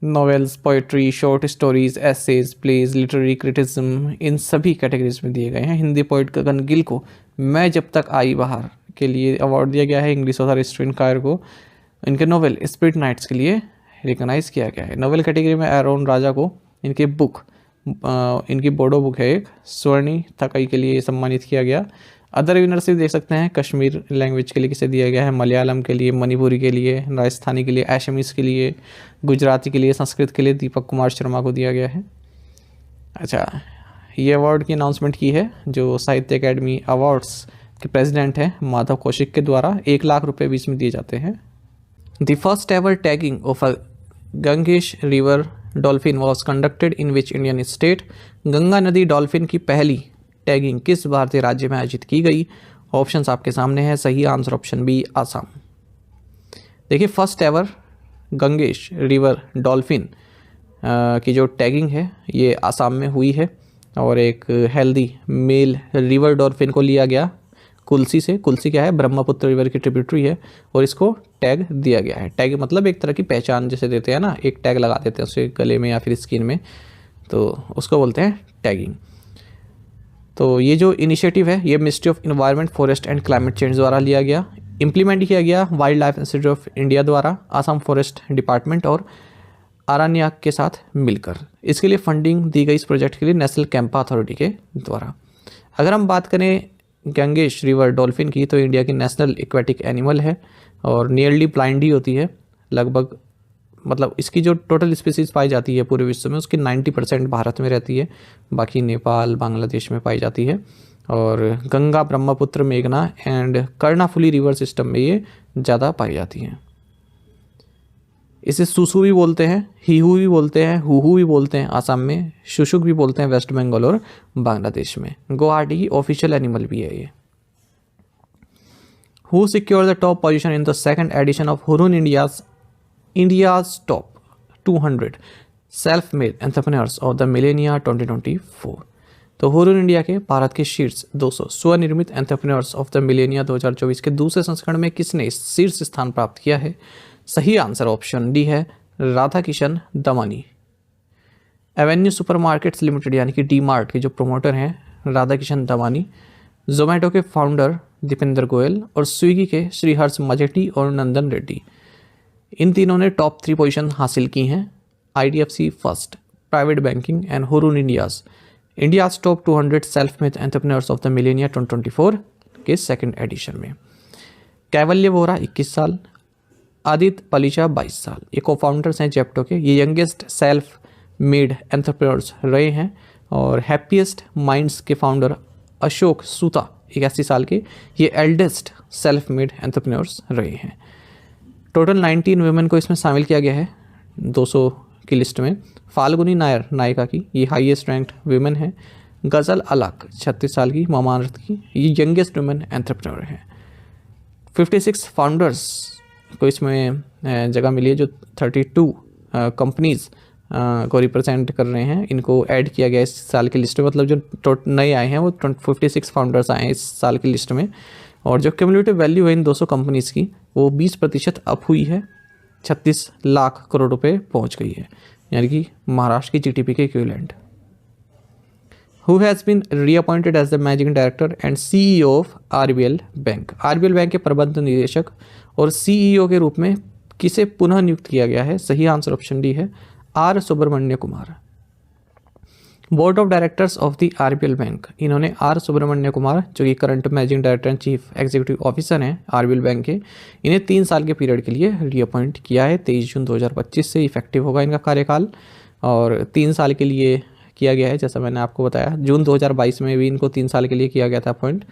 novels, poetry, short stories, essays, plays, literary criticism, इन सभी कैटेगरीज में दिए गए हैं। हिंदी पोइट गगन गिल को मैं जब तक आई बाहर के लिए अवार्ड दिया गया है। इंग्लिश ऑथर स्ट्रेन कायर को इनके नोवेल स्पिरिट नाइट्स के लिए रिकॉग्नाइज किया गया है। नोवेल कैटेगरी में एरोन राजा को इनकी बुक, इनकी बोडो बुक है एक, स्वर्णी थकाई के लिए सम्मानित किया गया। अदर विनर्स भी देख सकते हैं, कश्मीर लैंग्वेज के लिए किसे दिया गया है, मलयालम के लिए, मणिपुरी के लिए, राजस्थानी के लिए, एशमीज़ के लिए, गुजराती के लिए, संस्कृत के लिए दीपक कुमार शर्मा को दिया गया है। अच्छा, ये अवार्ड की अनाउंसमेंट की है जो साहित्य अकेडमी अवार्ड्स के प्रेसिडेंट हैं माधव कौशिक के द्वारा। 1 लाख रुपये बीच में दिए जाते हैं। The first ever tagging of a Gangesh river dolphin was conducted in which Indian state? Ganga नदी डॉल्फिन की पहली टैगिंग किस भारतीय राज्य में आयोजित की गई? ऑप्शंस आपके सामने हैं। सही आंसर ऑप्शन बी आसाम। देखिए, first ever Ganges river dolphin की जो टैगिंग है ये आसाम में हुई है और एक हेल्दी मेल रिवर डॉल्फिन को लिया गया कुल्सी से। कुल्सी क्या है? ब्रह्मपुत्र रिवर की ट्रिब्यूटरी है और इसको टैग दिया गया है। टैग मतलब एक तरह की पहचान जैसे देते हैं ना, एक टैग लगा देते हैं उसके गले में या फिर स्किन में, तो उसको बोलते हैं टैगिंग। तो ये जो इनिशिएटिव है ये ministry of environment, forest and climate change द्वारा लिया गया, इम्प्लीमेंट किया गया wild life institute of India द्वारा, आसाम फॉरेस्ट डिपार्टमेंट और आरण्यक के साथ मिलकर। इसके लिए फंडिंग दी गई इस प्रोजेक्ट के लिए नेशनल कैंपा अथॉरिटी के द्वारा। अगर हम बात करें गंगेश रिवर डॉल्फिन की, तो इंडिया की नेशनल एक्वेटिक एनिमल है और नियरली ब्लाइंड ही होती है लगभग, मतलब इसकी जो टोटल स्पीसीज पाई जाती है पूरे विश्व में उसकी 90% भारत में रहती है, बाकी नेपाल, बांग्लादेश में पाई जाती है। और गंगा, ब्रह्मपुत्र, मेघना एंड कर्णाफुली रिवर सिस्टम में ये ज़्यादा पाई जाती हैं। इसे सुसु भी बोलते हैं, हीहू भी बोलते हैं, हुहू भी बोलते हैं आसाम में, शुशुक भी बोलते हैं वेस्ट बंगाल और बांग्लादेश में। गुवाहाटी की ऑफिशियल एनिमल भी है ये। Who secure the top position in the second edition of Hurun India's top 200 self made entrepreneurs of the millennia 2024। तो हुरून इंडिया के भारत के शीर्ष 200 स्वनिर्मित एंटरप्रेन्योर्स ऑफ द मिलेनिया 2024 के दूसरे संस्करण में किसने शीर्ष स्थान प्राप्त किया है? सही आंसर ऑप्शन डी है, Radha Kishan Damani. Avenue supermarkets limited यानी कि डी मार्ट के जो प्रमोटर हैं राधा किशन दमानी, जोमेटो के फाउंडर दीपेंद्र गोयल और स्विगी के श्रीहर्ष मजेटी और नंदन रेड्डी, इन तीनों ने टॉप 3 पोजीशन हासिल की हैं IDFC first, private banking and Hurun India's top 200 self made entrepreneurs of the millennia 2024 के सेकंड एडिशन में। कैवल्य वोरा 21 साल, आदित्य पलीचा 22 साल, ये को फाउंडर्स हैं जेप्टो के। ये यंगेस्ट सेल्फ मेड एंटरप्रेन्योर्स रहे हैं। और हैप्पीएस्ट माइंड्स के फाउंडर अशोक सूता 81 साल के, ये एल्डेस्ट सेल्फ मेड एंटरप्रेन्योर्स रहे हैं। टोटल 19 वुमेन को इसमें शामिल किया गया है 200 की लिस्ट में। फाल्गुनी नायर नायिका की ये हाईएस्ट रैंक्ड वुमेन है। गज़ल अलक 36 साल की, मामाअर्थ की, ये यंगेस्ट वुमेन एंटरप्रेन्योर हैं। 56 फाउंडर्स को इसमें जगह मिली है जो 32 कंपनीज को रिप्रेजेंट कर रहे हैं। इनको ऐड किया गया इस साल की लिस्ट में, मतलब जो नए आए हैं वो 56 फाउंडर्स आए हैं इस साल की लिस्ट में। और जो क्यूमुलेटिव वैल्यू है इन 200 कंपनीज़ की वो 20% अप हुई है, 36 लाख करोड़ रुपए पहुंच गई है, यानी कि महाराष्ट्र की GDP के equivalent. Who has been reappointed as the managing director and CEO of RBL bank. RBL bank के प्रबंध निदेशक और CEO के रूप में किसे पुनः नियुक्त किया गया है? सही आंसर ऑप्शन डी है, R Subramanya Kumar. Board of directors of the RBL bank, इन्होंने R सुब्रमण्य कुमार जो कि current managing director and chief executive officer हैं RBL बैंक के, इन्हें 3 साल के पीरियड के लिए रीअपॉइंट किया है। 23 जून 2025 से इफेक्टिव होगा इनका कार्यकाल और 3 साल के लिए किया गया है। जैसा मैंने आपको बताया जून 2022 में भी इनको 3 साल के लिए किया गया था अपॉइंट।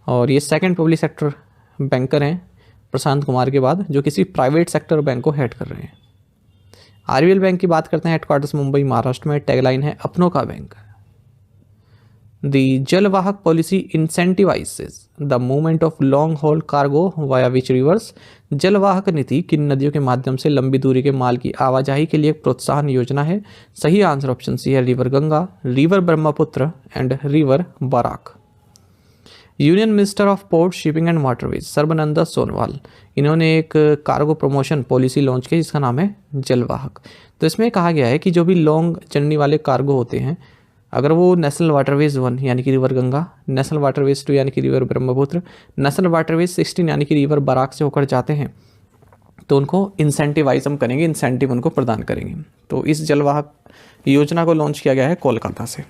और ये सेकंड पब्लिक सेक्टर बैंकर हैं प्रशांत कुमार के बाद जो किसी प्राइवेट सेक्टर बैंक को हेड कर रहे हैं। RBL बैंक की बात करते हैं, हेडक्वार्टर्स मुंबई महाराष्ट्र में। टैगलाइन है अपनों का bank. The Jalvahak policy incentivises the movement of long haul cargo via which rivers. Jalvahak नीति किन नदियों के माध्यम से लंबी दूरी के माल की आवाजाही के लिए एक प्रोत्साहन योजना है? सही आंसर ऑप्शन सी है, river Ganga, river Brahmaputra and river Barak. Union minister of port shipping and waterways Sarbananda Sonowal, इन्होंने एक कार्गो प्रमोशन पॉलिसी लॉन्च की जिसका नाम है जलवाहक। तो इसमें कहा गया है कि जो भी लॉन्ग चलने वाले कार्गो होते हैं, अगर वो नेशनल वाटरवेज 1 यानी कि रिवर गंगा, नेशनल वाटरवेज 2 यानी कि रिवर ब्रह्मपुत्र, नेशनल वाटरवेज 16 यानी कि रिवर बराक से होकर जाते हैं, तो उनको इंसेंटिवाइज हम करेंगे, इंसेंटिव उनको प्रदान करेंगे। तो इस जलवाहक योजना को लॉन्च किया गया है कोलकाता से।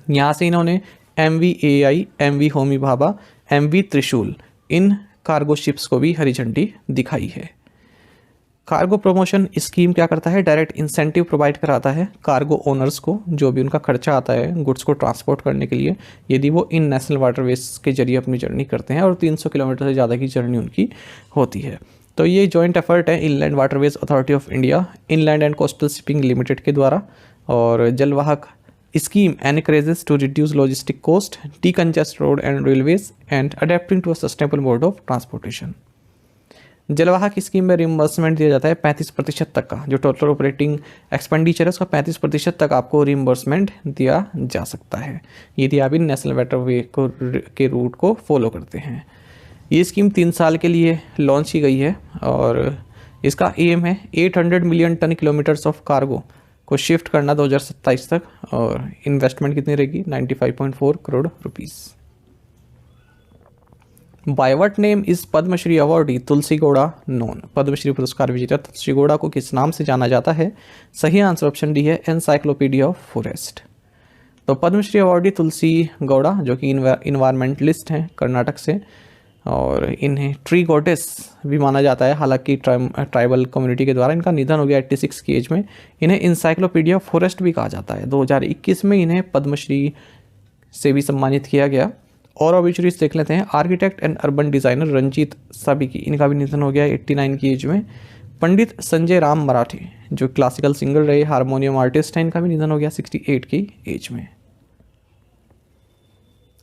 यहाँ से इन्होंने MV AI, MV Homi Bhabha, MV त्रिशूल, इन कार्गो शिप्स को भी हरी झंडी दिखाई है। कार्गो प्रमोशन स्कीम क्या करता है? डायरेक्ट इंसेंटिव प्रोवाइड कराता है कार्गो ओनर्स को, जो भी उनका खर्चा आता है गुड्स को ट्रांसपोर्ट करने के लिए, यदि वो इन नेशनल वाटरवेज के जरिए अपनी जर्नी करते हैं और 300 किलोमीटर से ज़्यादा की जर्नी उनकी होती है। तो ये जॉइंट एफर्ट है inland waterways authority of India, inland and coastal shipping limited के द्वारा। और जलवाहक scheme encourages to reduce logistic cost, decongest road and railways and adapting to a sustainable mode of transportation। Jalvahak scheme में reimbursement दिया जाता है 35% तक का, जो टोटल ऑपरेटिंग एक्सपेंडिचर है उसका 35% तक आपको रिम्बर्समेंट दिया जा सकता है यदि आप इन नेशनल वाटरवे के रूट को फॉलो करते हैं। ये स्कीम 3 साल के लिए लॉन्च की गई है और इसका एम है 800 million tonne kilometres of cargo को शिफ्ट करना 2027 तक, और इन्वेस्टमेंट कितनी रहेगी? 95.4 crore rupees. By what name is Padma Shri awardee Tulsi Gowda known. Padma Shri पुरस्कार विजेता तुलसी गौड़ा को किस नाम से जाना जाता है? सही आंसर ऑप्शन डी है, एनसाइक्लोपीडिया ऑफ फॉरेस्ट। तो पद्मश्री अवार्डी तुलसी गौड़ा जो कि इन्वायरमेंटलिस्ट हैं कर्नाटक से, और इन्हें ट्री गॉडेस भी माना जाता है, हालांकि ट्राइबल कम्युनिटी के द्वारा इनका निधन हो गया 86 की एज में। इन्हें इंसाइक्लोपीडिया फॉरेस्ट भी कहा जाता है। 2021 में इन्हें पद्मश्री से भी सम्मानित किया गया। और ऑब्ituaries देख लेते हैं। Architect and urban designer Ranjit Sabikhi, इनका भी निधन हो गया 89 की एज में। पंडित संजय राम मराठे जो क्लासिकल सिंगर रहे, हारमोनियम आर्टिस्ट हैं, इनका भी निधन हो गया 68 की एज में।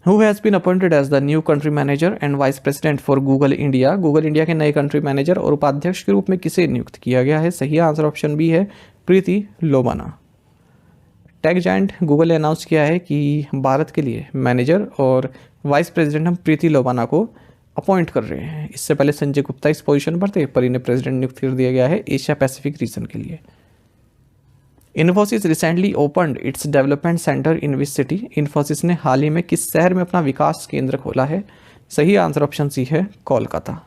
Who has been appointed as the new country manager and vice president for Google India? Google India के नए कंट्री मैनेजर और उपाध्यक्ष के रूप में किसे नियुक्त किया गया है? सही आंसर ऑप्शन बी है प्रीति लोबाना। टेक जायंट गूगल ने अनाउंस किया है कि भारत के लिए मैनेजर और वाइस प्रेसिडेंट हम प्रीति लोबाना को अपॉइंट कर रहे हैं। इससे पहले संजय गुप्ता इस पोजीशन पर थे, पर इन्हें प्रेसिडेंट नियुक्त कर दिया गया है एशिया पैसिफिक रीजन के लिए। Infosys recently opened its development centre in which city? Infosys ने हाल ही में किस शहर में अपना विकास केंद्र खोला है? सही आंसर ऑप्शन सी है कोलकाता।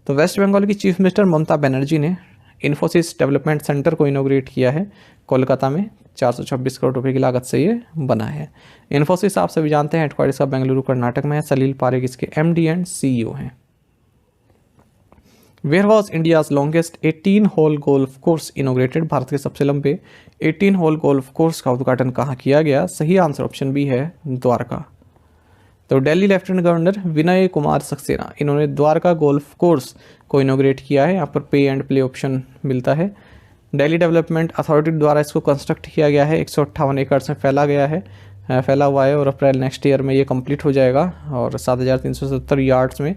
तो वेस्ट बंगाल की चीफ मिनिस्टर ममता बनर्जी ने इन्फोसिस डेवलपमेंट सेंटर को इनोग्रेट किया है कोलकाता में। 426 करोड़ रुपए की लागत से ये बना है। इन्फोसिस आप सभी जानते हैं हेडक्वार्टर्स का बेंगलुरु कर्नाटक में है। सलील पारेख इसके MD एंड CEO हैं। Where was India's longest 18 hole golf course inaugurated? Bharat के सबसे लंबे 18 होल गोल्फ कोर्स का उद्घाटन कहाँ किया गया? सही आंसर ऑप्शन बी है द्वारका। तो दिल्ली लेफ्टिनेंट गवर्नर विनय कुमार सक्सेना, इन्होंने द्वारका गोल्फ कोर्स को इनोग्रेट किया है। यहाँ पर पे एंड प्ले ऑप्शन मिलता है। दिल्ली डेवलपमेंट अथॉरिटी द्वारा इसको कंस्ट्रक्ट किया गया है। 158 एकड़ में फैला हुआ है और अप्रैल नेक्स्ट ईयर में ये कंप्लीट हो जाएगा। और 7370 यार्ड्स में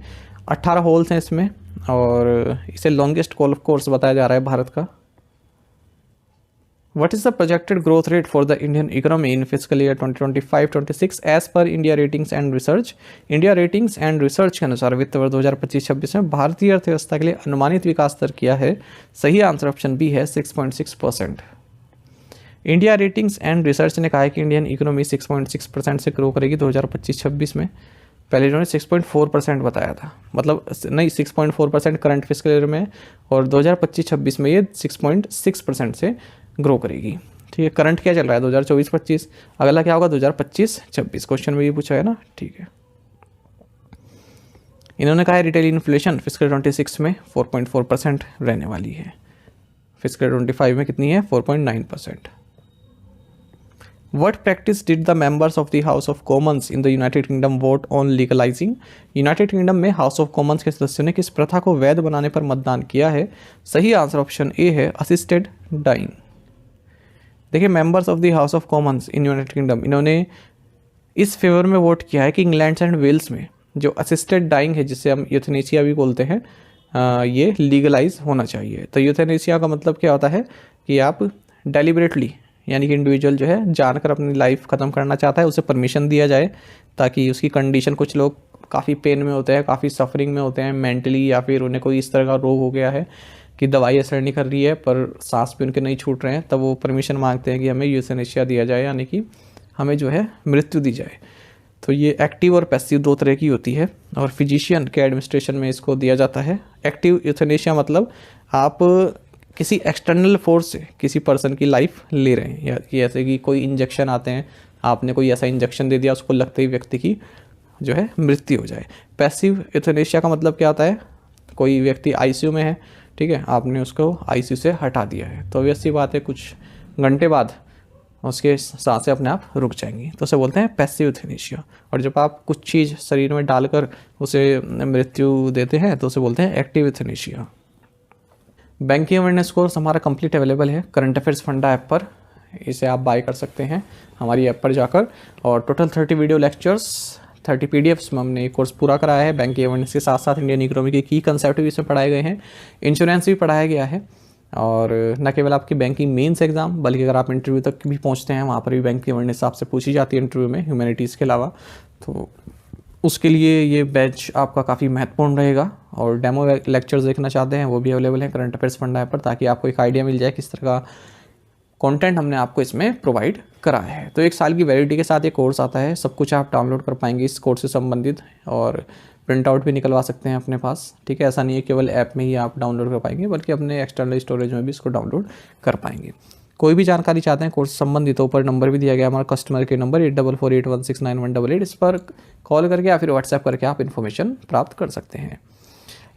18 होल्स हैं इसमें, और इसे लॉन्गेस्ट गोल्फ कोर्स बताया जा रहा है भारत का। What is the projected growth rate for the Indian economy in fiscal year 2025-26 as per India Ratings and Research? India ratings and research के अनुसार वित्त वर्ष 2025-26 में भारतीय अर्थव्यवस्था के लिए अनुमानित विकास दर किया है। सही आंसर ऑप्शन बी है 6.6%। इंडिया रेटिंग्स एंड रिसर्च ने कहा है कि इंडियन इकोनॉमी 6.6% से ग्रो करेगी 2025-26 में। पहले इन्होंने 6.4% बताया था, मतलब नहीं 6.4% करंट फिस्कल ईयर में, और 2025-26 में ये 6.6% से ग्रो करेगी। ठीक है, करंट क्या चल रहा है 2024-25, अगला क्या होगा 2025-26, क्वेश्चन में ये पूछा है ना। ठीक है, इन्होंने कहा है रिटेल इन्फ्लेशन फिस्कल 26 में 4.4% रहने वाली है। फिस्कल 25 में कितनी है? 4.9%। What practice did the members of the House of Commons in the United Kingdom vote on legalizing? United kingdom में हाउस ऑफ कॉमन्स के सदस्यों ने किस प्रथा को वैध बनाने पर मतदान किया है? सही आंसर ऑप्शन ए है असिस्टेड डाइंग। देखिए, members of the house of Commons in United kingdom, इन्होंने इस फेवर में वोट किया है कि इंग्लैंड एंड वेल्स में जो असिस्टेड डाइंग है, जिसे हम यूथनेशिया भी बोलते हैं, ये लीगलाइज होना चाहिए। तो यूथनेशिया का मतलब क्या होता है कि आप डेलिबरेटली, यानी कि इंडिविजुअल जो है जानकर अपनी लाइफ ख़त्म करना चाहता है, उसे परमिशन दिया जाए, ताकि उसकी कंडीशन, कुछ लोग काफ़ी पेन में होते हैं, काफ़ी सफरिंग में होते हैं मेंटली, या फिर उन्हें कोई इस तरह का रोग हो गया है कि दवाई असर नहीं कर रही है पर सांस भी उनके नहीं छूट रहे हैं, तब वो परमिशन मांगते हैं कि हमें यूथनेशिया दिया जाए, यानी कि हमें जो है मृत्यु दी जाए। तो ये एक्टिव और पैसिव दो तरह की होती है, और फिजिशियन के एडमिनिस्ट्रेशन में इसको दिया जाता है। एक्टिव यूथनेशिया मतलब आप किसी एक्सटर्नल फोर्स से किसी पर्सन की लाइफ ले रहे हैं, या जैसे कि कोई इंजेक्शन आते हैं, आपने कोई ऐसा इंजेक्शन दे दिया, उसको लगते ही व्यक्ति की जो है मृत्यु हो जाए। पैसिव यूथनेशिया का मतलब क्या होता है? कोई व्यक्ति ICU में है, ठीक है, आपने उसको ICU से हटा दिया है, तो वैसी बात है कुछ घंटे बाद उसके सांसें अपने आप रुक जाएंगी, तो उसे बोलते हैं पैसिव यूथनेशिया। और जब आप कुछ चीज़ शरीर में डालकर उसे मृत्यु देते हैं तो उसे बोलते हैं active euthanasia. Banking awareness course हमारा कंप्लीट अवेलेबल है करंट अफेयर्स फंडा ऐप पर, इसे आप बाय कर सकते हैं हमारी ऐप पर जाकर। और टोटल 30 वीडियो लेक्चर्स, 30 PDFs में हमने ये कोर्स पूरा कराया है। बैंकिंग अवेयरनेस के साथ साथ इंडियन इकोनॉमी के की कंसेप्ट भी इसमें पढ़ाए गए हैं, इंश्योरेंस भी पढ़ाया गया है, और न केवल आपकी बैंकिंग मेंस एग्जाम, बल्कि अगर आप इंटरव्यू तक भी पहुँचते हैं, वहाँ पर भी बैंकिंग अवेयरनेस आपसे पूछी जाती है इंटरव्यू में, ह्यूमैनिटीज़ के अलावा। तो उसके लिए ये बैच आपका काफ़ी महत्वपूर्ण रहेगा। और डेमो लेक्चर्स देखना चाहते हैं वो भी अवेलेबल हैं करंट अफेयर्स फंडा ऐप पर, ताकि आपको एक आइडिया मिल जाए किस तरह का कंटेंट हमने आपको इसमें प्रोवाइड कराया है। तो 1 साल की वैलिडिटी के साथ ये कोर्स आता है, सब कुछ आप डाउनलोड कर पाएंगे इस कोर्स से संबंधित, और प्रिंट आउट भी निकलवा सकते हैं अपने पास। ठीक है, ऐसा नहीं है केवल ऐप में ही आप डाउनलोड कर पाएंगे, बल्कि अपने एक्सटर्नल स्टोरेज में भी इसको डाउनलोड कर पाएंगे। कोई भी जानकारी चाहते हैं कोर्स संबंधित, तो ऊपर नंबर भी दिया गया हमारा कस्टमर के नंबर 8448169188, इस पर कॉल करके या फिर व्हाट्सएप करके आप इन्फॉर्मेशन प्राप्त कर सकते हैं।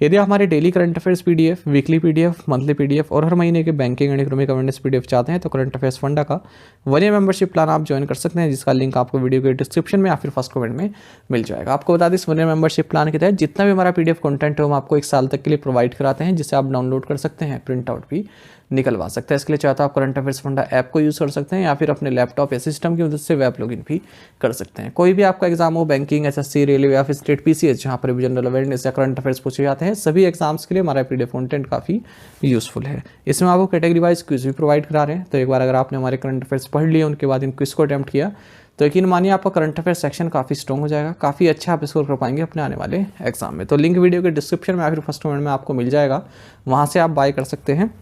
यदि आप हमारे daily current affairs PDF, weekly PDF, monthly PDF और हर महीने के banking and economic awareness PDF चाहते हैं तो करंट अफेयर्स फंडा का 1 ईयर मेंबरशिप प्लान आप ज्वाइन कर सकते हैं, जिसका लिंक आपको वीडियो के डिस्क्रिप्शन में या फिर फर्स्ट कमेंट में मिल जाएगा। आपको बता दें, इस 1 ईयर मेंबरशिप प्लान के तहत जितना भी हमारा पीडीएफ कंटेंट है हम आपको 1 साल तक के लिए प्रोवाइड कराते हैं, जिसे आप डाउनलोड कर सकते हैं, प्रिंट आउट भी निकलवा सकते हैं। इसके लिए चाहते आप करंट अफेयर्स फंडा ऐप को यूज़ कर सकते हैं या फिर अपने लैपटॉप या सिस्टम की मदद से वेब लॉगिन भी कर सकते हैं। कोई भी आपका एग्जाम हो, बैंकिंग, एसएससी, रेलवे या फिर स्टेट पीसीएस, जहाँ पर भी जनरल अवेयरनेस या करंट अफेयर्स पूछे जाते हैं, सभी एग्जाम्स के लिए हमारा पीडीएफ कंटेंट काफ़ी यूजफुल है। इसमें आपको कैटेगरी वाइज क्विज भी प्रोवाइड करा रहे हैं, तो एक बार अगर आपने हमारे करंट अफेयर्स पढ़ लिए, उनके बाद इन क्विज को अटैम्प्ट किया, तो यकीन मानिए आपका करंट अफेयर सेक्शन काफ़ी स्ट्रॉन्ग हो जाएगा, काफ़ी अच्छा आप स्कोर कर पाएंगे अपने आने वाले एग्जाम में। तो लिंक वीडियो के डिस्क्रिप्शन में या फिर फर्स्ट कमेंट में आपको मिल जाएगा, वहाँ से आप बाय कर सकते हैं।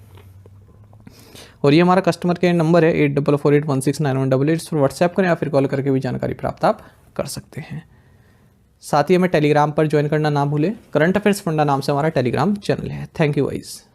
और ये हमारा कस्टमर केयर नंबर है 8448169188, इस पर व्हाट्सएप करें या फिर कॉल करके भी जानकारी प्राप्त आप कर सकते हैं। साथ ही हमें टेलीग्राम पर ज्वाइन करना ना भूलें, करंट अफेयर्स फंडा नाम से हमारा टेलीग्राम चैनल है। Thank you guys.